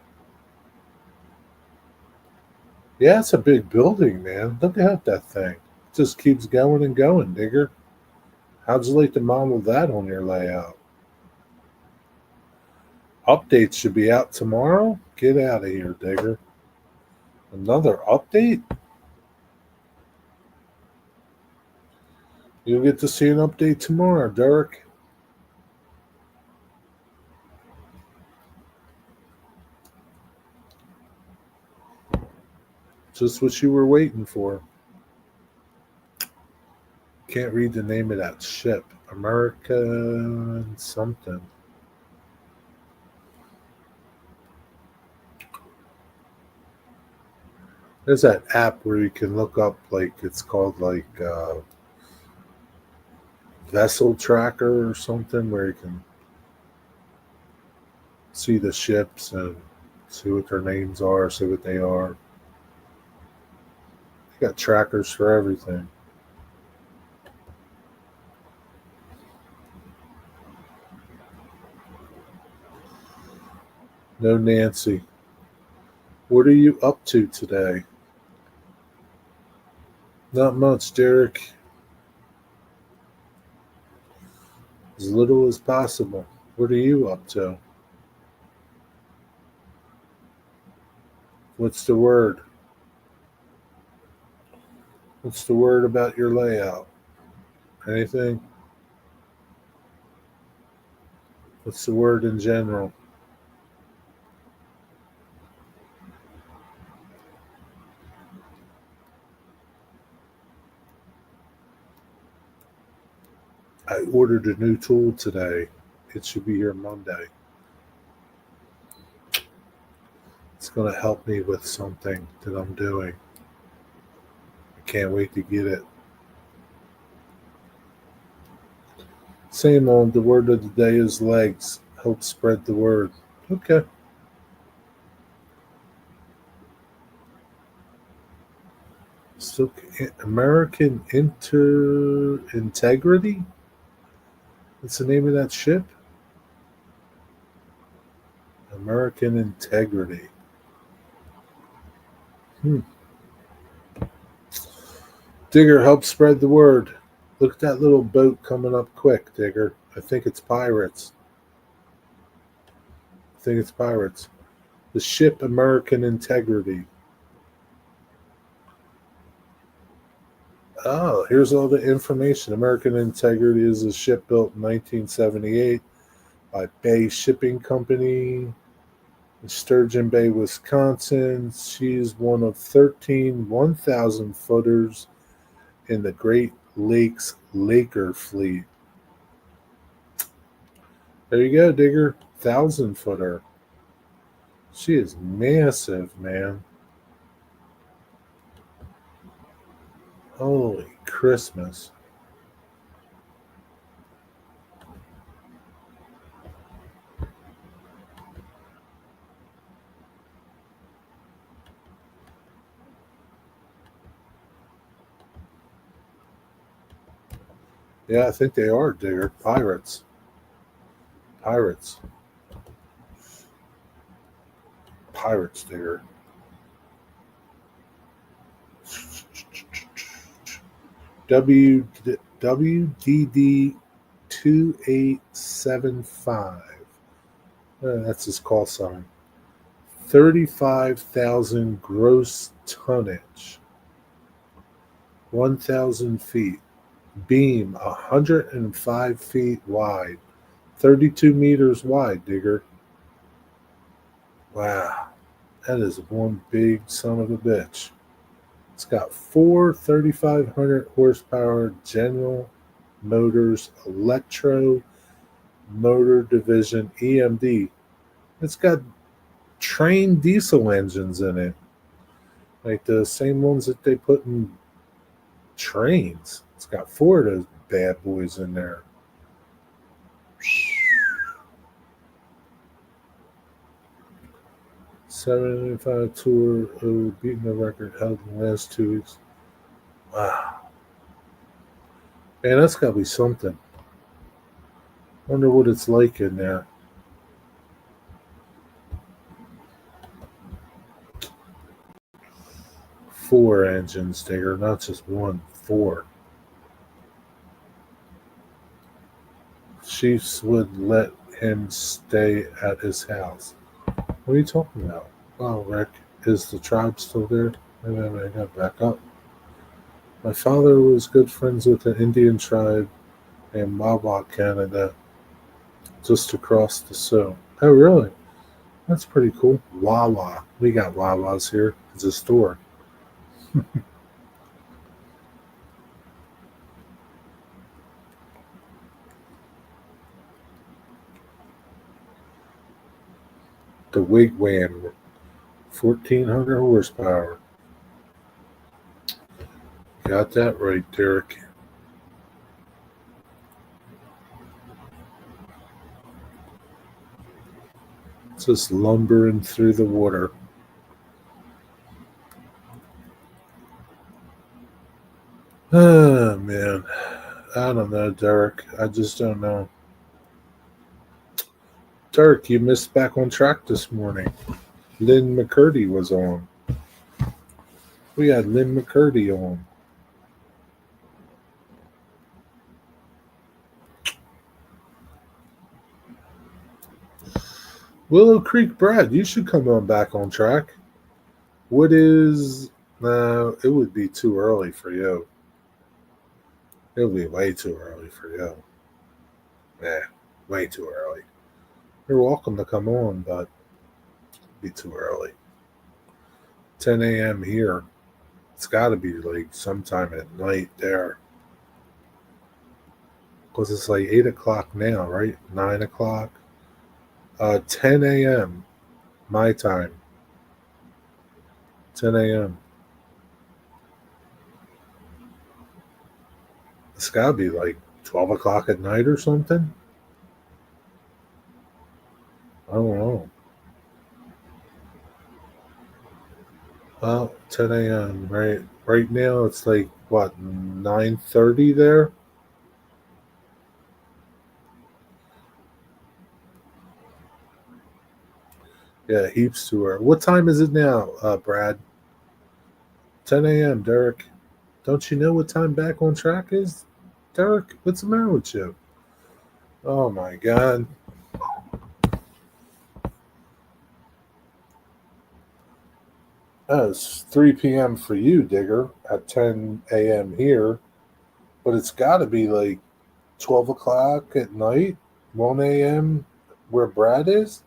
[SPEAKER 1] Yeah, it's a big building, man. Look at that thing. It just keeps going and going, Digger. How'd you like to model that on your layout? Updates should be out tomorrow. Get out of here, Digger. Another update? You'll get to see an update tomorrow, Derek. Just what you were waiting for. Can't read the name of that ship. American something. There's that app where you can look up, like, it's called like Vessel Tracker or something, where you can see the ships and see what their names are, see what they are. They got trackers for everything. No, Nancy. What are you up to today? Not much, Derek. As little as possible. What are you up to? What's the word? What's the word about your layout? Anything? What's the word in general? I ordered a new tool today. It should be here Monday. It's going to help me with something that I'm doing. I can't wait to get it. Same old, the word of the day is legs. Help spread the word. Okay. So, American Integrity? What's the name of that ship? American Integrity. Hmm. Digger, help spread the word. Look at that little boat coming up quick, Digger. I think it's pirates. I think it's pirates. The ship American Integrity. Oh, here's all the information. American Integrity is a ship built in 1978 by Bay Shipping Company in Sturgeon Bay, Wisconsin. She's one of 13 1,000 footers in the Great Lakes Laker fleet. There you go, Digger. 1,000 footer. She is massive, man. Holy Christmas. Yeah, I think they are, Digger. Pirates. Pirates. Pirates, Digger. W WDD 2875. That's his call sign. 35,000 gross tonnage. 1,000 feet. Beam 105 feet wide. 32 meters wide, Digger. Wow. That is one big son of a bitch. It's got four 3,500 horsepower General Motors Electro Motor Division EMD. It's got train diesel engines in it, like the same ones that they put in trains. It's got four of those bad boys in there. 75 tour, beating the record held in the last 2 weeks. Wow. Man, that's got to be something. Wonder what it's like in there. 4 engines, Digger, not just one. Four. Chiefs would let him stay at his house. What are you talking about? Oh, Rick, is the tribe still there? Wait, wait, wait, I gotta back up. My father was good friends with an Indian tribe in Wawa, Canada, just across the Sioux. Oh, really? That's pretty cool. Wawa. We got Wawas here. It's a store. The Wigwam, 1,400 horsepower. Got that right, Derek. It's just lumbering through the water. Oh, man. I don't know, Derek. I just don't know. Derek, you missed back on track this morning. Lynn McCurdy was on. We had Lynn McCurdy on. Willow Creek Brad, you should come on back on track. What is. No, it would be too early for you. It would be way too early for you. Yeah, way too early. You're welcome to come on, but it'd be too early. 10 a.m. here. It's got to be like sometime at night there. Because it's like 8 o'clock now, right? 9 o'clock. 10 a.m. my time. 10 a.m. It's got to be like 12 o'clock at night or something. I don't know. Well, 10 a.m. Right now it's like what 9:30 there. Yeah, heaps to her. What time is it now, Brad? 10 a.m. Derek. Don't you know what time back on track is, Derek? What's the matter with you? Oh my God. It's 3 p.m. for you, Digger, at 10 a.m. here, but it's got to be like 12 o'clock at night, 1 a.m. where Brad is.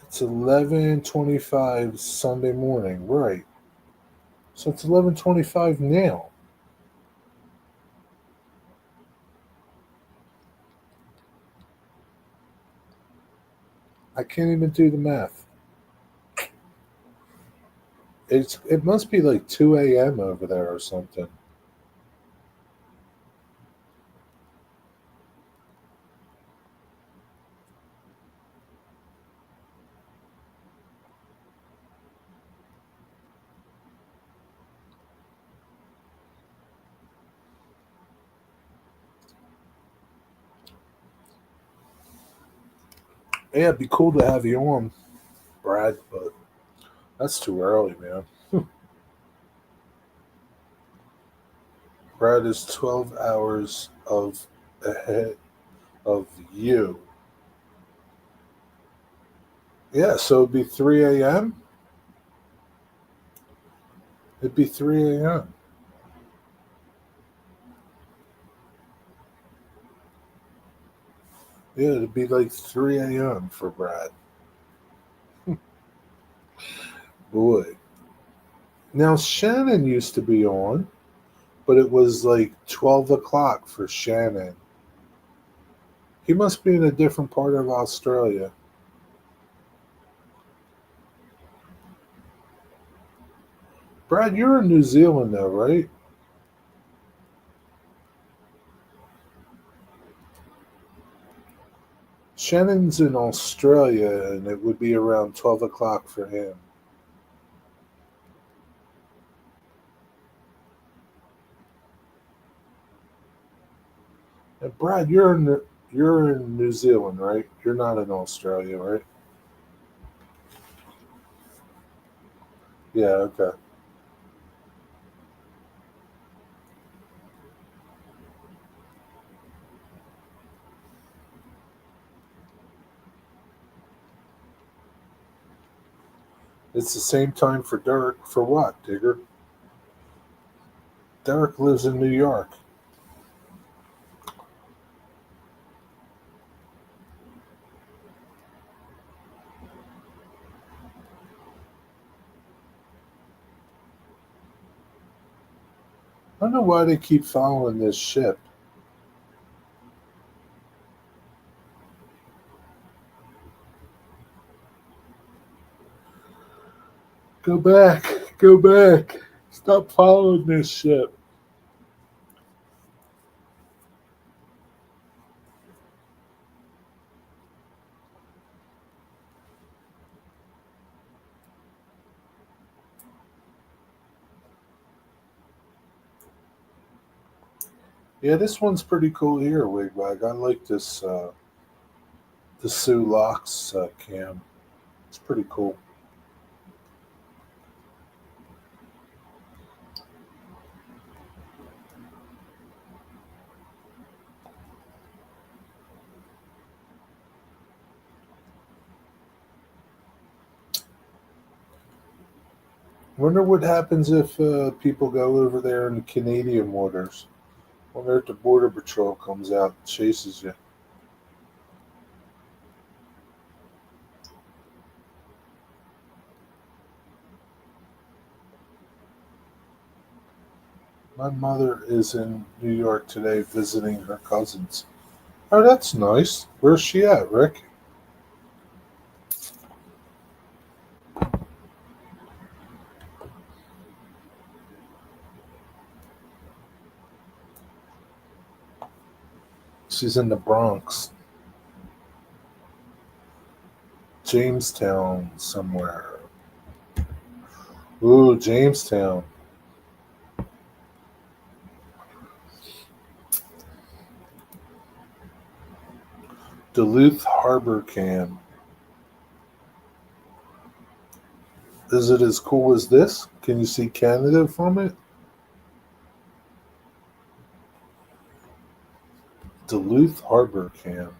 [SPEAKER 1] It's 11:25 Sunday morning, right? So it's 11:25 now. I can't even do the math. It must be like 2 a.m. over there or something. Yeah, it'd be cool to have you on, Brad, but that's too early, man. Brad is 12 hours of ahead of you. Yeah, so it'd be 3 a.m. It'd be 3 a.m. Yeah, it'd be like 3 a.m. for Brad. Boy. Now, Shannon used to be on, but it was like 12 o'clock for Shannon. He must be in a different part of Australia. Brad, you're in New Zealand, though, right? Shannon's in Australia, and it would be around 12 o'clock for him. And Brad, you're in New Zealand, right? You're not in Australia, right? Yeah, okay. It's the same time for Derek. For what, Digger? Derek lives in New York. I don't know why they keep following this ship. Go back. Go back. Stop following this ship. Yeah, this one's pretty cool here, Wigwag. I like the Sue Locks cam. It's pretty cool. Wonder what happens if people go over there in the Canadian waters. Wonder if the Border Patrol comes out and chases you. My mother is in New York today visiting her cousins. Oh, that's nice. Where's she at, Rick? She's in the Bronx, Jamestown, somewhere. Ooh, Jamestown. Duluth Harbor Cam. Is it as cool as this? Can you see Canada from it? Duluth Harbor Cam.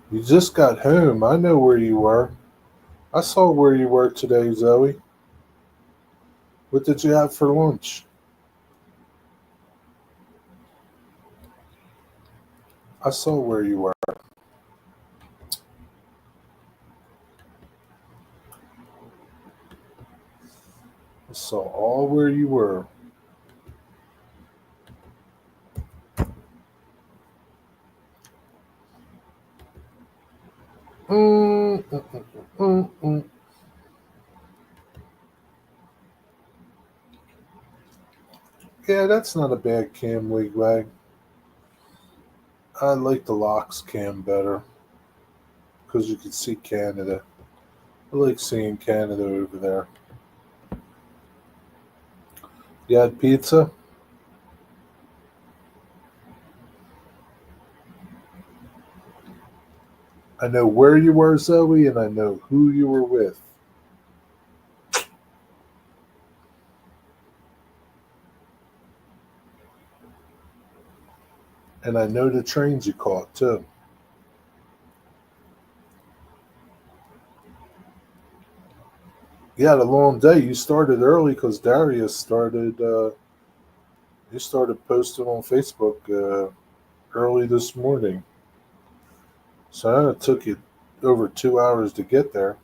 [SPEAKER 1] You just got home. I know where you were. I saw where you were today, Zoe. What did you have for lunch? I saw where you were. I saw all where you were. Mm, mm, mm, mm, mm. Yeah, that's not a bad cam, Wigwag. I like the locks cam better because you can see Canada. I like seeing Canada over there. You had pizza? I know where you were, Zoe, and I know who you were with. And I know the trains you caught, too. You had a long day. You started early because Darius started. You started posting on Facebook early this morning, so it took you over 2 hours to get there.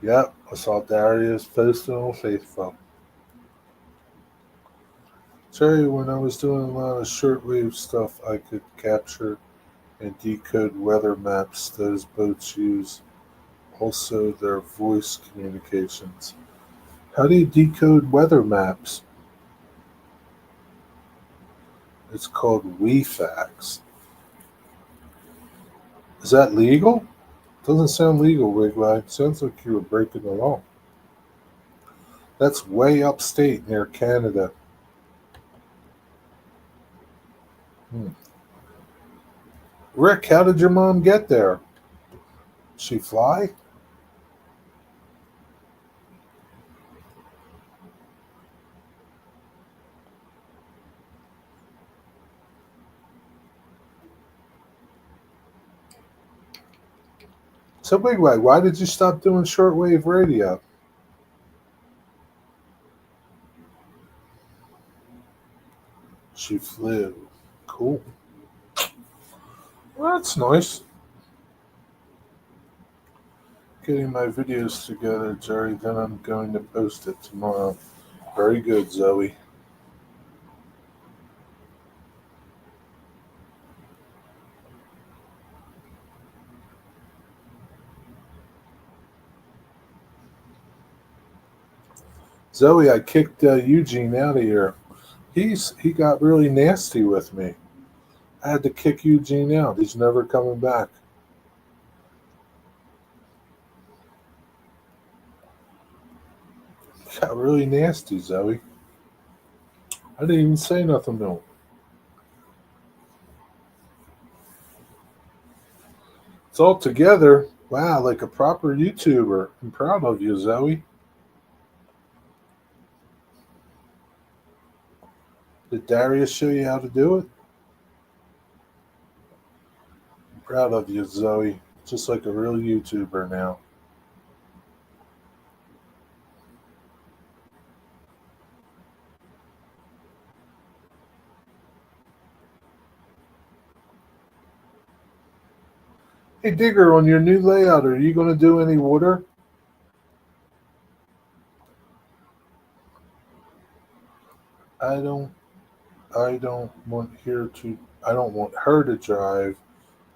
[SPEAKER 1] Yep, I saw Darius posting on Facebook. Tell you, when I was doing a lot of shortwave stuff, I could capture and decode weather maps those boats use. Also, their voice communications. How do you decode weather maps? It's called WeFax. Is that legal? Doesn't sound legal, Wigwag. Sounds like you were breaking the law. That's way upstate near Canada. Hmm. Rick, how did your mom get there? She fly? So wait, why did you stop doing shortwave radio? She flew. Cool. Well, that's nice. Getting my videos together, Jerry. Then I'm going to post it tomorrow. Very good, Zoe. Zoe, I kicked Eugene out of here. He got really nasty with me. I had to kick Eugene out. He's never coming back. Got really nasty, Zoe. I didn't even say nothing to him. It's all together. Wow, like a proper YouTuber. I'm proud of you, Zoe. Did Darius show you how to do it? I'm proud of you, Zoe. Just like a real YouTuber now. Hey, Digger, on your new layout, are you going to do any water? I don't. I don't want here to. I don't want her to drive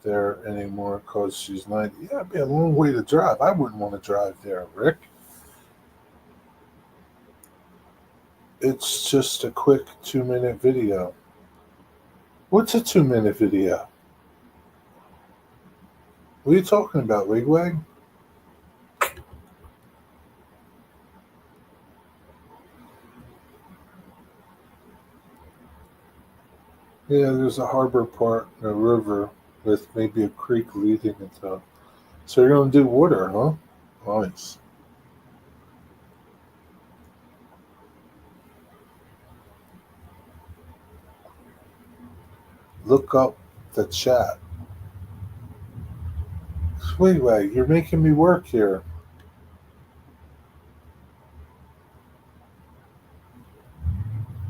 [SPEAKER 1] there anymore because she's 90. Yeah, it'd be a long way to drive. I wouldn't want to drive there, Rick. It's just a quick 2 minute video. What's a 2 minute video? What are you talking about, Wigwag? Yeah, there's a harbor part and a river with maybe a creek leading into. So you're gonna do water, huh? Nice. Look up the chat. Wigwag, you're making me work here.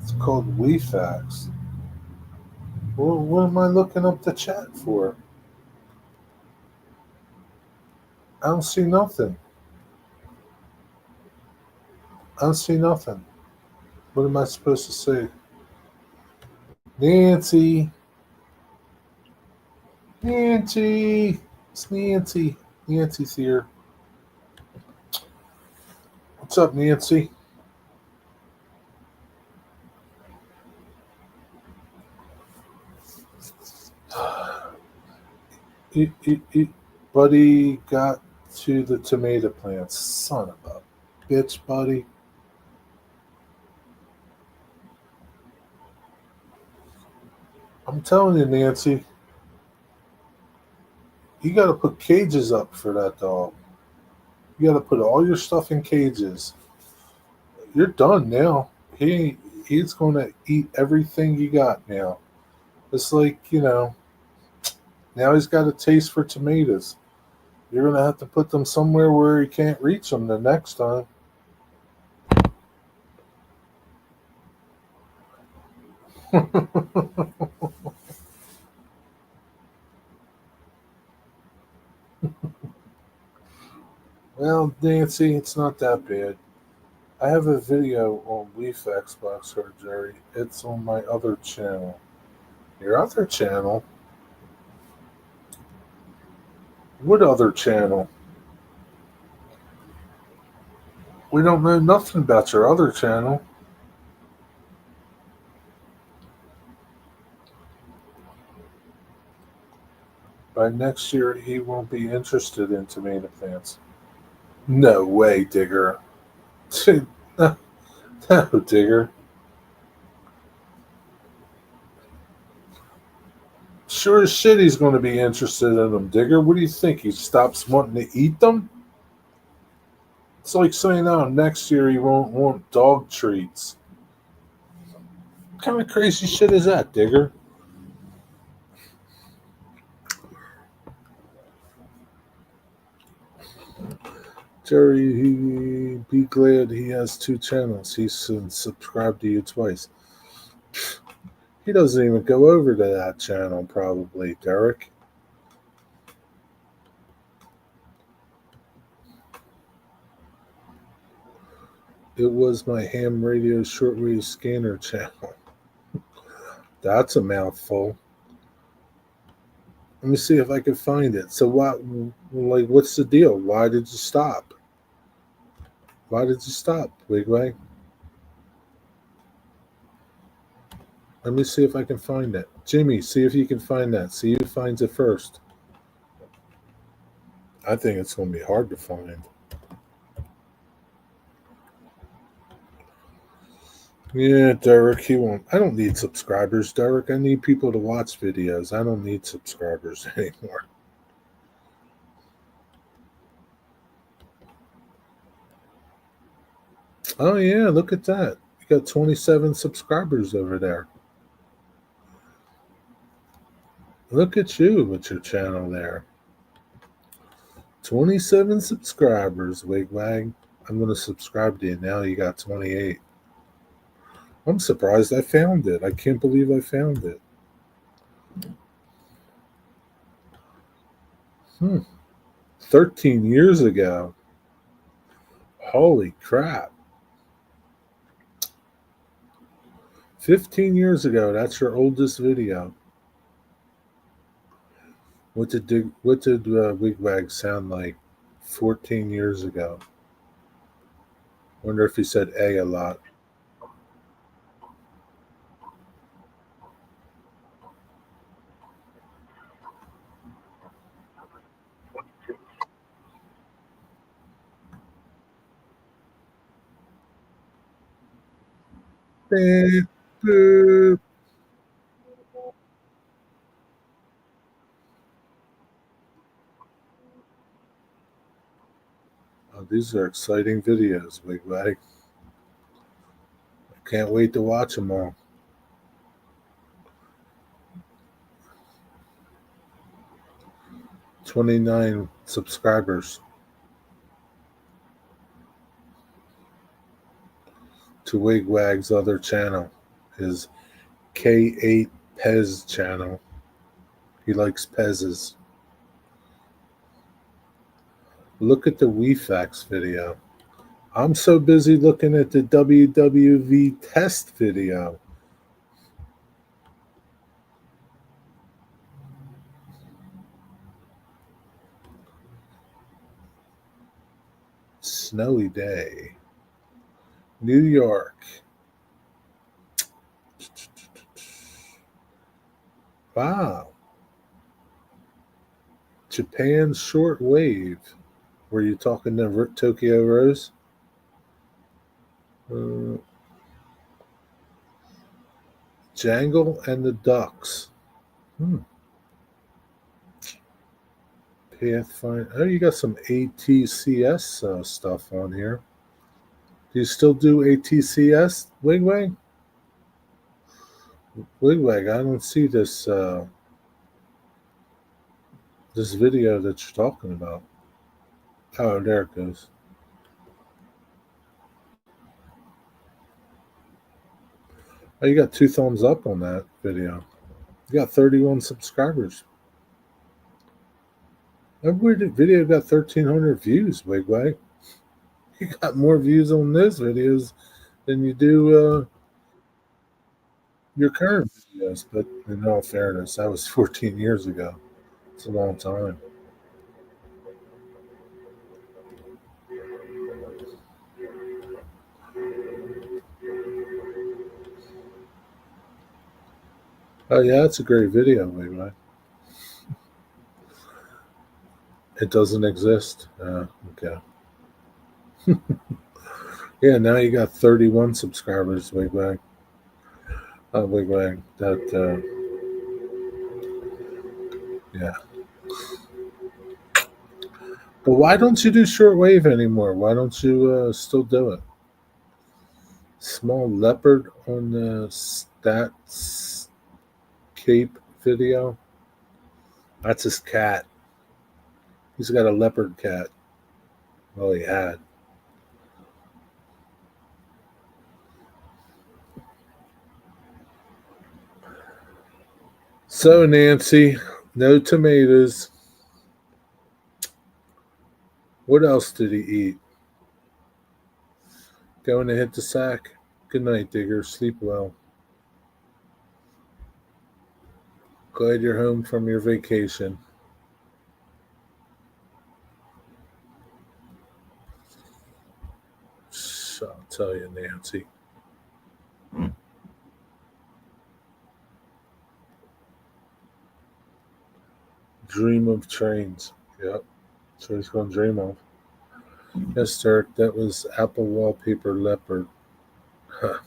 [SPEAKER 1] It's called WeFax. Well, what am I looking up the chat for? I don't see nothing. I don't see nothing. What am I supposed to say? Nancy. Nancy. It's Nancy. Nancy's here. What's up, Nancy? Buddy got to the tomato plants. Son of a bitch, buddy. I'm telling you, Nancy, you got to put cages up for that dog. You got to put all your stuff in cages. You're done now. He's going to eat everything you got now. It's like, now he's got a taste for tomatoes. You're going to have to put them somewhere where he can't reach them the next time. Well, Nancy, it's not that bad. I have a video on Leaf Xbox surgery. It's on my other channel. Your other channel? What other channel? We don't know nothing about your other channel. By next year, he won't be interested in tomato plants. No way, Digger. No, Digger. Sure as shit he's going to be interested in them, Digger. What do you think? He stops wanting to eat them? It's like saying, oh, next year he won't want dog treats. What kind of crazy shit is that, Digger? Jerry, he be glad he has two channels. He's subscribed to you twice. He doesn't even go over to that channel, probably, Derek. It was my ham radio shortwave scanner channel. That's a mouthful. Let me see if I can find it. So what? Like, what's the deal? Why did you stop? Why did you stop, Wigwag? Let me see if I can find it. Jimmy, see if you can find that. See who finds it first. I think it's going to be hard to find. Yeah, Derek, he won't. I don't need subscribers, Derek. I need people to watch videos. I don't need subscribers anymore. Oh, yeah, look at that. You got 27 subscribers over there. Look at you with your channel there. 27 subscribers, Wigwag. I'm going to subscribe to you now. You got 28. I'm surprised I found it. I can't believe I found it. 13 years ago. Holy crap. 15 years ago. That's your oldest video. What did Wigwag sound like 14 years ago? Wonder if he said a lot. Beep, boop. Oh, these are exciting videos, Wigwag. I can't wait to watch them all. 29 subscribers to Wigwag's other channel, his K8 Pez channel. He likes Pez's. Look at the WeFax video. I'm so busy looking at the WWV test video. Snowy day. New York. Wow. Japan shortwave. Were you talking to Tokyo Rose? Jangle and the Ducks. Pathfinder. Oh, you got some ATCS stuff on here. Do you still do ATCS, Wigwag? Wigwag, I don't see this this video that you're talking about. Oh, there it goes. Oh, you got 2 thumbs up on that video. You got 31 subscribers. Every video got 1,300 views, Wigwag. You got more views on those videos than you do your current videos. But in all fairness, that was 14 years ago. It's a long time. Oh, yeah, it's a great video, Wigwag. It doesn't exist. Okay. Yeah, now you got 31 subscribers, Wigwag. Wigwag. Yeah. But why don't you do shortwave anymore? Why don't you still do it? Small leopard on the stats cape video. That's his cat. He's got a leopard cat. Well, he had. So, Nancy, no tomatoes. What else did he eat? Going to hit the sack? Good night, Digger. Sleep well. Glad you're home from your vacation. I'll tell you, Nancy. Dream of trains. Yep. So he's going to dream of. Yes, sir. That was Apple Wallpaper Leopard. Huh.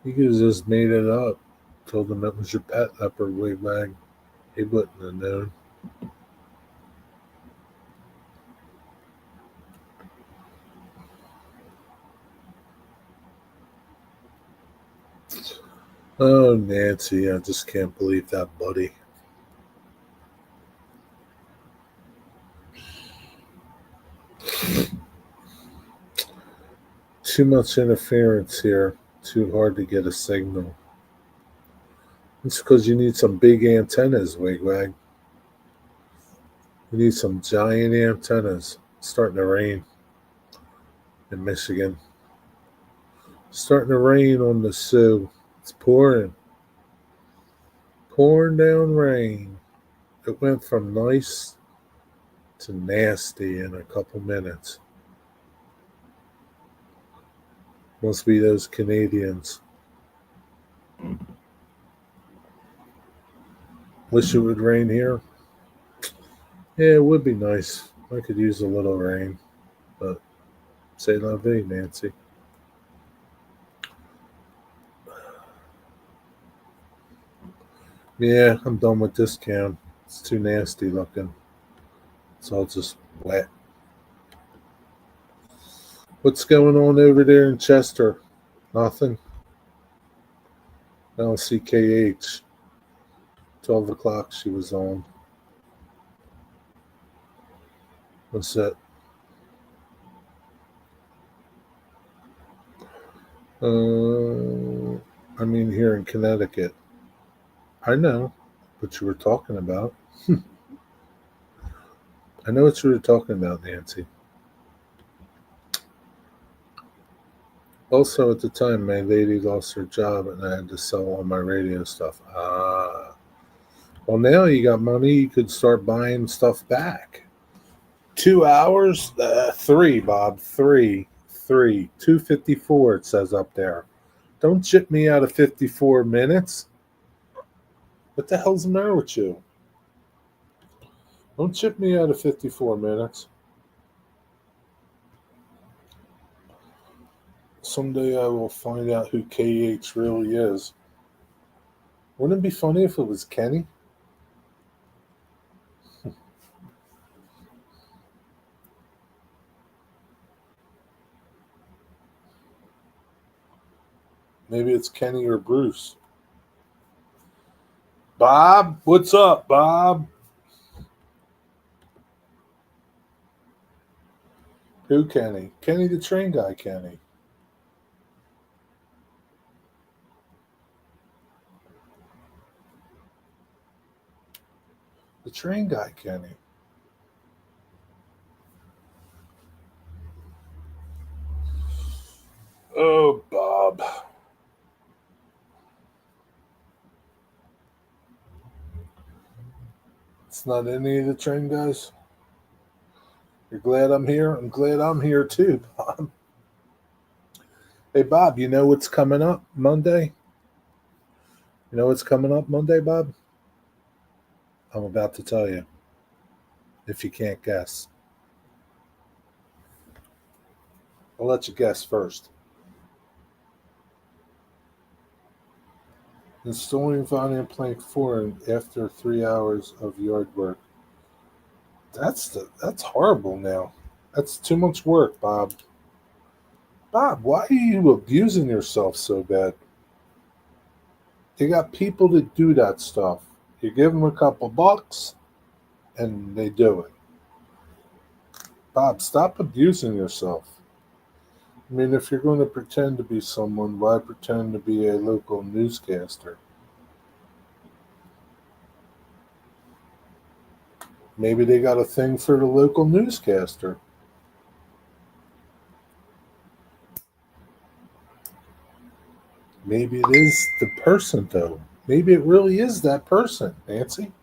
[SPEAKER 1] You could have just made it up. Told him it was your pet leopard, Wigwag. He wouldn't have known. Oh, Nancy, I just can't believe that, buddy. Too much interference here. Too hard to get a signal. It's because you need some big antennas, Wigwag. You need some giant antennas. It's starting to rain in Michigan. It's starting to rain on the Sioux. It's pouring. Pouring down rain. It went from nice to nasty in a couple minutes. Must be those Canadians. Wish it would rain here. Yeah, it would be nice. I could use a little rain. But say la vie, Nancy. Yeah, I'm done with this can. It's too nasty looking. It's all just wet. What's going on over there in Chester? Nothing. LCKH. 12 o'clock she was on. What's that? I mean, here in Connecticut. I know what you were talking about. I know what you were talking about, Nancy. Also, at the time, my lady lost her job and I had to sell all my radio stuff. Ah. Well, now you got money, you could start buying stuff back. 2 hours? Three, Bob. Three. 254, it says up there. Don't chip me out of 54 minutes. What the hell's the matter with you? Don't chip me out of 54 minutes. Someday I will find out who KH really is. Wouldn't it be funny if it was Kenny? Maybe it's Kenny or Bruce. Bob? What's up, Bob? Who Kenny? Kenny the train guy, Kenny. The train guy, Kenny. Oh, Bob. It's not any of the train guys. You're glad I'm here? I'm glad I'm here too, Bob. Hey, Bob, you know what's coming up Monday? You know what's coming up Monday, Bob? I'm about to tell you, if you can't guess. I'll let you guess first. Installing volume plank flooring after 3 hours of yard work. That's horrible now. That's too much work, Bob. Bob, why are you abusing yourself so bad? You got people that do that stuff. You give them a couple bucks and they do it. Bob, stop abusing yourself. I mean, if you're going to pretend to be someone, why pretend to be a local newscaster? Maybe they got a thing for the local newscaster. Maybe it is the person, though. Maybe it really is that person, Nancy.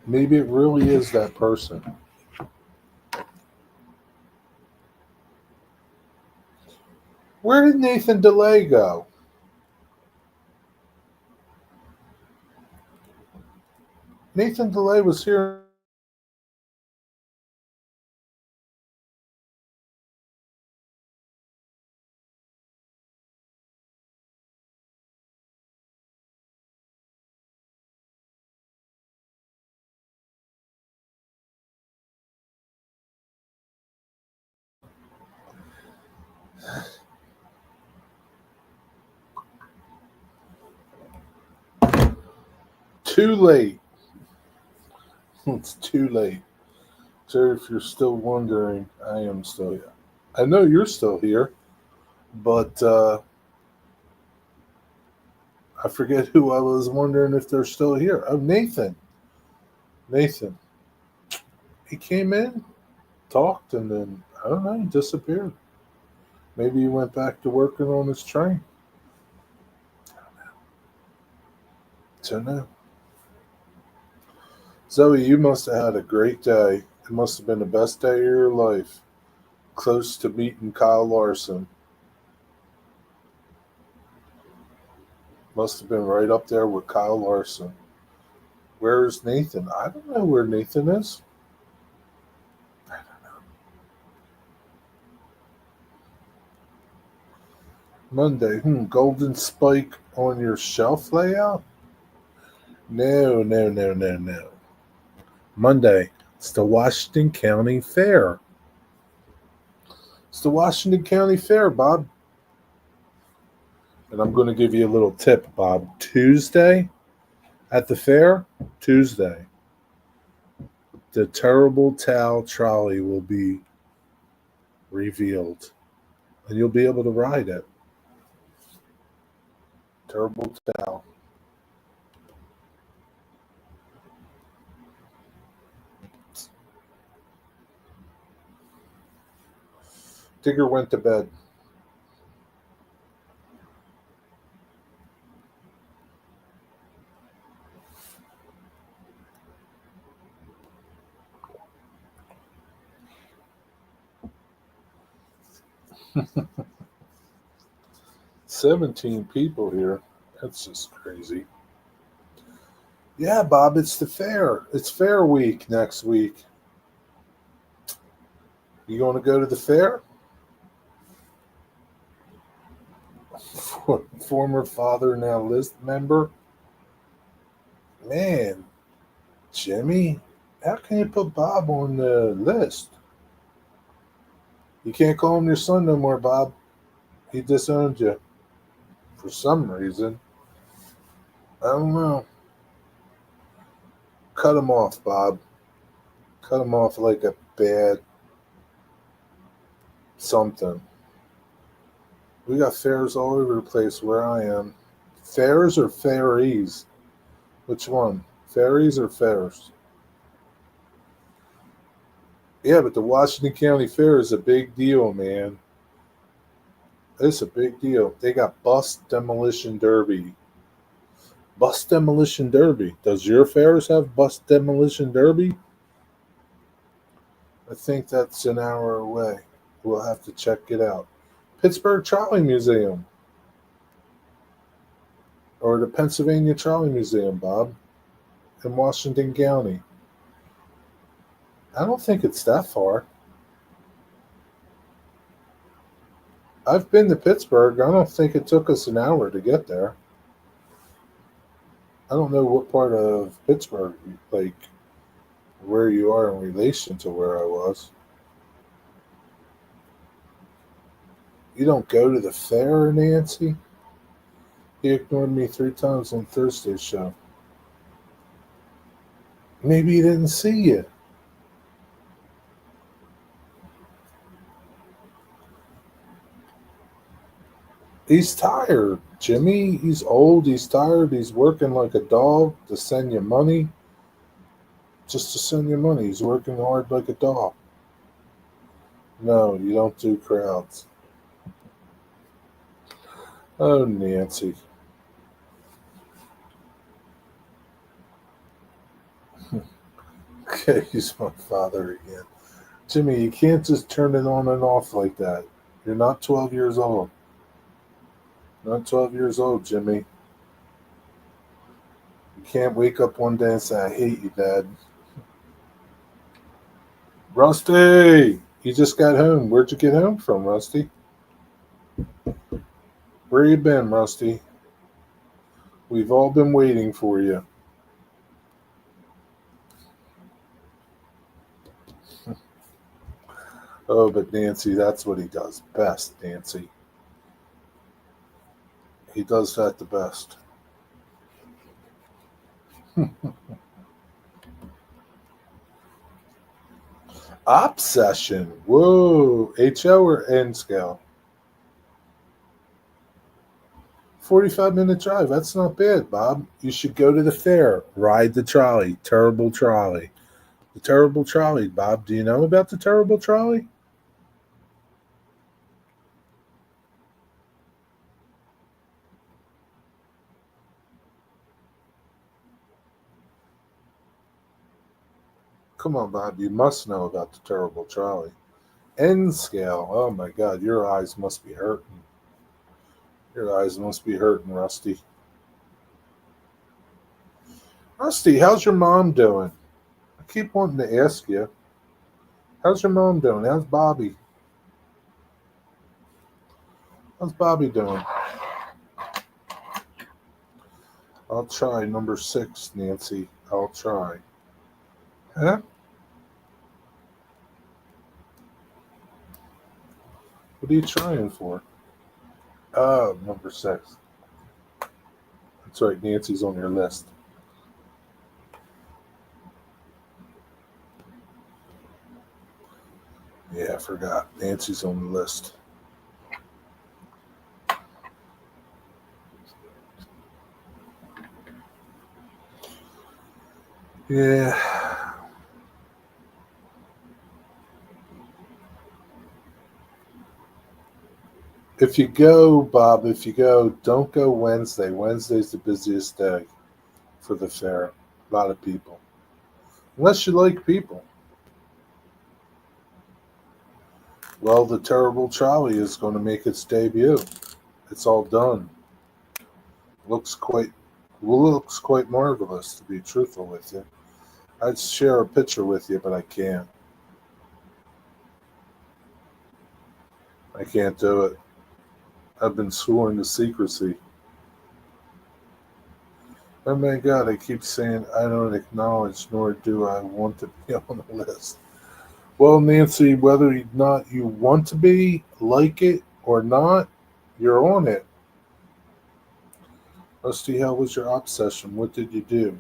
[SPEAKER 1] Maybe it really is that person. Where did Nathan DeLay go? Nathan DeLay was here. Too late. It's too late. Sir, if you're still wondering, I am still here. I know you're still here, but I forget who I was wondering if they're still here. Oh, Nathan. Nathan. He came in, talked, and then, I don't know, he disappeared. Maybe he went back to working on his train. Don't know. Zoe, you must have had a great day. It must have been the best day of your life. Close to meeting Kyle Larson. Must have been right up there with Kyle Larson. Where's Nathan? I don't know where Nathan is. Monday. Golden spike on your shelf layout? No, no, no, no, no. Monday. It's the Washington County Fair. It's the Washington County Fair, Bob. And I'm going to give you a little tip, Bob. Tuesday at the fair, Tuesday, the Terrible Towel trolley will be revealed. And you'll be able to ride it. Terrible Towel. Digger went to bed. – 17 people here. That's just crazy. Yeah, Bob, it's the fair. It's fair week next week. You going to go to the fair? Former father, now list member. Man, Jimmy, how can you put Bob on the list? You can't call him your son no more, Bob. He disowned you for some reason. I don't know. Cut him off, Bob. Cut him off like a bad something. We got fairs all over the place where I am. Fairs or fairies? Which one? Fairies or fairs? Yeah, but the Washington County Fair is a big deal, man. It's a big deal. They got bus demolition derby. Bus demolition derby. Does your fairs have bus demolition derby? I think that's an hour away. We'll have to check it out. Pittsburgh Trolley Museum. Or the Pennsylvania Trolley Museum, Bob. In Washington County. I don't think it's that far. I've been to Pittsburgh. I don't think it took us an hour to get there. I don't know what part of Pittsburgh, like where you are in relation to where I was. You don't go to the fair, Nancy? He ignored me 3 times on Thursday's show. Maybe he didn't see you. He's tired, Jimmy. He's old. He's tired. He's working like a dog to send you money. Just to send you money. He's working hard like a dog. No, you don't do crowds. Oh, Nancy. Okay, he's my father again. Jimmy, you can't just turn it on and off like that. You're not 12 years old. Not 12 years old, Jimmy. You can't wake up one day and say, I hate you, Dad. Rusty! You just got home. Where'd you get home from, Rusty? Where you been, Rusty? We've all been waiting for you. Oh, but Nancy, that's what he does best, Nancy. He does that the best. Op session. Whoa. HO or N scale? 45-minute drive. That's not bad, Bob. You should go to the fair. Ride the trolley. Terrible trolley. The terrible trolley, Bob. Do you know about the terrible trolley? Come on, Bob. You must know about the terrible trolley. N scale. Oh my God, your eyes must be hurting. Your eyes must be hurting, Rusty. Rusty, how's your mom doing? I keep wanting to ask you. How's your mom doing? How's Bobby? How's Bobby doing? I'll try number 6, Nancy. I'll try. Huh? What are you trying for? Oh, number 6. That's right, Nancy's on your list. Yeah, I forgot. Nancy's on the list. Yeah. If you go, Bob, don't go Wednesday. Wednesday's the busiest day for the fair. A lot of people. Unless you like people. Well, the terrible trolley is going to make its debut. It's all done. Looks quite looks quite marvelous, to be truthful with you. I'd share a picture with you, but I can't. I can't do it. I've been sworn to secrecy. Oh my God, I keep saying I don't acknowledge nor do I want to be on the list. Well, Nancy, whether or not you want to be, like it or not, you're on it. Rusty, how was your op session? What did you do?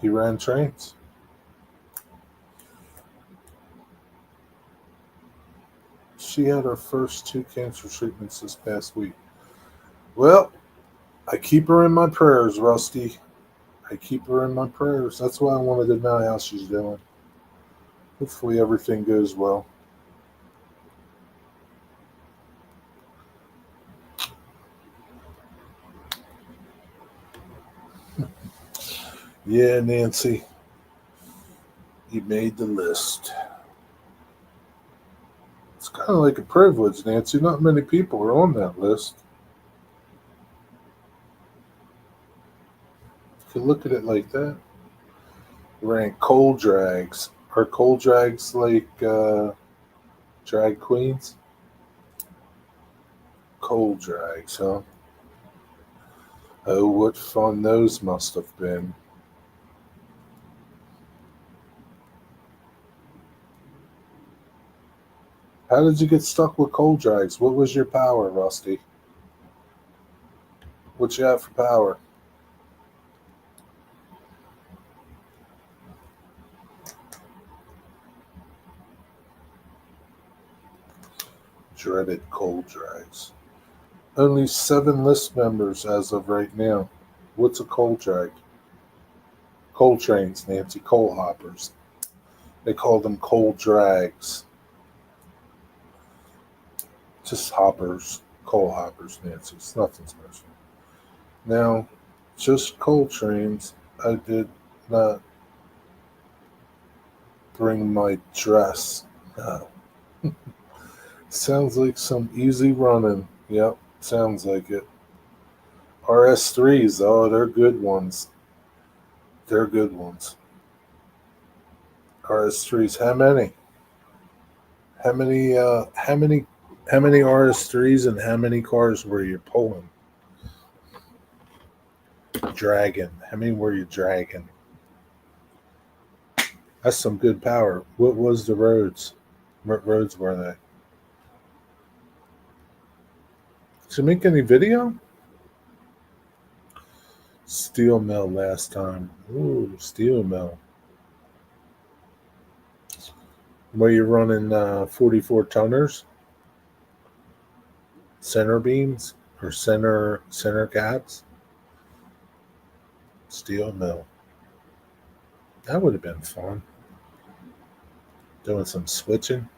[SPEAKER 1] He ran trains. She had her first 2 cancer treatments this past week. Well, I keep her in my prayers, Rusty. I keep her in my prayers. That's why I wanted to know how she's doing. Hopefully everything goes well. Yeah, Nancy. You made the list. It's kind of like a privilege, Nancy. Not many people are on that list. You can look at it like that. Rank coal drags. Are coal drags like drag queens? Coal drags, huh? Oh, what fun those must have been. How did you get stuck with coal drags? What was your power, Rusty? What you have for power? Dreaded coal drags. Only 7 list members as of right now. What's a coal drag? Coal trains, Nancy. Coal hoppers. They call them coal drags. Just hoppers. Coal hoppers, Nancy. It's nothing special. Now, just coal trains. I did not bring my dress. Uh, Sounds like some easy running. Yep, sounds like it. RS3s, oh, they're good ones. They're good ones. RS3s, how many? How many RS3s and how many cars were you pulling? Dragging. How many were you dragging? That's some good power. What was the roads? What roads were they? Did you make any video? Steel mill last time. Ooh, steel mill. Were you running 44 tonners, center beams, or center caps? Steel mill. That would have been fun. Doing some switching.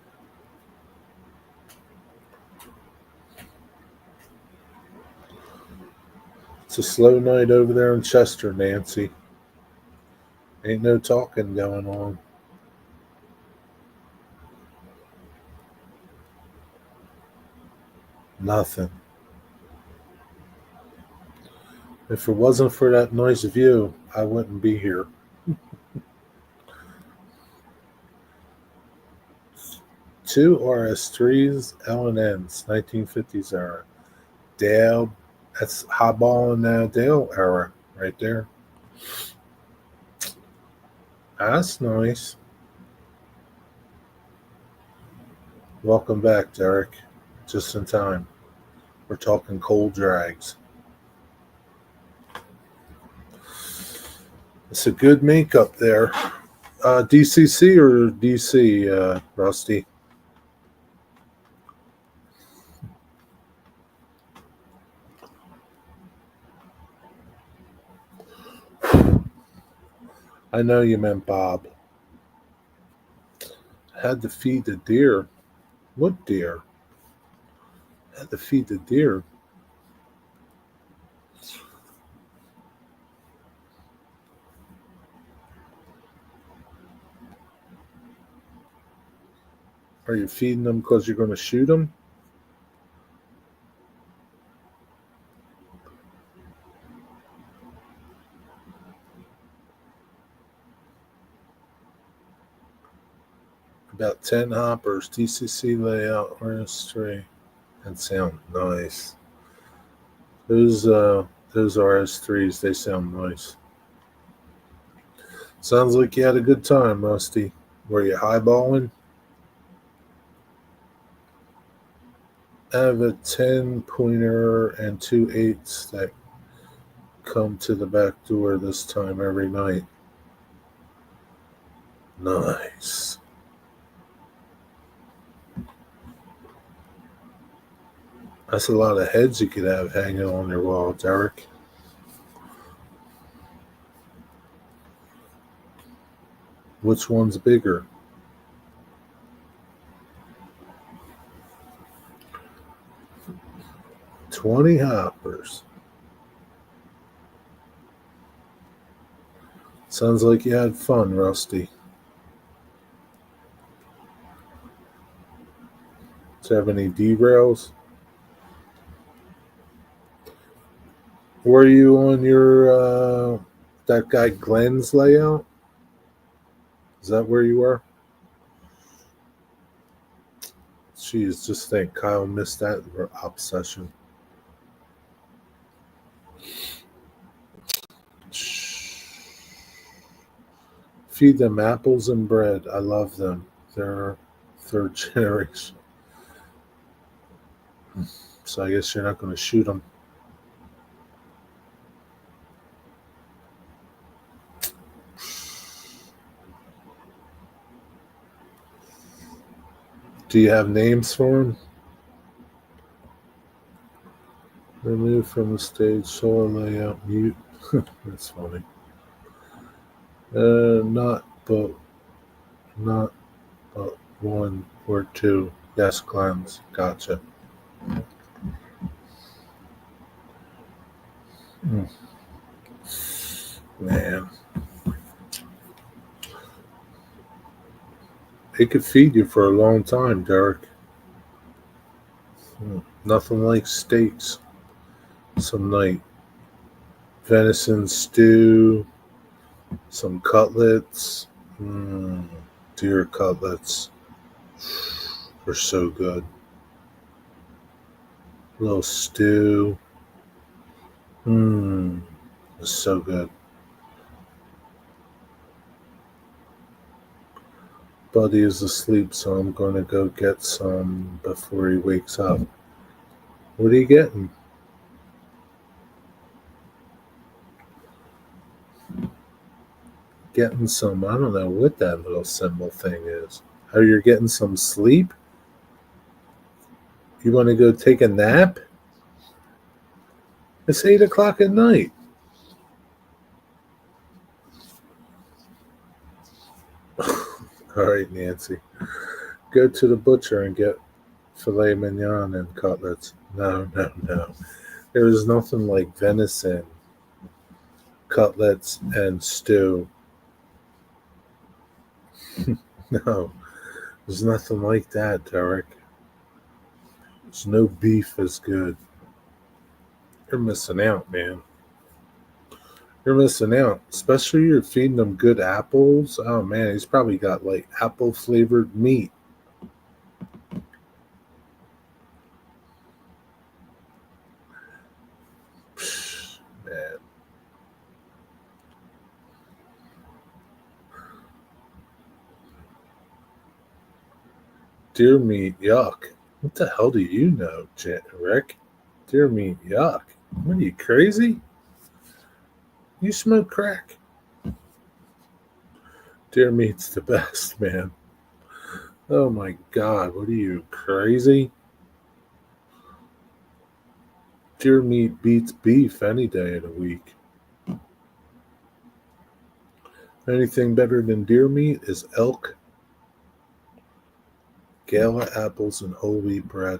[SPEAKER 1] It's a slow night over there in Chester, Nancy. Ain't no talking going on. Nothing. If it wasn't for that nice view, I wouldn't be here. Two RS3s, L&Ns, 1950s era. Dale, that's highball in the Dale era right there. That's nice. Welcome back, Derek. Just in time. We're talking coal drags. It's a good makeup there. DCC or DC, Rusty? I know you meant Bob. Had to feed the deer. What deer? Had to feed the deer. Are you feeding them because you're going to shoot them? About 10 hoppers, DCC layout, RS3. That sound nice. Those RS3s, they sound nice. Sounds like you had a good time, Rusty. Were you highballing? I have a 10 pointer and 2 8s that come to the back door this time every night. Nice. That's a lot of heads you could have hanging on your wall, Derek. Which one's bigger? 20 hoppers. Sounds like you had fun, Rusty. Do you have any derails? Were you on your that guy Glenn's layout? Is that where you are? Jeez, just think Kyle missed that obsession. Feed them apples and bread. I love them. They're third generation. So I guess you're not going to shoot them. Do you have names for them? Remove from the stage, solo layout, mute. That's funny. Not not but one or two. Yes, clowns. Gotcha. Mm. Man, it could feed you for a long time, Derek. Nothing like steaks. Some night venison stew, some cutlets. Deer cutlets are so good. A little stew. It's so good. Buddy is asleep, so I'm going to go get some before he wakes up. What are you getting? Getting some, I don't know what that little symbol thing is. Oh, you're getting some sleep? You want to go take a nap? It's 8 o'clock at night. All right, Nancy. Go to the butcher and get filet mignon and cutlets. No. There is nothing like venison, cutlets, and stew. No, there's nothing like that, Derek. There's no beef as good. You're missing out, man. You're missing out. Especially you're feeding them good apples. Oh man, he's probably got like apple flavored meat. Man. Deer meat, yuck. What the hell do you know, Rick? Deer meat, yuck. What are you, crazy? You smoke crack. Deer meat's the best, man. Oh my god, what are you, crazy? Deer meat beats beef any day of the week. Anything better than deer meat is elk, gala apples, and whole wheat bread.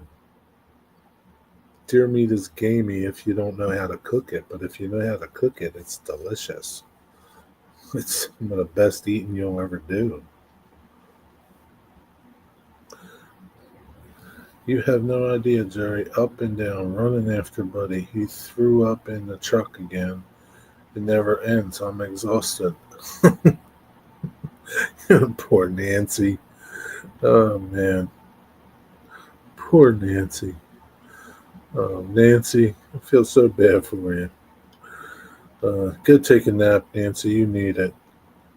[SPEAKER 1] Deer meat is gamey if you don't know how to cook it, but if you know how to cook it, it's delicious. It's some of the best eating you'll ever do. You have no idea, Jerry. Up and down, running after Buddy. He threw up in the truck again. It never ends. I'm exhausted. Poor Nancy. Oh, man. Poor Nancy. Oh, Nancy, I feel so bad for you. Go take a nap, Nancy. You need it.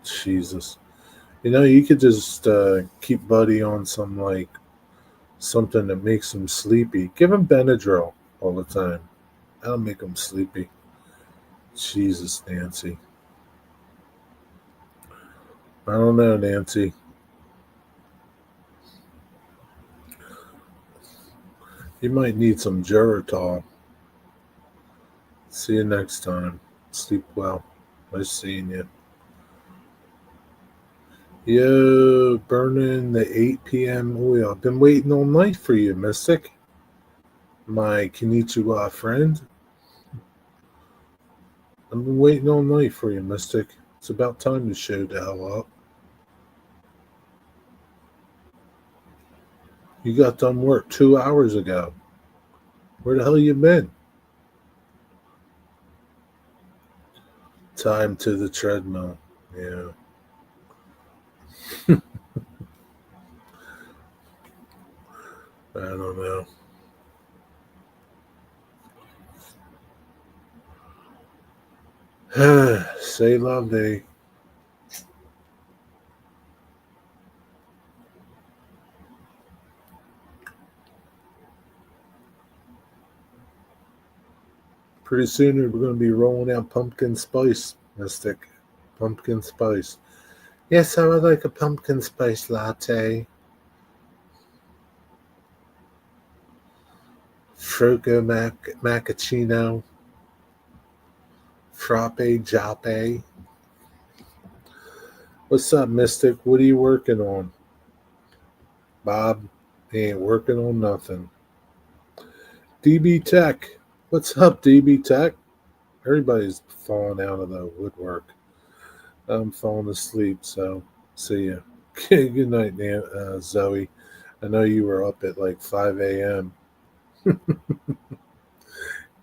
[SPEAKER 1] Jesus. You know, you could just keep Buddy on some, like, something that makes him sleepy. Give him Benadryl all the time. That'll make him sleepy. Jesus, Nancy. I don't know, Nancy. You might need some Geritol. See you next time. Sleep well. Nice seeing you. Yo, burning the 8 p.m. oil. I've been waiting all night for you, Mystic. My Konnichiwa friend. I've been waiting all night for you, Mystic. It's about time to show the hell up. You got done work 2 hours ago. Where the hell you been? Time to the treadmill. Yeah. I don't know. Say love day. Pretty soon we're going to be rolling out pumpkin spice, Mystic. Pumpkin spice. Yes, I would like a pumpkin spice latte. Frugo macchiato. Frappe jappe. What's up, Mystic? What are you working on? Bob, he ain't working on nothing. DB Tech. What's up, DB Tech? Everybody's falling out of the woodwork. I'm falling asleep, so see ya. Good night, Zoe. I know you were up at like 5 a.m.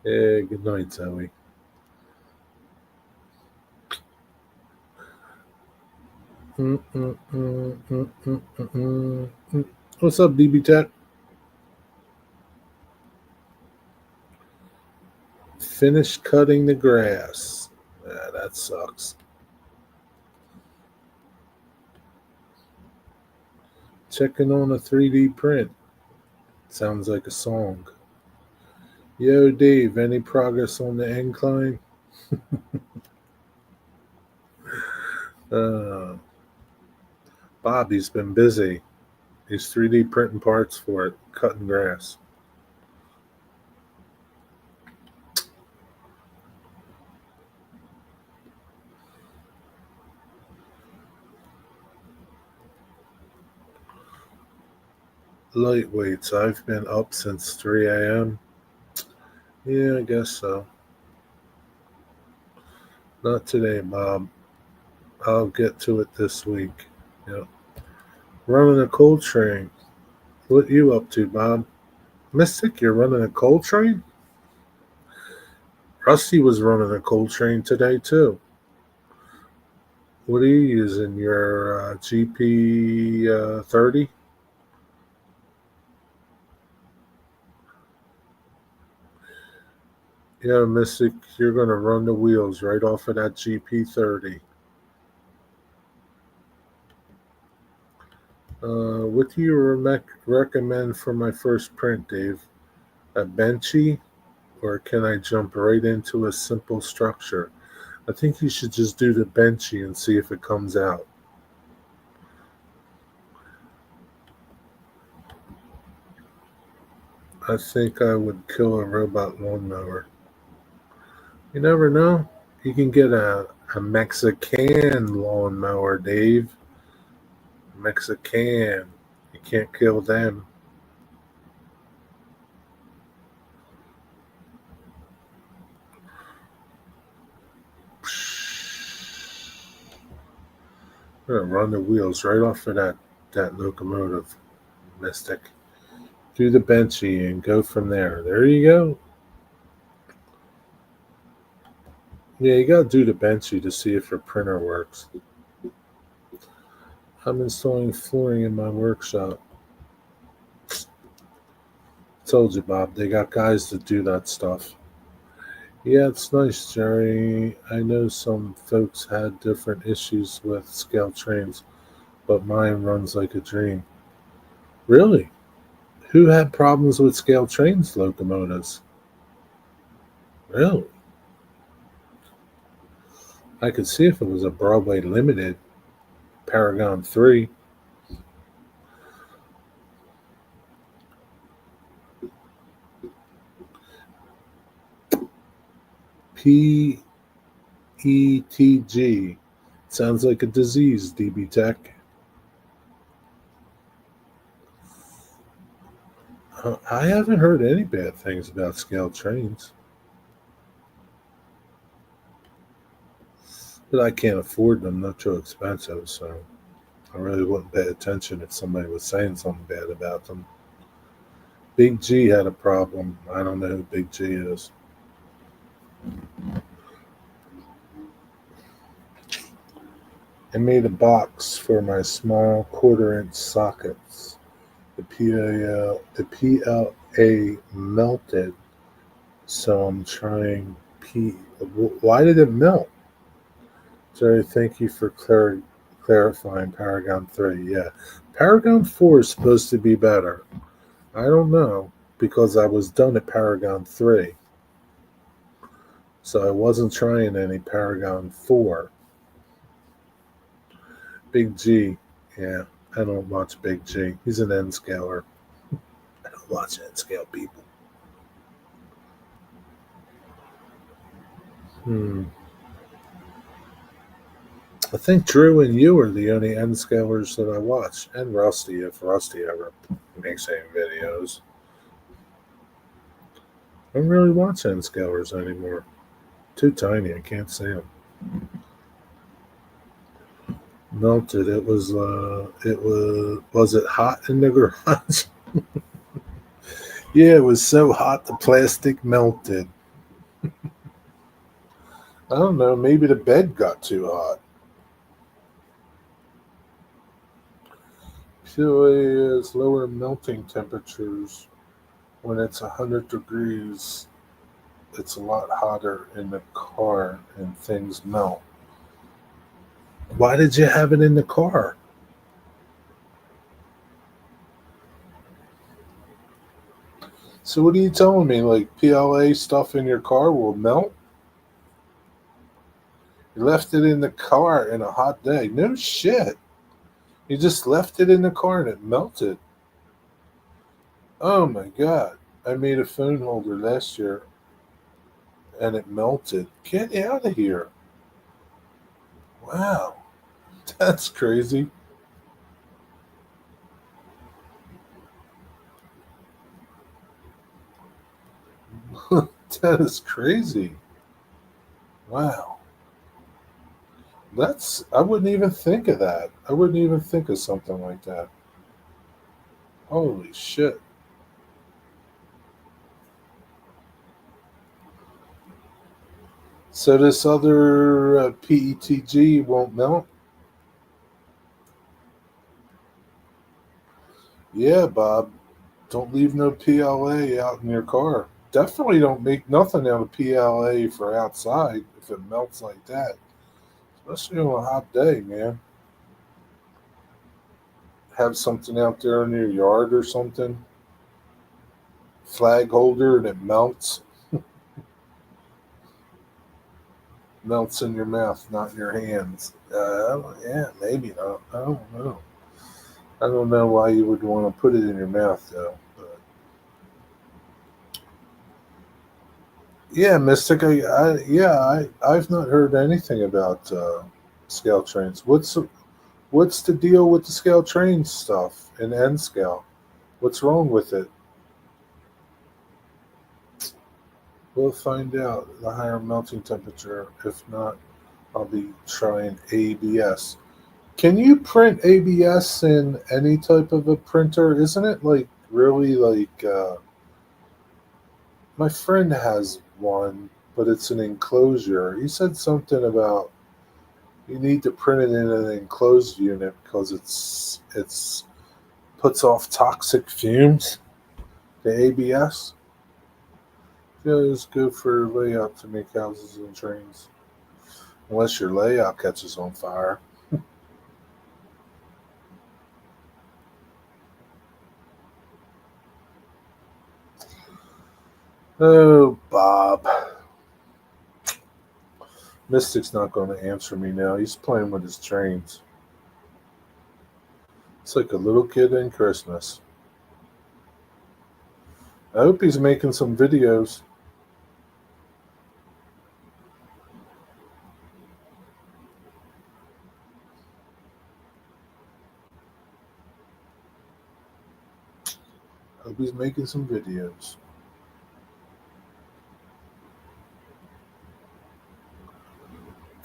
[SPEAKER 1] Yeah, good night, Zoe. What's up, DB Tech? Finish cutting the grass. That sucks. Checking on a 3D print. Sounds like a song. Yo, Dave, any progress on the incline? Uh, Bobby's been busy. He's 3D printing parts for it, cutting grass. Lightweights. I've been up since 3 a.m. Yeah, I guess so. Not today, Bob. I'll get to it this week. Yep. Running a coal train. What you up to, Bob? Mystic, you're running a coal train? Rusty was running a coal train today, too. What are you using? Your GP 30? Yeah, Mystic, you're going to run the wheels right off of that GP 30. What do you recommend for my first print, Dave? A benchy, or can I jump right into a simple structure? I think you should just do the benchy and see if it comes out. I think I would kill a robot lawnmower. You never know. You can get a Mexican lawnmower, Dave. Mexican. You can't kill them. I'm gonna run the wheels right off of that locomotive, Mystic. Do the benchy and go from there. There you go. Yeah, you gotta do the benchy to see if your printer works. I'm installing flooring in my workshop. Told you, Bob, they got guys that do that stuff. Yeah, it's nice, Jerry. I know some folks had different issues with scale trains, but mine runs like a dream. Really? Who had problems with scale trains locomotives? Really? I could see if it was a Broadway Limited Paragon 3. PETG. Sounds like a disease, DB Tech. I haven't heard any bad things about scale trains, but I can't afford them. They're too expensive, so I really wouldn't pay attention if somebody was saying something bad about them. Big G had a problem. I don't know who Big G is. I made a box for my small quarter-inch sockets. The The PLA melted, so I'm trying P. Why did it melt? Jerry, thank you for clarifying Paragon 3. Yeah. Paragon 4 is supposed to be better. I don't know because I was done at Paragon 3. So I wasn't trying any Paragon 4. Big G. Yeah. I don't watch Big G. He's an N scaler. I don't watch N scale people. I think Drew and you are the only N scalers that I watch. And Rusty, if Rusty ever makes any videos. I don't really watch N scalers anymore. Too tiny, I can't see them. Melted. Was it hot in the garage? Yeah, it was so hot the plastic melted. I don't know, maybe the bed got too hot. PLA is lower melting temperatures. When it's 100 degrees, it's a lot hotter in the car and things melt. Why did you have it in the car? So what are you telling me? Like PLA stuff in your car will melt? You left it in the car in a hot day. No shit. You just left it in the car and it melted. Oh my god. I made a phone holder last year and it melted. Get out of here. Wow. That's crazy. That is crazy. Wow. I wouldn't even think of that. I wouldn't even think of something like that. Holy shit. So this other PETG won't melt? Yeah, Bob. Don't leave no PLA out in your car. Definitely don't make nothing out of PLA for outside if it melts like that. Especially on a hot day, man. Have something out there in your yard or something. Flag holder and it melts in your mouth, not in your hands. Yeah, maybe not. I don't know. I don't know why you would want to put it in your mouth though. But yeah, Mystic. I've not heard anything about scale trains. What's the deal with the scale train stuff and N scale? What's wrong with it? We'll find out. The higher melting temperature. If not, I'll be trying ABS. Can you print ABS in any type of a printer? Isn't it like really like my friend has one, but it's an enclosure. He said something about you need to print it in an enclosed unit because it's puts off toxic fumes. The ABS. Just go for layout to make houses and trains. Unless your layout catches on fire. Oh, Bob. Mystic's not going to answer me now. He's playing with his trains. It's like a little kid in Christmas. I hope he's making some videos. I hope he's making some videos.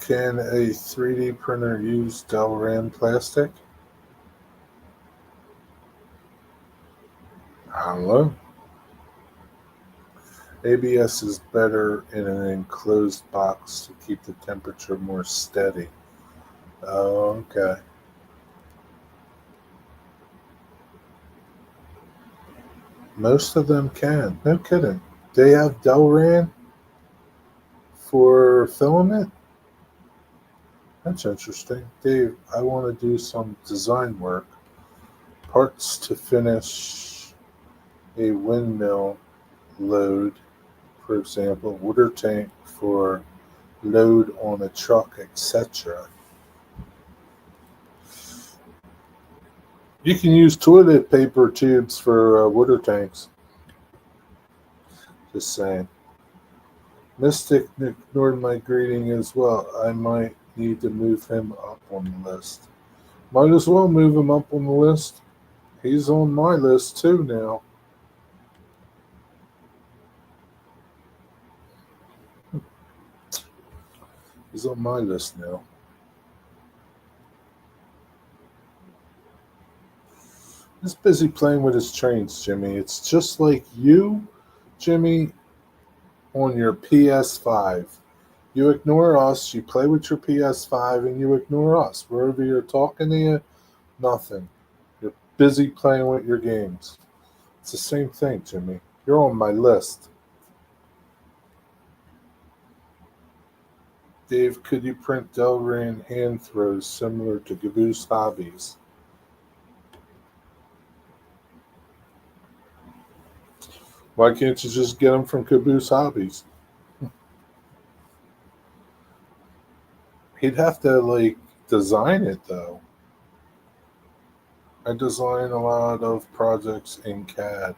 [SPEAKER 1] Can a 3D printer use Delran plastic? I don't know. ABS is better in an enclosed box to keep the temperature more steady. Oh, okay. Most of them can. No kidding. They have Delran for filament? That's interesting. Dave, I want to do some design work. Parts to finish a windmill load, for example, water tank for load on a truck, etc. You can use toilet paper tubes for water tanks. Just saying. Mystic ignored my greeting as well. I might need to move him up on the list. Might as well move him up on the list. He's on my list too now. He's on my list now. He's busy playing with his trains, Jimmy. It's just like you, Jimmy, on your PS5. You ignore us, you play with your PS5, and you ignore us. Wherever you're talking to you, nothing. You're busy playing with your games. It's the same thing, Jimmy. You're on my list. Dave, could you print Delran hand throws similar to Caboose Hobbies? Why can't you just get them from Caboose Hobbies? He'd have to, design it, though. I design a lot of projects in CAD.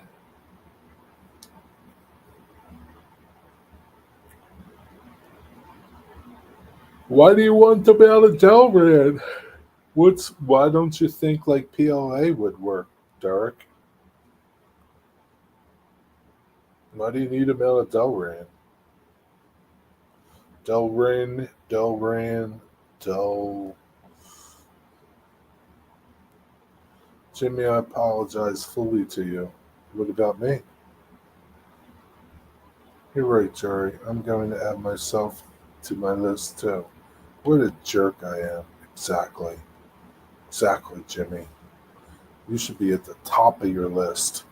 [SPEAKER 1] Why do you want to be able to Delran? Why don't you think like PLA would work, Derek? Why do you need a mail of Delran? Delran, Del. Jimmy, I apologize fully to you. What about me? You're right, Jerry. I'm going to add myself to my list too. What a jerk I am. Exactly. Exactly, Jimmy. You should be at the top of your list.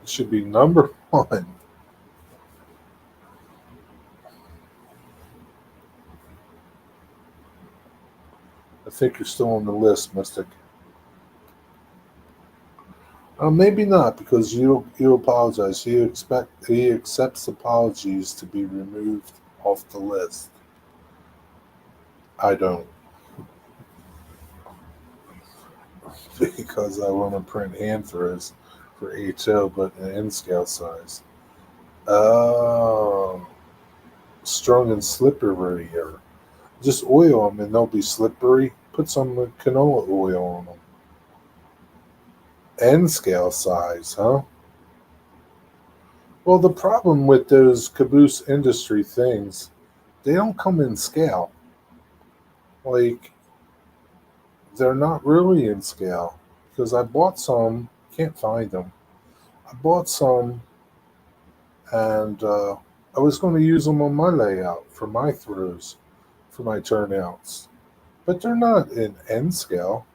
[SPEAKER 1] You should be number one. I think you're still on the list, Mystic. Maybe not, because you apologize. He accepts apologies to be removed off the list. I don't, because I want to print hand throws for HO, but in N scale size. Oh, strong and slippery here. Just oil them and they'll be slippery. Put some canola oil on them. N scale size, huh? Well, the problem with those caboose industry things, they don't come in scale. Like, they're not really in scale because I bought some, can't find them. I bought some and I was going to use them on my layout for my throws, for my turnouts. But they're not in N scale.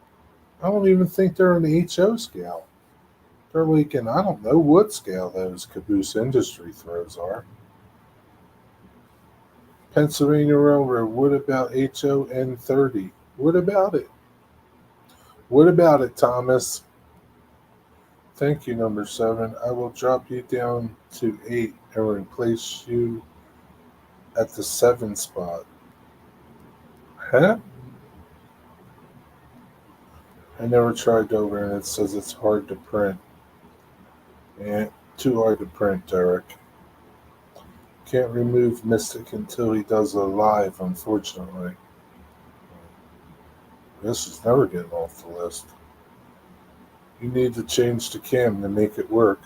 [SPEAKER 1] I don't even think they're in HO scale. They're like in, I don't know what scale those caboose industry throws are. Pennsylvania Railroad, what about HON30? What about it? What about it, Thomas? Thank you, number 7. I will drop you down to 8 and replace you at the 7 spot. Huh? I never tried over and it says it's hard to print. Yeah, too hard to print, Derek. Can't remove Mystic until he does a live, unfortunately. This is never getting off the list. You need to change the cam to make it work.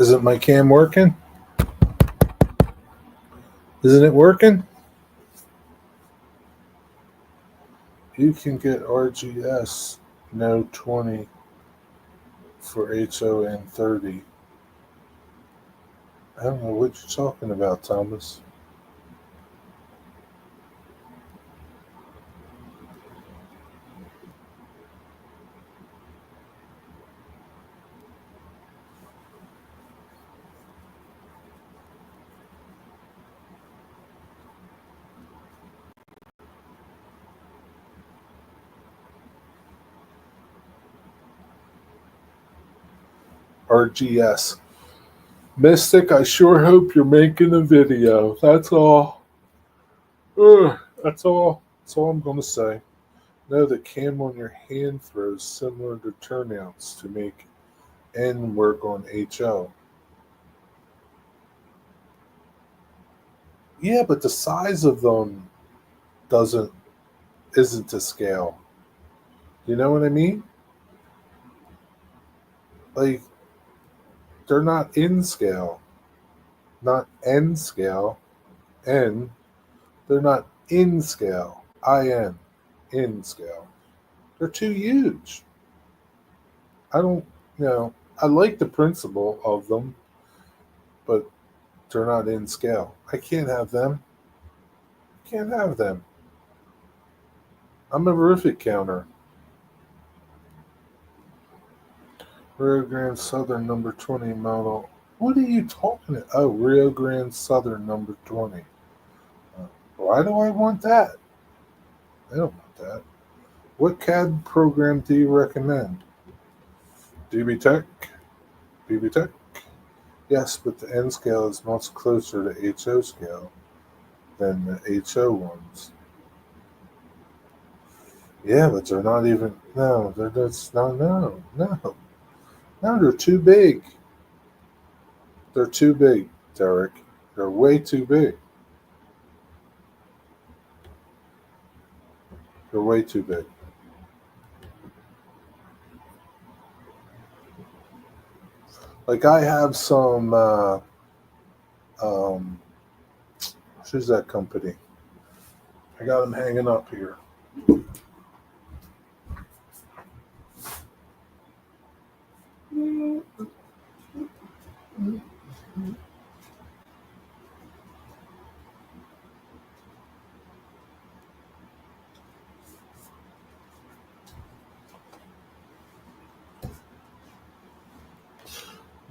[SPEAKER 1] Isn't my cam working? Isn't it working? You can get RGS No 20 for HON30. I don't know what you're talking about, Thomas. RGS. Mystic, I sure hope you're making a video. That's all. That's all. That's all I'm going to say. Know the cam on your hand throws similar to turnouts to make N work on HO. Yeah, but the size of them doesn't isn't to scale. You know what I mean? Like they're not in scale, not N scale. N. They're not in scale. In scale. They're too huge. I don't. I like the principle of them, but they're not in scale. I can't have them. I can't have them. I'm a horrific counter. Rio Grande Southern number 20 model. What are you talking about? Oh, Rio Grande Southern number 20. Why do I want that? I don't want that. What CAD program do you recommend? DB Tech? BB Tech? Yes, but the N scale is much closer to HO scale than the HO ones. Yeah, but they're not even. No, they're just. No. No, they're too big. They're too big, Derek. They're way too big. They're way too big. Like I have some. Who's that company? I got them hanging up here.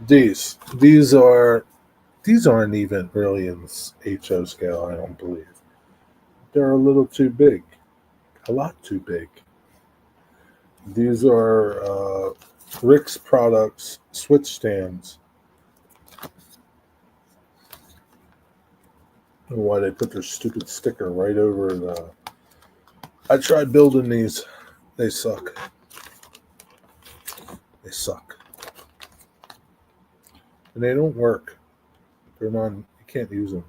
[SPEAKER 1] These aren't even really in HO scale. I don't believe they're a little too big, a lot too big. These are Rick's Products switch stands. I don't know why they put their stupid sticker right over the. I tried building these. They suck. They suck. And they don't work. They're non. You can't use them.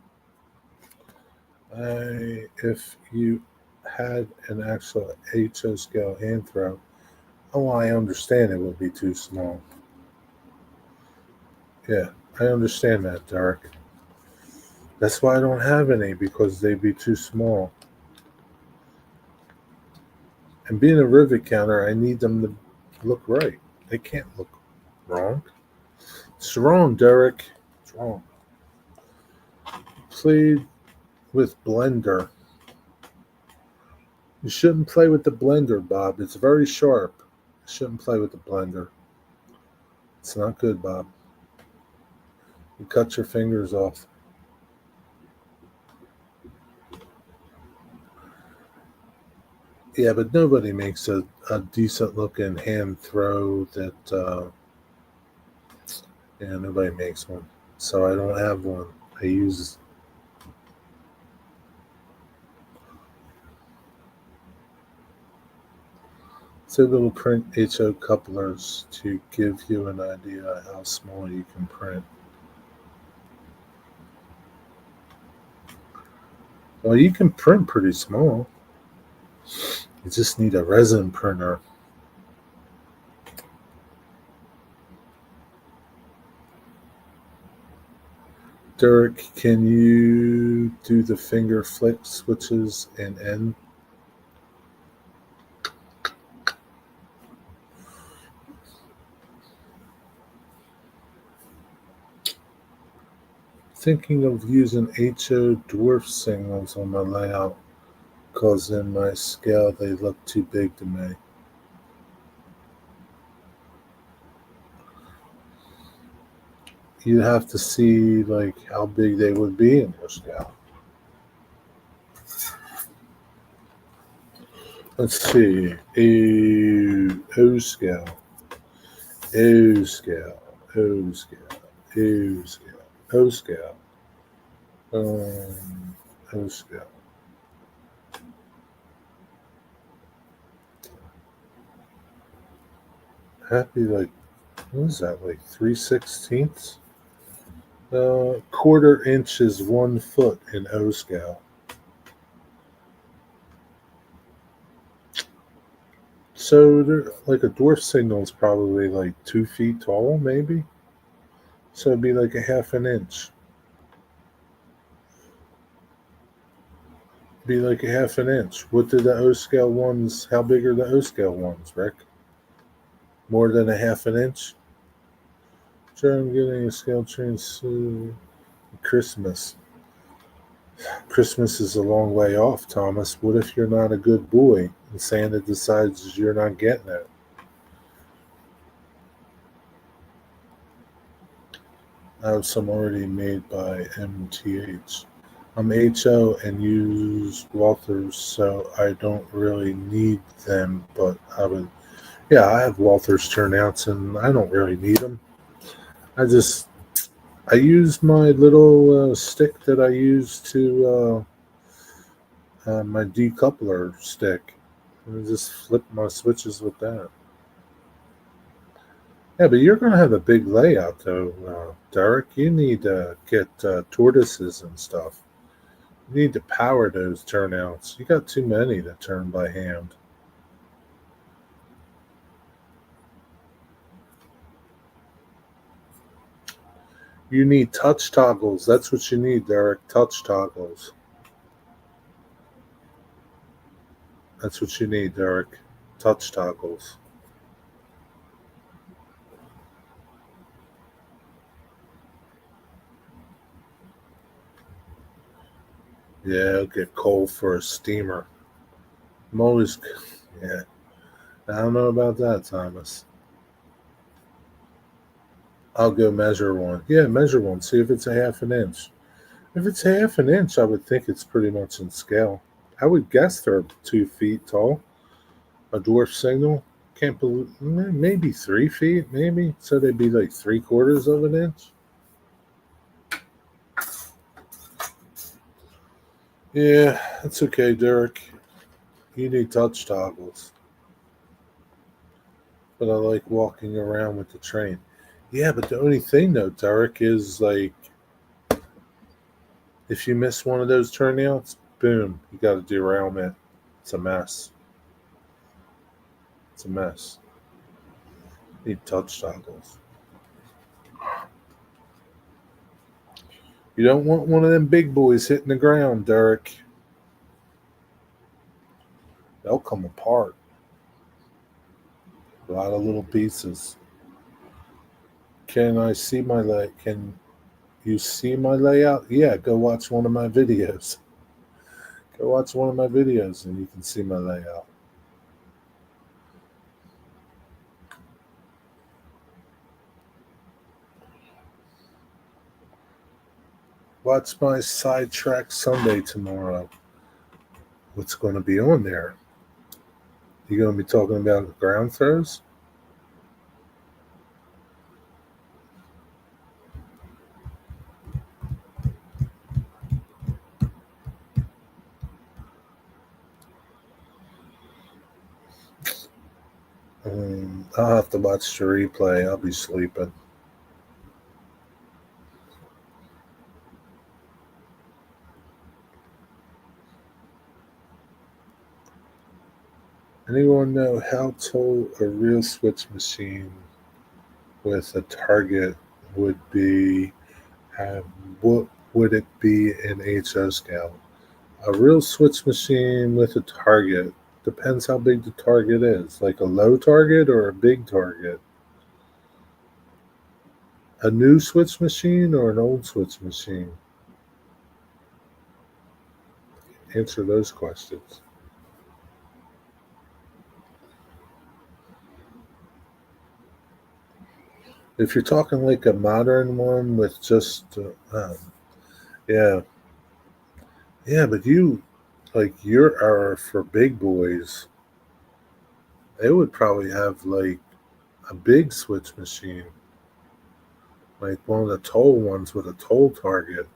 [SPEAKER 1] If you had an actual HO scale hand throw, oh, I understand it would be too small. Yeah, I understand that, Derek. That's why I don't have any because they'd be too small. And being a rivet counter, I need them to look right. They can't look wrong. It's wrong, Derek. It's wrong. Played with blender. You shouldn't play with the blender, Bob. It's very sharp. You shouldn't play with the blender. It's not good, Bob. You cut your fingers off. Yeah, but nobody makes a decent looking hand throw that, nobody makes one. So I don't have one. I use. So little print HO couplers to give you an idea how small you can print. Well, you can print pretty small. You just need a resin printer. Derek, can you do the finger flick switches in N? Thinking of using HO dwarf signals on my layout because in my scale they look too big to me. You'd have to see like how big they would be in your scale. Let's see. O scale. O scale. O scale, O scale, O scale, O scale. Happy like what is that like 3/16? Quarter inch is 1 foot in O scale. So like a dwarf signal is probably like 2 feet tall, maybe. So it'd be like a half an inch. Be like a half an inch. What do the O scale ones? How big are the O scale ones, Rick? More than a half an inch. Sure, I'm getting a scale change soon. Christmas. Christmas is a long way off, Thomas. What if you're not a good boy and Santa decides you're not getting it? I have some already made by MTH. I'm HO and use Walthers, so I don't really need them, but I would. Yeah, I have Walthers turnouts and I don't really need them. I use my little stick that I use to my decoupler stick. I just flip my switches with that. Yeah, but you're going to have a big layout, though, Derek. You need to get tortoises and stuff. You need to power those turnouts. You got too many to turn by hand. You need touch toggles. That's what you need, Derek. Touch toggles. That's what you need, Derek. Touch toggles. Yeah, I'll get coal for a steamer. I'm always, yeah. I don't know about that, Thomas. I'll go measure one. Yeah, measure one. See if it's a half an inch. If it's half an inch, I would think it's pretty much in scale. I would guess they're 2 feet tall. A dwarf signal. Can't believe maybe 3 feet, maybe. So they'd be like 3/4 of an inch. Yeah, that's okay, Derek. You need touch toggles. But I like walking around with the train. Yeah, but the only thing though, Derek, is like if you miss one of those turnouts, boom, you got a derailment. It's a mess. It's a mess. You need touch toggles. You don't want one of them big boys hitting the ground, Derek. They'll come apart. A lot of little pieces. Can I see my Can you see my layout? Yeah, go watch one of my videos. Go watch one of my videos and you can see my layout. Watch my sidetrack Sunday tomorrow. What's going to be on there? You going to be talking about ground throws? I'll have to watch the replay. I'll be sleeping. Anyone know how tall a real switch machine with a target would be? What would it be in HO scale? A real switch machine with a target depends how big the target is. Like a low target or a big target? A new switch machine or an old switch machine? Answer those questions. If you're talking like a modern one with just, yeah, yeah, but your era for big boys, they would probably have like a big switch machine. like one of the toll ones with a toll target.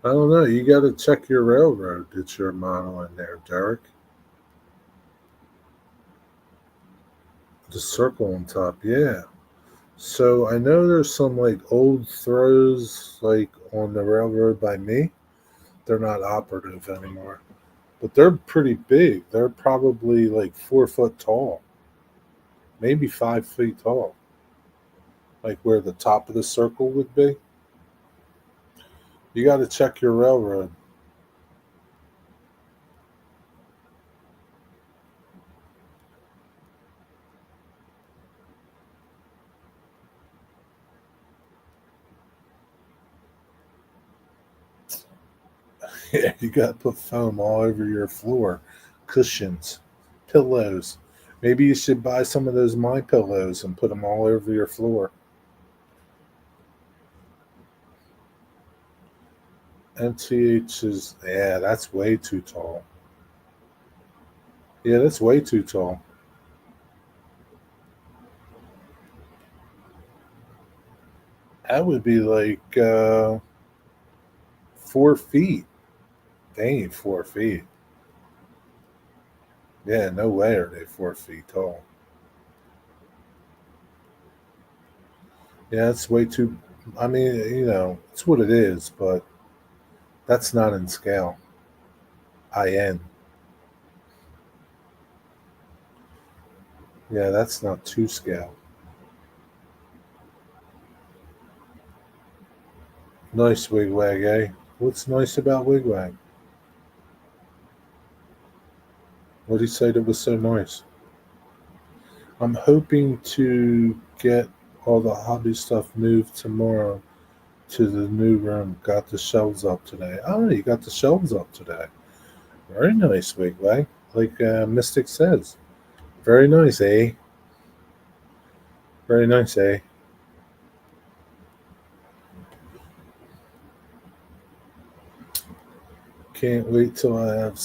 [SPEAKER 1] I don't know. You got to check your railroad. It's your model in there, Derek. The circle on top, yeah. So I know there's some like old throws like on the railroad by me. They're not operative anymore, but they're pretty big. They're probably like 4 foot tall, maybe 5 feet tall, like where the top of the circle would be. You got to check your railroad. Yeah, you got to put foam all over your floor, cushions, pillows. Maybe you should buy some of those My Pillows and put them all over your floor. MTH is, yeah, that's way too tall. Yeah, that's way too tall. That would be like 4 feet. They ain't 4 feet. Yeah, no way are they 4 feet tall. Yeah, that's way too. I mean, it's what it is, but that's not in scale. IN. Yeah, that's not to scale. Nice wigwag, eh? What's nice about wigwag? What did he say that was so nice? I'm hoping to get all the hobby stuff moved tomorrow to the new room. Got the shelves up today. Oh, you got the shelves up today. Very nice, Wigwag. Like Mystic says. Very nice, eh? Very nice, eh? Can't wait till I have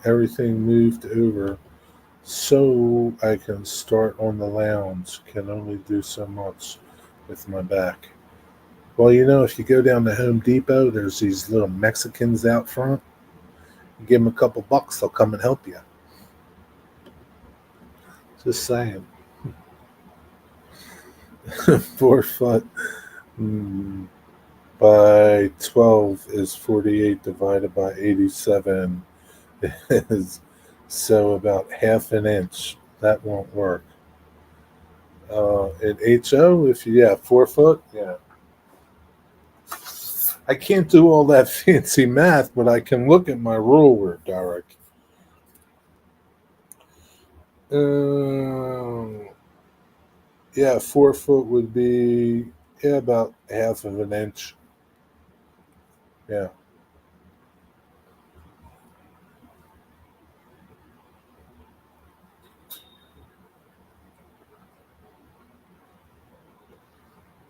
[SPEAKER 1] everything moved over so I can start on the lounge. Can only do so much with my back. Well, if you go down to Home Depot, there's these little Mexicans out front. You give them a couple bucks, they'll come and help you. Just saying. 4 foot by 12 is 48 divided by 87 is so about half an inch. That won't work. In HO, if you, yeah, 4 foot, yeah. I can't do all that fancy math, but I can look at my ruler, Derek. Um, yeah, 4 foot would be, yeah, about half of an inch. Yeah.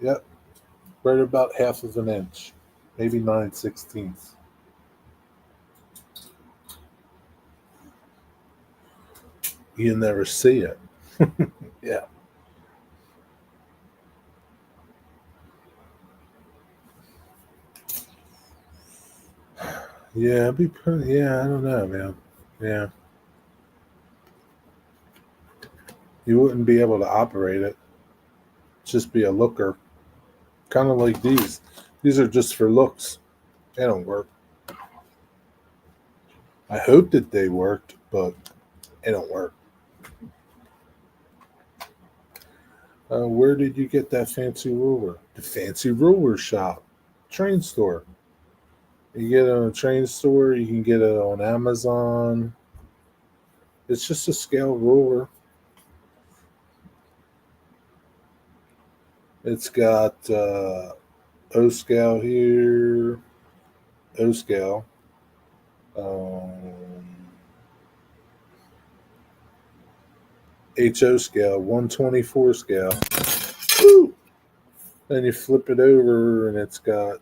[SPEAKER 1] Yep. Right about half of an inch. Maybe 9/16. You never see it. Yeah. Yeah, it'd be pretty, yeah, I don't know, man. Yeah. You wouldn't be able to operate it. Just be a looker. Kind of like these. These are just for looks. They don't work. I hope that they worked, but they don't work. Where did you get that fancy ruler? The fancy ruler shop. Train store. You get it on a train store, you can get it on Amazon. It's just a scale ruler. It's got O scale here, O scale, um, HO scale, 124 scale. Woo! Then you flip it over and it's got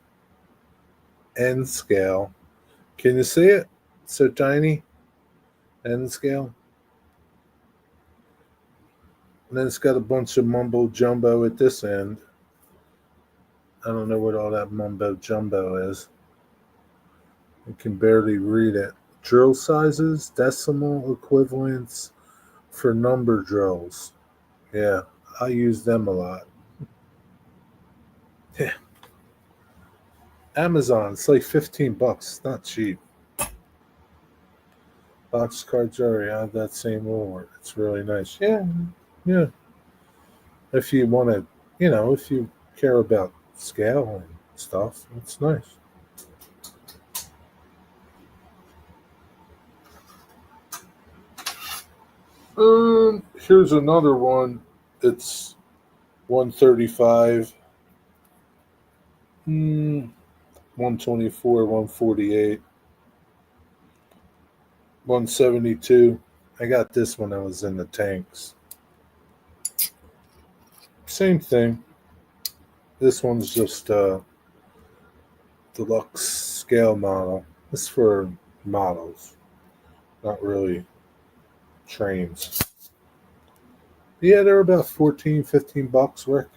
[SPEAKER 1] N scale. Can you see it? It's so tiny. N scale. And then it's got a bunch of mumbo jumbo at this end. I don't know what all that mumbo jumbo is. I can barely read it. Drill sizes, decimal equivalents for number drills. Yeah, I use them a lot. Yeah, Amazon, it's like $15. It's not cheap. Boxcar jewelry, I have that same rule. It's really nice. Yeah, yeah. If you want to, if you care about scale and stuff, it's nice. Here's another one. It's 135, 124, 148, 172. I got this when I was in the tanks. Same thing. This one's just deluxe scale model. This for models, not really trains. Yeah, they're about 14, $15, Rick.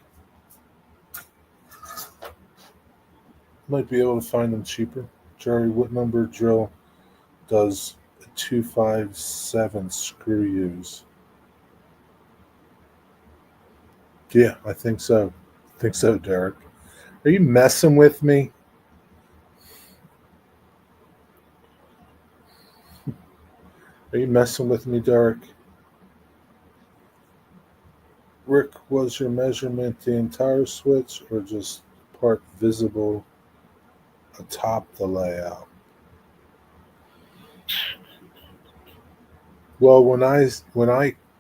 [SPEAKER 1] Might be able to find them cheaper. Jerry, what number drill does a 257 screw use? Yeah, I think so. I think so, Derek. Are you messing with me? Are you messing with me, Derek? Rick, was your measurement the entire switch or just part visible atop the layout? Well, when I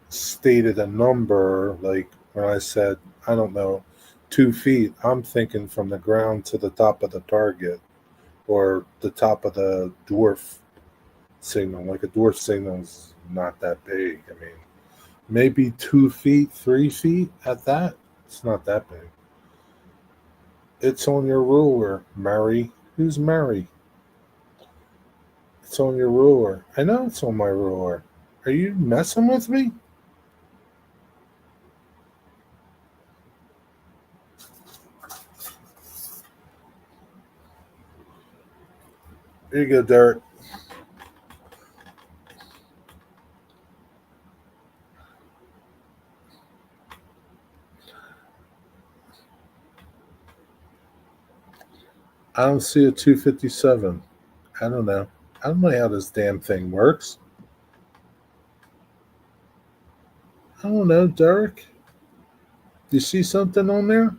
[SPEAKER 1] stated a number, like when I said, I don't know, 2 feet, I'm thinking from the ground to the top of the target or the top of the dwarf signal. Like a dwarf signal is not that big. I mean, maybe 2 feet, 3 feet at that. It's not that big. It's on your ruler, Mary. Who's Mary? It's on your ruler. I know it's on my ruler. Are you messing with me? Here you go, Derek. I don't see a 257. I don't know. I don't know how this damn thing works. I don't know, Derek. Do you see something on there?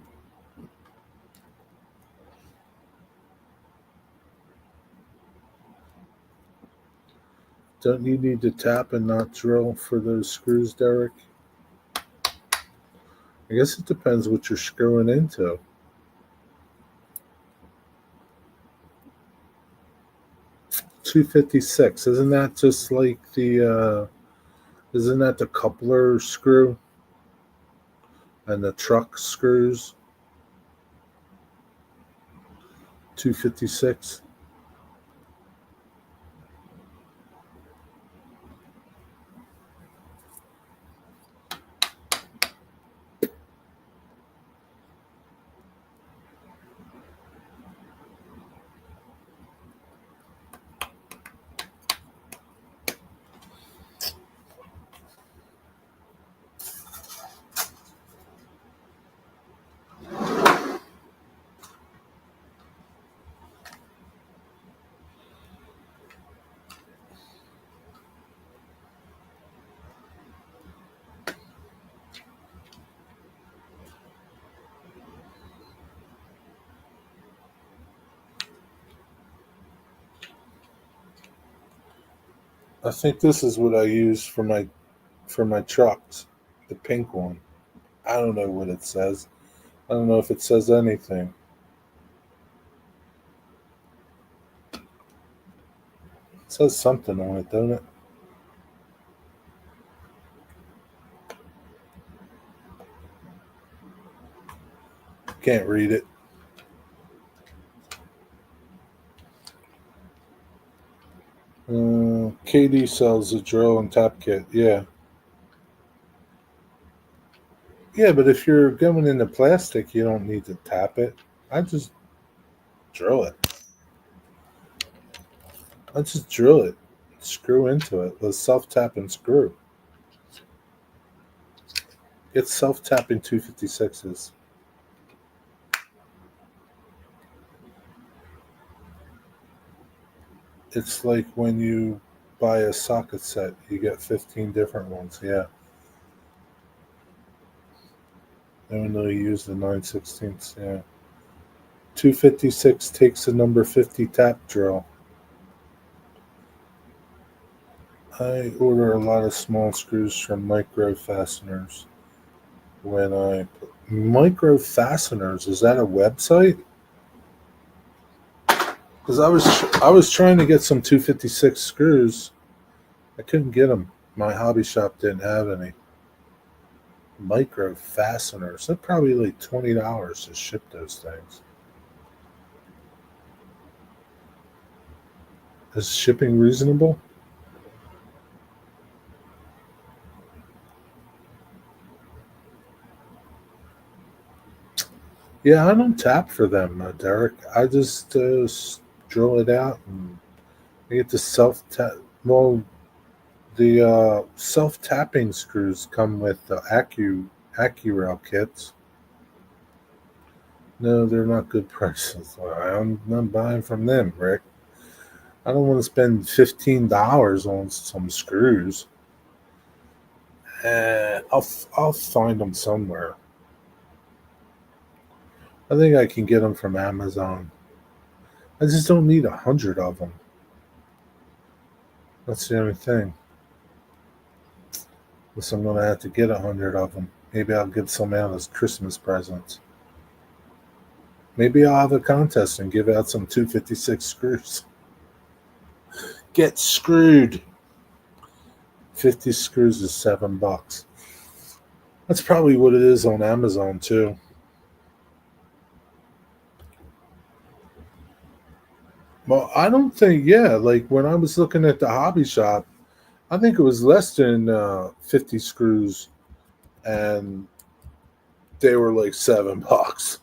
[SPEAKER 1] Don't you need to tap and not drill for those screws, Derek? I guess it depends what you're screwing into. 256. Isn't that just like isn't that the coupler screw and the truck screws? 256. I think this is what I use for my trucks. The pink one. I don't know what it says. I don't know if it says anything. It says something on it, don't it? Can't read it. KD sells a drill and tap kit. Yeah. Yeah, but if you're going into plastic, you don't need to tap it. I just drill it. I just drill it. Screw into it. The self tap and screw. It's self tapping 256s. It's like when you buy a socket set, you get 15 different ones. Yeah. Even though you use the 9/16. Yeah. 256 takes the number 50 tap drill. I order a lot of small screws from Micro Fasteners. When I Micro Fasteners, is that a website? Because I was trying to get some 256 screws. I couldn't get them. My hobby shop didn't have any. Micro Fasteners. They're probably like $20 to ship those things. Is shipping reasonable? Yeah, I don't tap for them, Derek. I just drill it out and I get the self tap. Well, the self tapping screws come with the AccuRail kits. No, they're not good prices. I'm not buying from them, Rick. I don't want to spend $15 on some screws. I'll find them somewhere. I think I can get them from Amazon. I just don't need 100 of them. That's the only thing. Guess I'm gonna have to get 100 of them. Maybe I'll give some out as Christmas presents. Maybe I'll have a contest and give out some 256 screws. Get screwed. 50 screws is $7. That's probably what it is on Amazon too. Well, I don't think, yeah, like when I was looking at the hobby shop, I think it was less than 50 screws and they were like $7.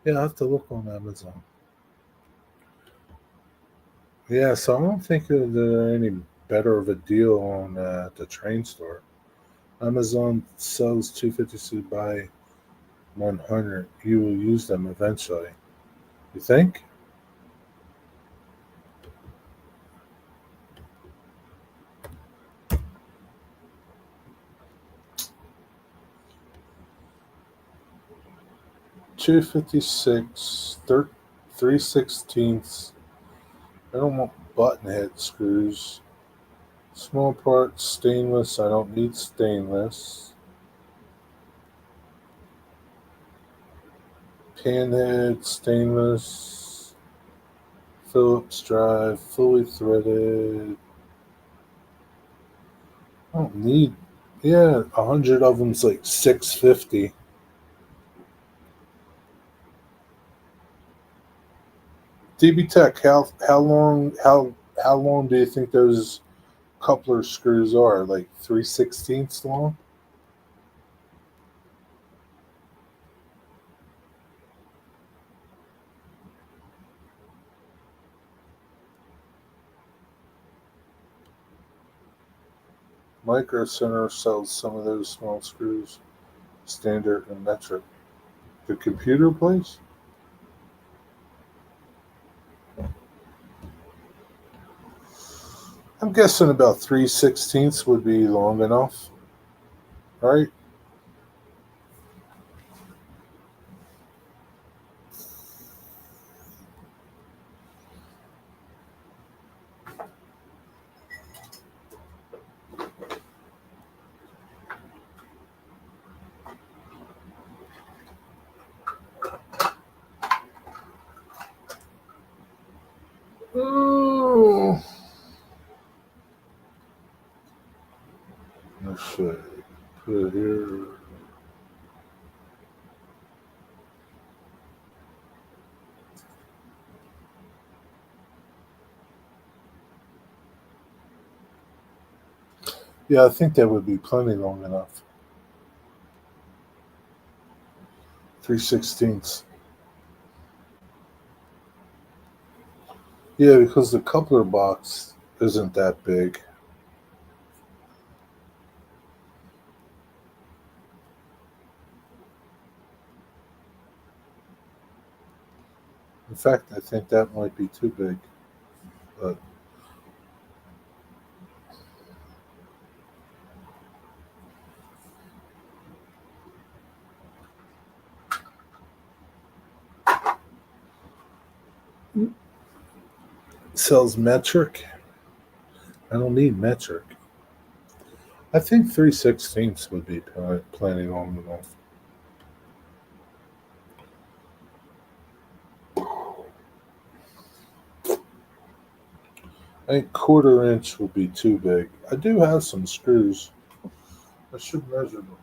[SPEAKER 1] Yeah, I have to look on Amazon. Yeah, so I don't think that there are any better of a deal on the train store. Amazon sells 250 by 100. You will use them eventually. You think? 256, 3/16. I don't want button head screws. Small parts, stainless. I don't need stainless. Panhead, stainless. Phillips drive, fully threaded. I don't need. Yeah, 100 of them's like 650. DB Tech, how long do you think those coupler screws are? Like 3/16 long? Micro Center sells some of those small screws, standard and metric. The computer place? I'm guessing about 3/16 would be long enough, right? Oh, Let's see. Put it here. Yeah, I think that would be plenty long enough. 3/16. Yeah, because the coupler box isn't that big. In fact, I think that might be too big. But it sells metric. I don't need metric. I think 3/16 would be plenty long enough. I think 1/4 inch would be too big. I do have some screws. I should measure them.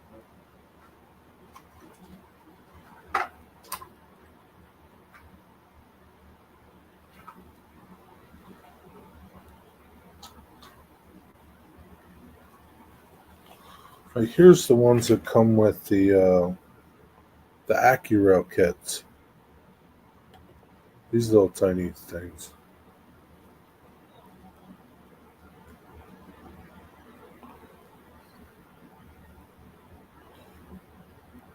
[SPEAKER 1] Like here's the ones that come with the AccuRail kits. These little tiny things.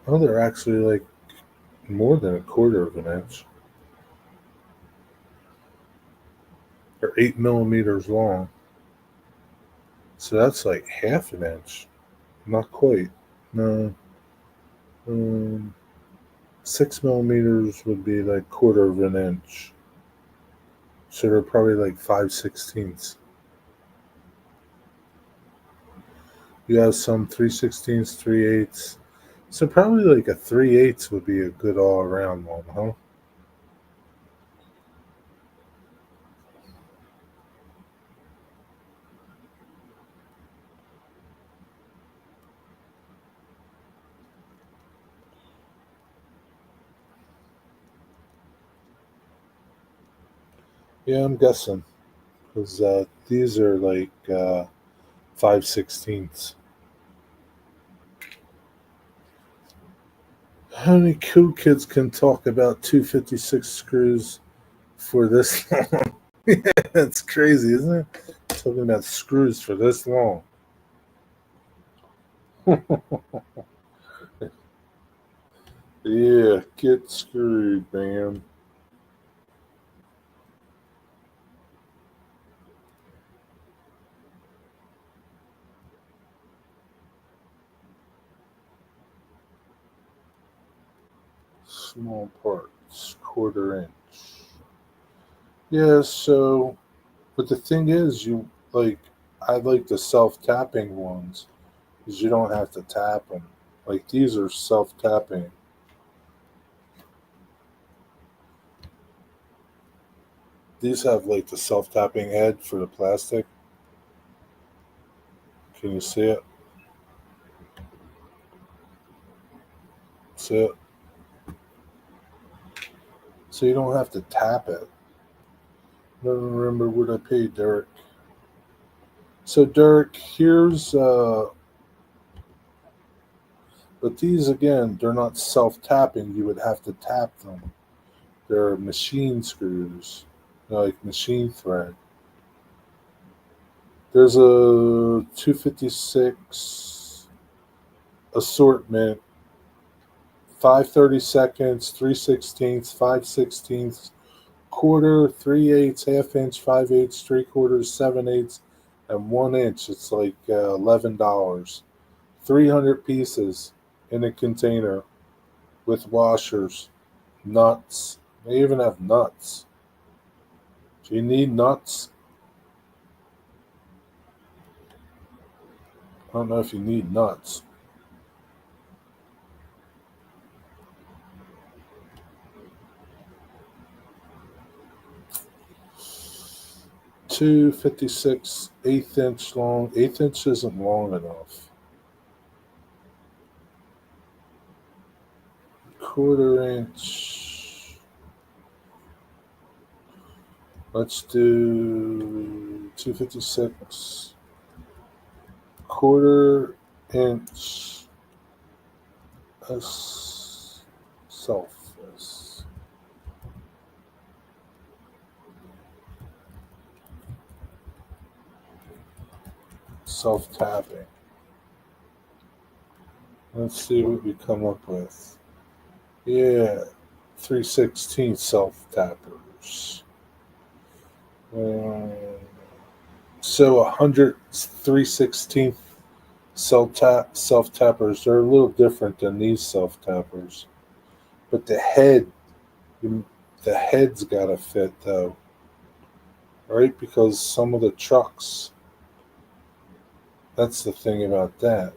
[SPEAKER 1] Oh, they're actually like more than 1/4 inch. They're 8 millimeters long. So that's like half an inch. Not quite. No. Um, 6 millimeters would be like 1/4 inch. So they're probably like 5/16. You have some 3/16, 3/8. So probably like a 3/8 would be a good all around one, huh? Yeah, I'm guessing. Because these are like 5/16. How many cool kids can talk about 256 screws for this long? That's crazy, isn't it? Talking about screws for this long. Yeah, get screwed, man. Small parts, 1/4 inch. Yeah, so, but the thing is, I like the self tapping ones because you don't have to tap them. Like these are self tapping. These have like the self tapping head for the plastic. Can you see it? See it? So you don't have to tap it. I don't remember what I paid Derek. So Derek, here's but these again, they're not self tapping. You would have to tap them. They're machine screws, like machine thread. There's a 256 assortment, 5/32, 3/16, 5/16, 1/4, 3/8, half inch, 5/8, 3/4, 7/8, and 1 inch. It's like $11. 300 pieces in a container with washers, nuts. They even have nuts. Do you need nuts? I don't know if you need nuts. 256, 1/8 inch long. 1/8 inch isn't long enough. 1/4 inch. Let's do 256. 1/4 inch self tapping. Let's see what we come up with. Yeah, 3/16 self tappers. So 100 3/16 self tappers. They're a little different than these self tappers, but the head's got to fit though, right? Because some of the trucks. That's the thing about that.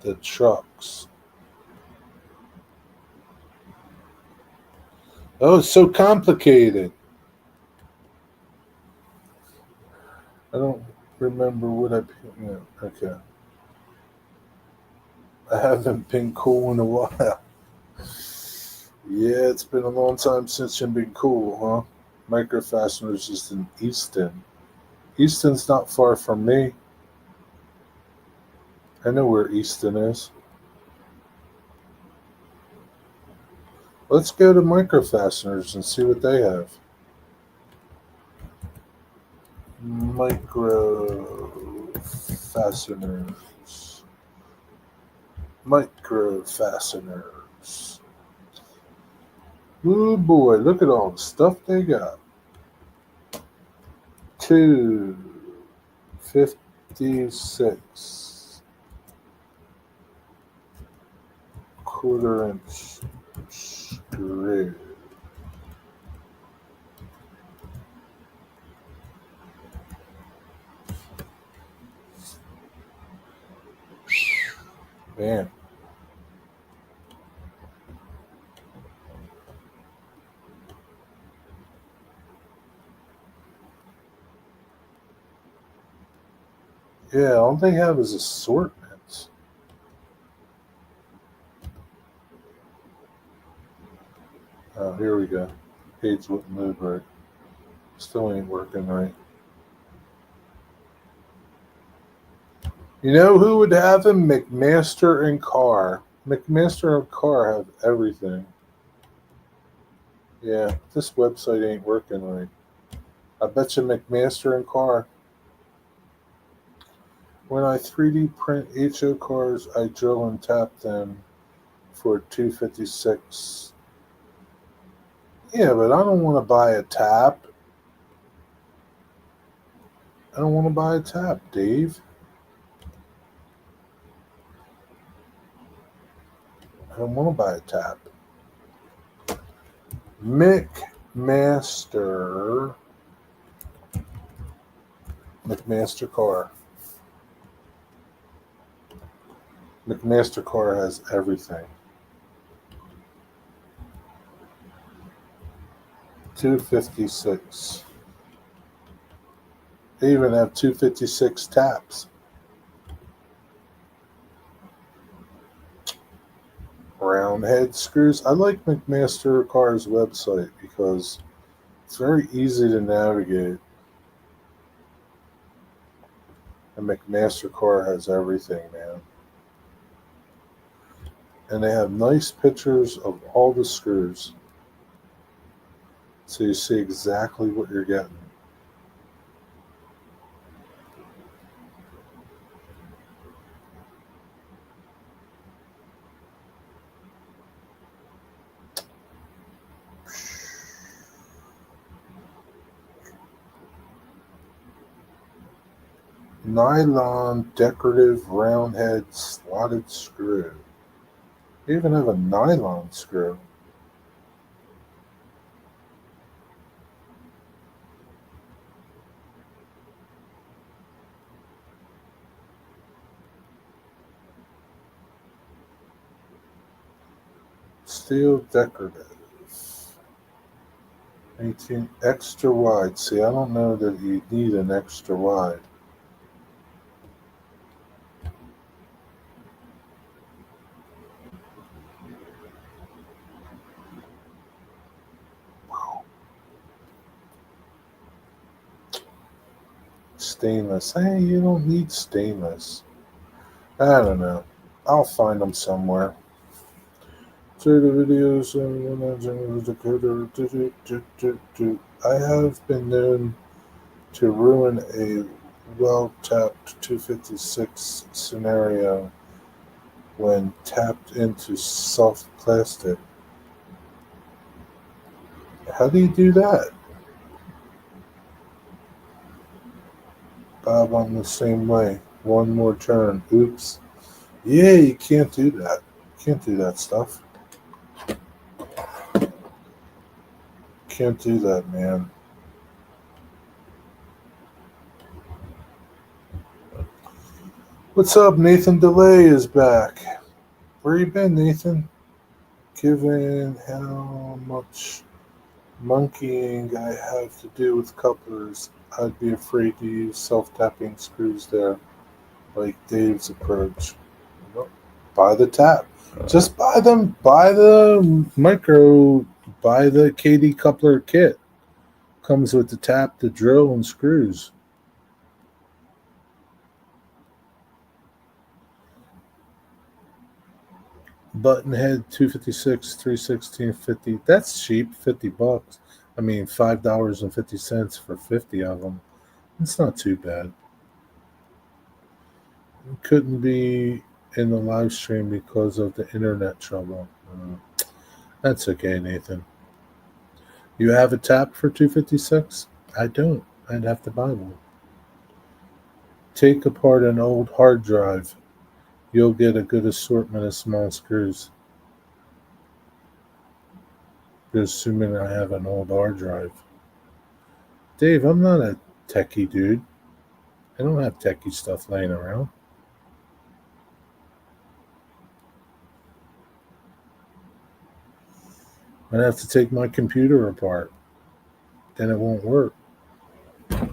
[SPEAKER 1] The trucks. Oh, it's so complicated. I don't remember what I. Yeah, okay. I haven't been cool in a while. Yeah, it's been a long time since you've been cool, huh? Micro Fasteners is in Easton. Easton's not far from me. I know where Easton is. Let's go to Micro Fasteners and see what they have. Micro Fasteners. Micro Fasteners. Oh boy, look at all the stuff they got. 256 1/4 inch screw. Man. Yeah, all they have is assortments. Oh, here we go. Page wouldn't move right. Still ain't working right. You know who would have him? McMaster and Carr. McMaster and Carr have everything. Yeah, this website ain't working right. I bet you McMaster and Carr. When I 3D print HO cars, I drill and tap them for 256. Yeah, but I don't want to buy a tap. I don't want to buy a tap, Dave. I don't want to buy a tap. McMaster Carr. McMaster Carr has everything. 256. They even have 256 taps. Round head screws. I like McMaster Carr's website because it's very easy to navigate. And McMaster Carr has everything, man. And they have nice pictures of all the screws. So you see exactly what you're getting. Nylon decorative round head slotted screw. They even have a nylon screw. Steel decorative. 18 extra wide. See, I don't know that you need an extra wide. stainless. Hey, you don't need stainless. I don't know. I'll find them somewhere. To the videos I have been known to ruin a well-tapped 256 scenario when tapped into soft plastic. How do you do that? Bob, I'm the same way. One more turn. Oops. Yeah, you can't do that. Can't do that stuff. Can't do that, man. What's up? Nathan Delay is back. Where you been, Nathan? Given how much monkeying I have to do with couplers, I'd be afraid to use self-tapping screws there, like Dave's approach. Well, buy the tap. Just buy them. Buy the micro. Buy the KD coupler kit. Comes with the tap, the drill, and screws. Button head 256, 316, 50. That's cheap, $50. I mean, $5.50 for 50 of them. It's not too bad. Couldn't be in the live stream because of the internet trouble. That's okay, Nathan. You have a tap for 256? I don't. I'd have to buy one. Take apart an old hard drive. You'll get a good assortment of small screws. Assuming I have an old hard drive. Dave, I'm not a techie dude. I don't have techie stuff laying around. I'd have to take my computer apart. Then it won't work. I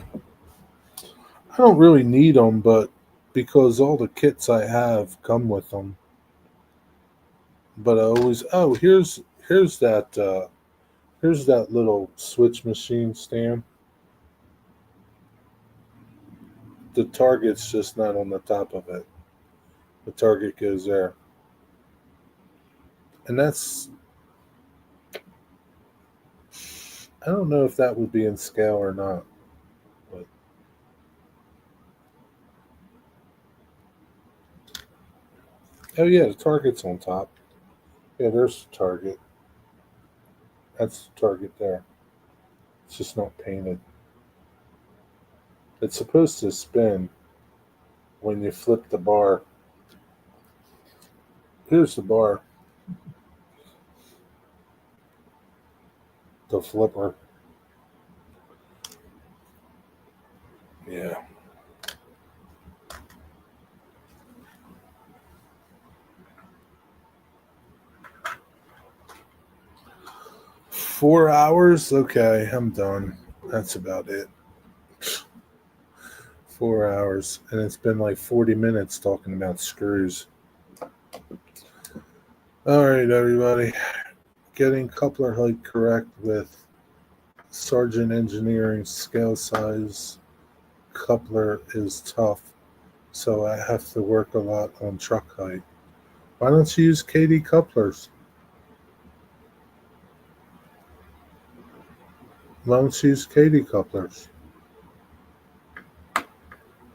[SPEAKER 1] don't really need them, but because all the kits I have come with them. But I always here's that little switch machine stand. The target's just not on the top of it. The target goes there. And that's I don't know if that would be in scale or not. But oh yeah, the target's on top. Yeah, there's the target. That's the target there. It's just not painted. It's supposed to spin when you flip the bar. Here's the bar. The flipper. Yeah. Four hours? Okay, I'm done. That's about it. 4 hours. And it's been like 40 minutes talking about screws. All right, everybody. Getting coupler height correct with Sargent Engineering scale size coupler is tough, so I have to work a lot on truck height. Why don't you use KD couplers? Why don't you use KD couplers?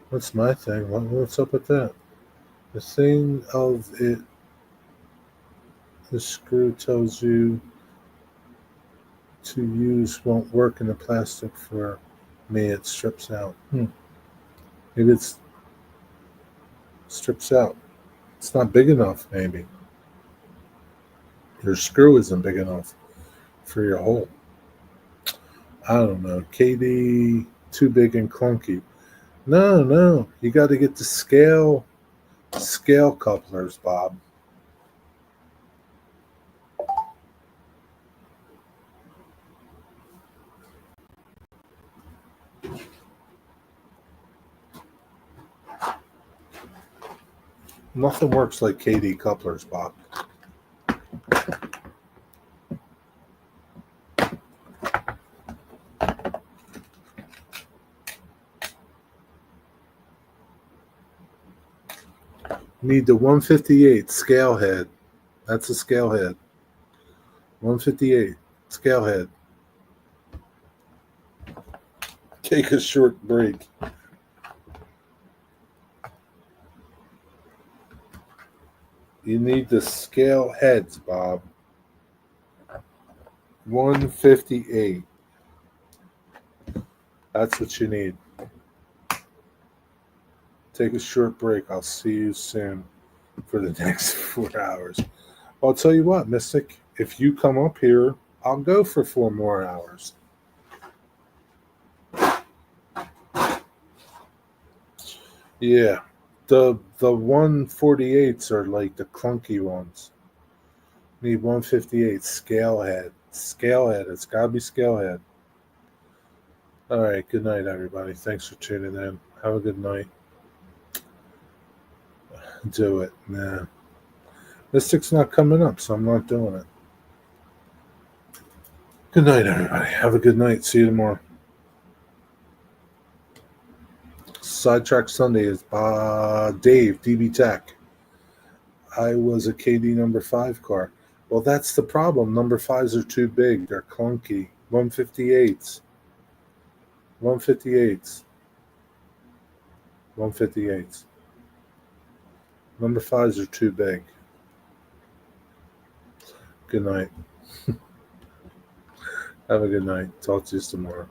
[SPEAKER 1] What's my thing? What's up with that? The thing of it, the screw tells you to use won't work in the plastic for me. It strips out. Maybe it strips out. It's not big enough, maybe. Your screw isn't big enough for your hole. I don't know. KD, too big and clunky. No. You got to get the scale couplers, Bob. Nothing works like KD couplers, Bob. Need the 158 scale head. That's a scale head. 158 scale head. Take a short break. You need the scale heads, Bob. 158. That's what you need. Take a short break. I'll see you soon for the next 4 hours. I'll tell you what, Mystic, if you come up here, I'll go for 4 more hours. Yeah. The 148s are like the clunky ones. Need 158 scale head. Scale head. It's gotta be scale head. All right. Good night, everybody. Thanks for tuning in. Have a good night. Do it. Nah. Mystic's not coming up, so I'm not doing it. Good night, everybody. Have a good night. See you tomorrow. Sidetrack Sunday is Dave, DB Tech. I was a KD number 5 car. Well, that's the problem. Number 5s are too big. They're clunky. 158s. 158s. 158s. Number 5s are too big. Good night. Have a good night. Talk to you tomorrow.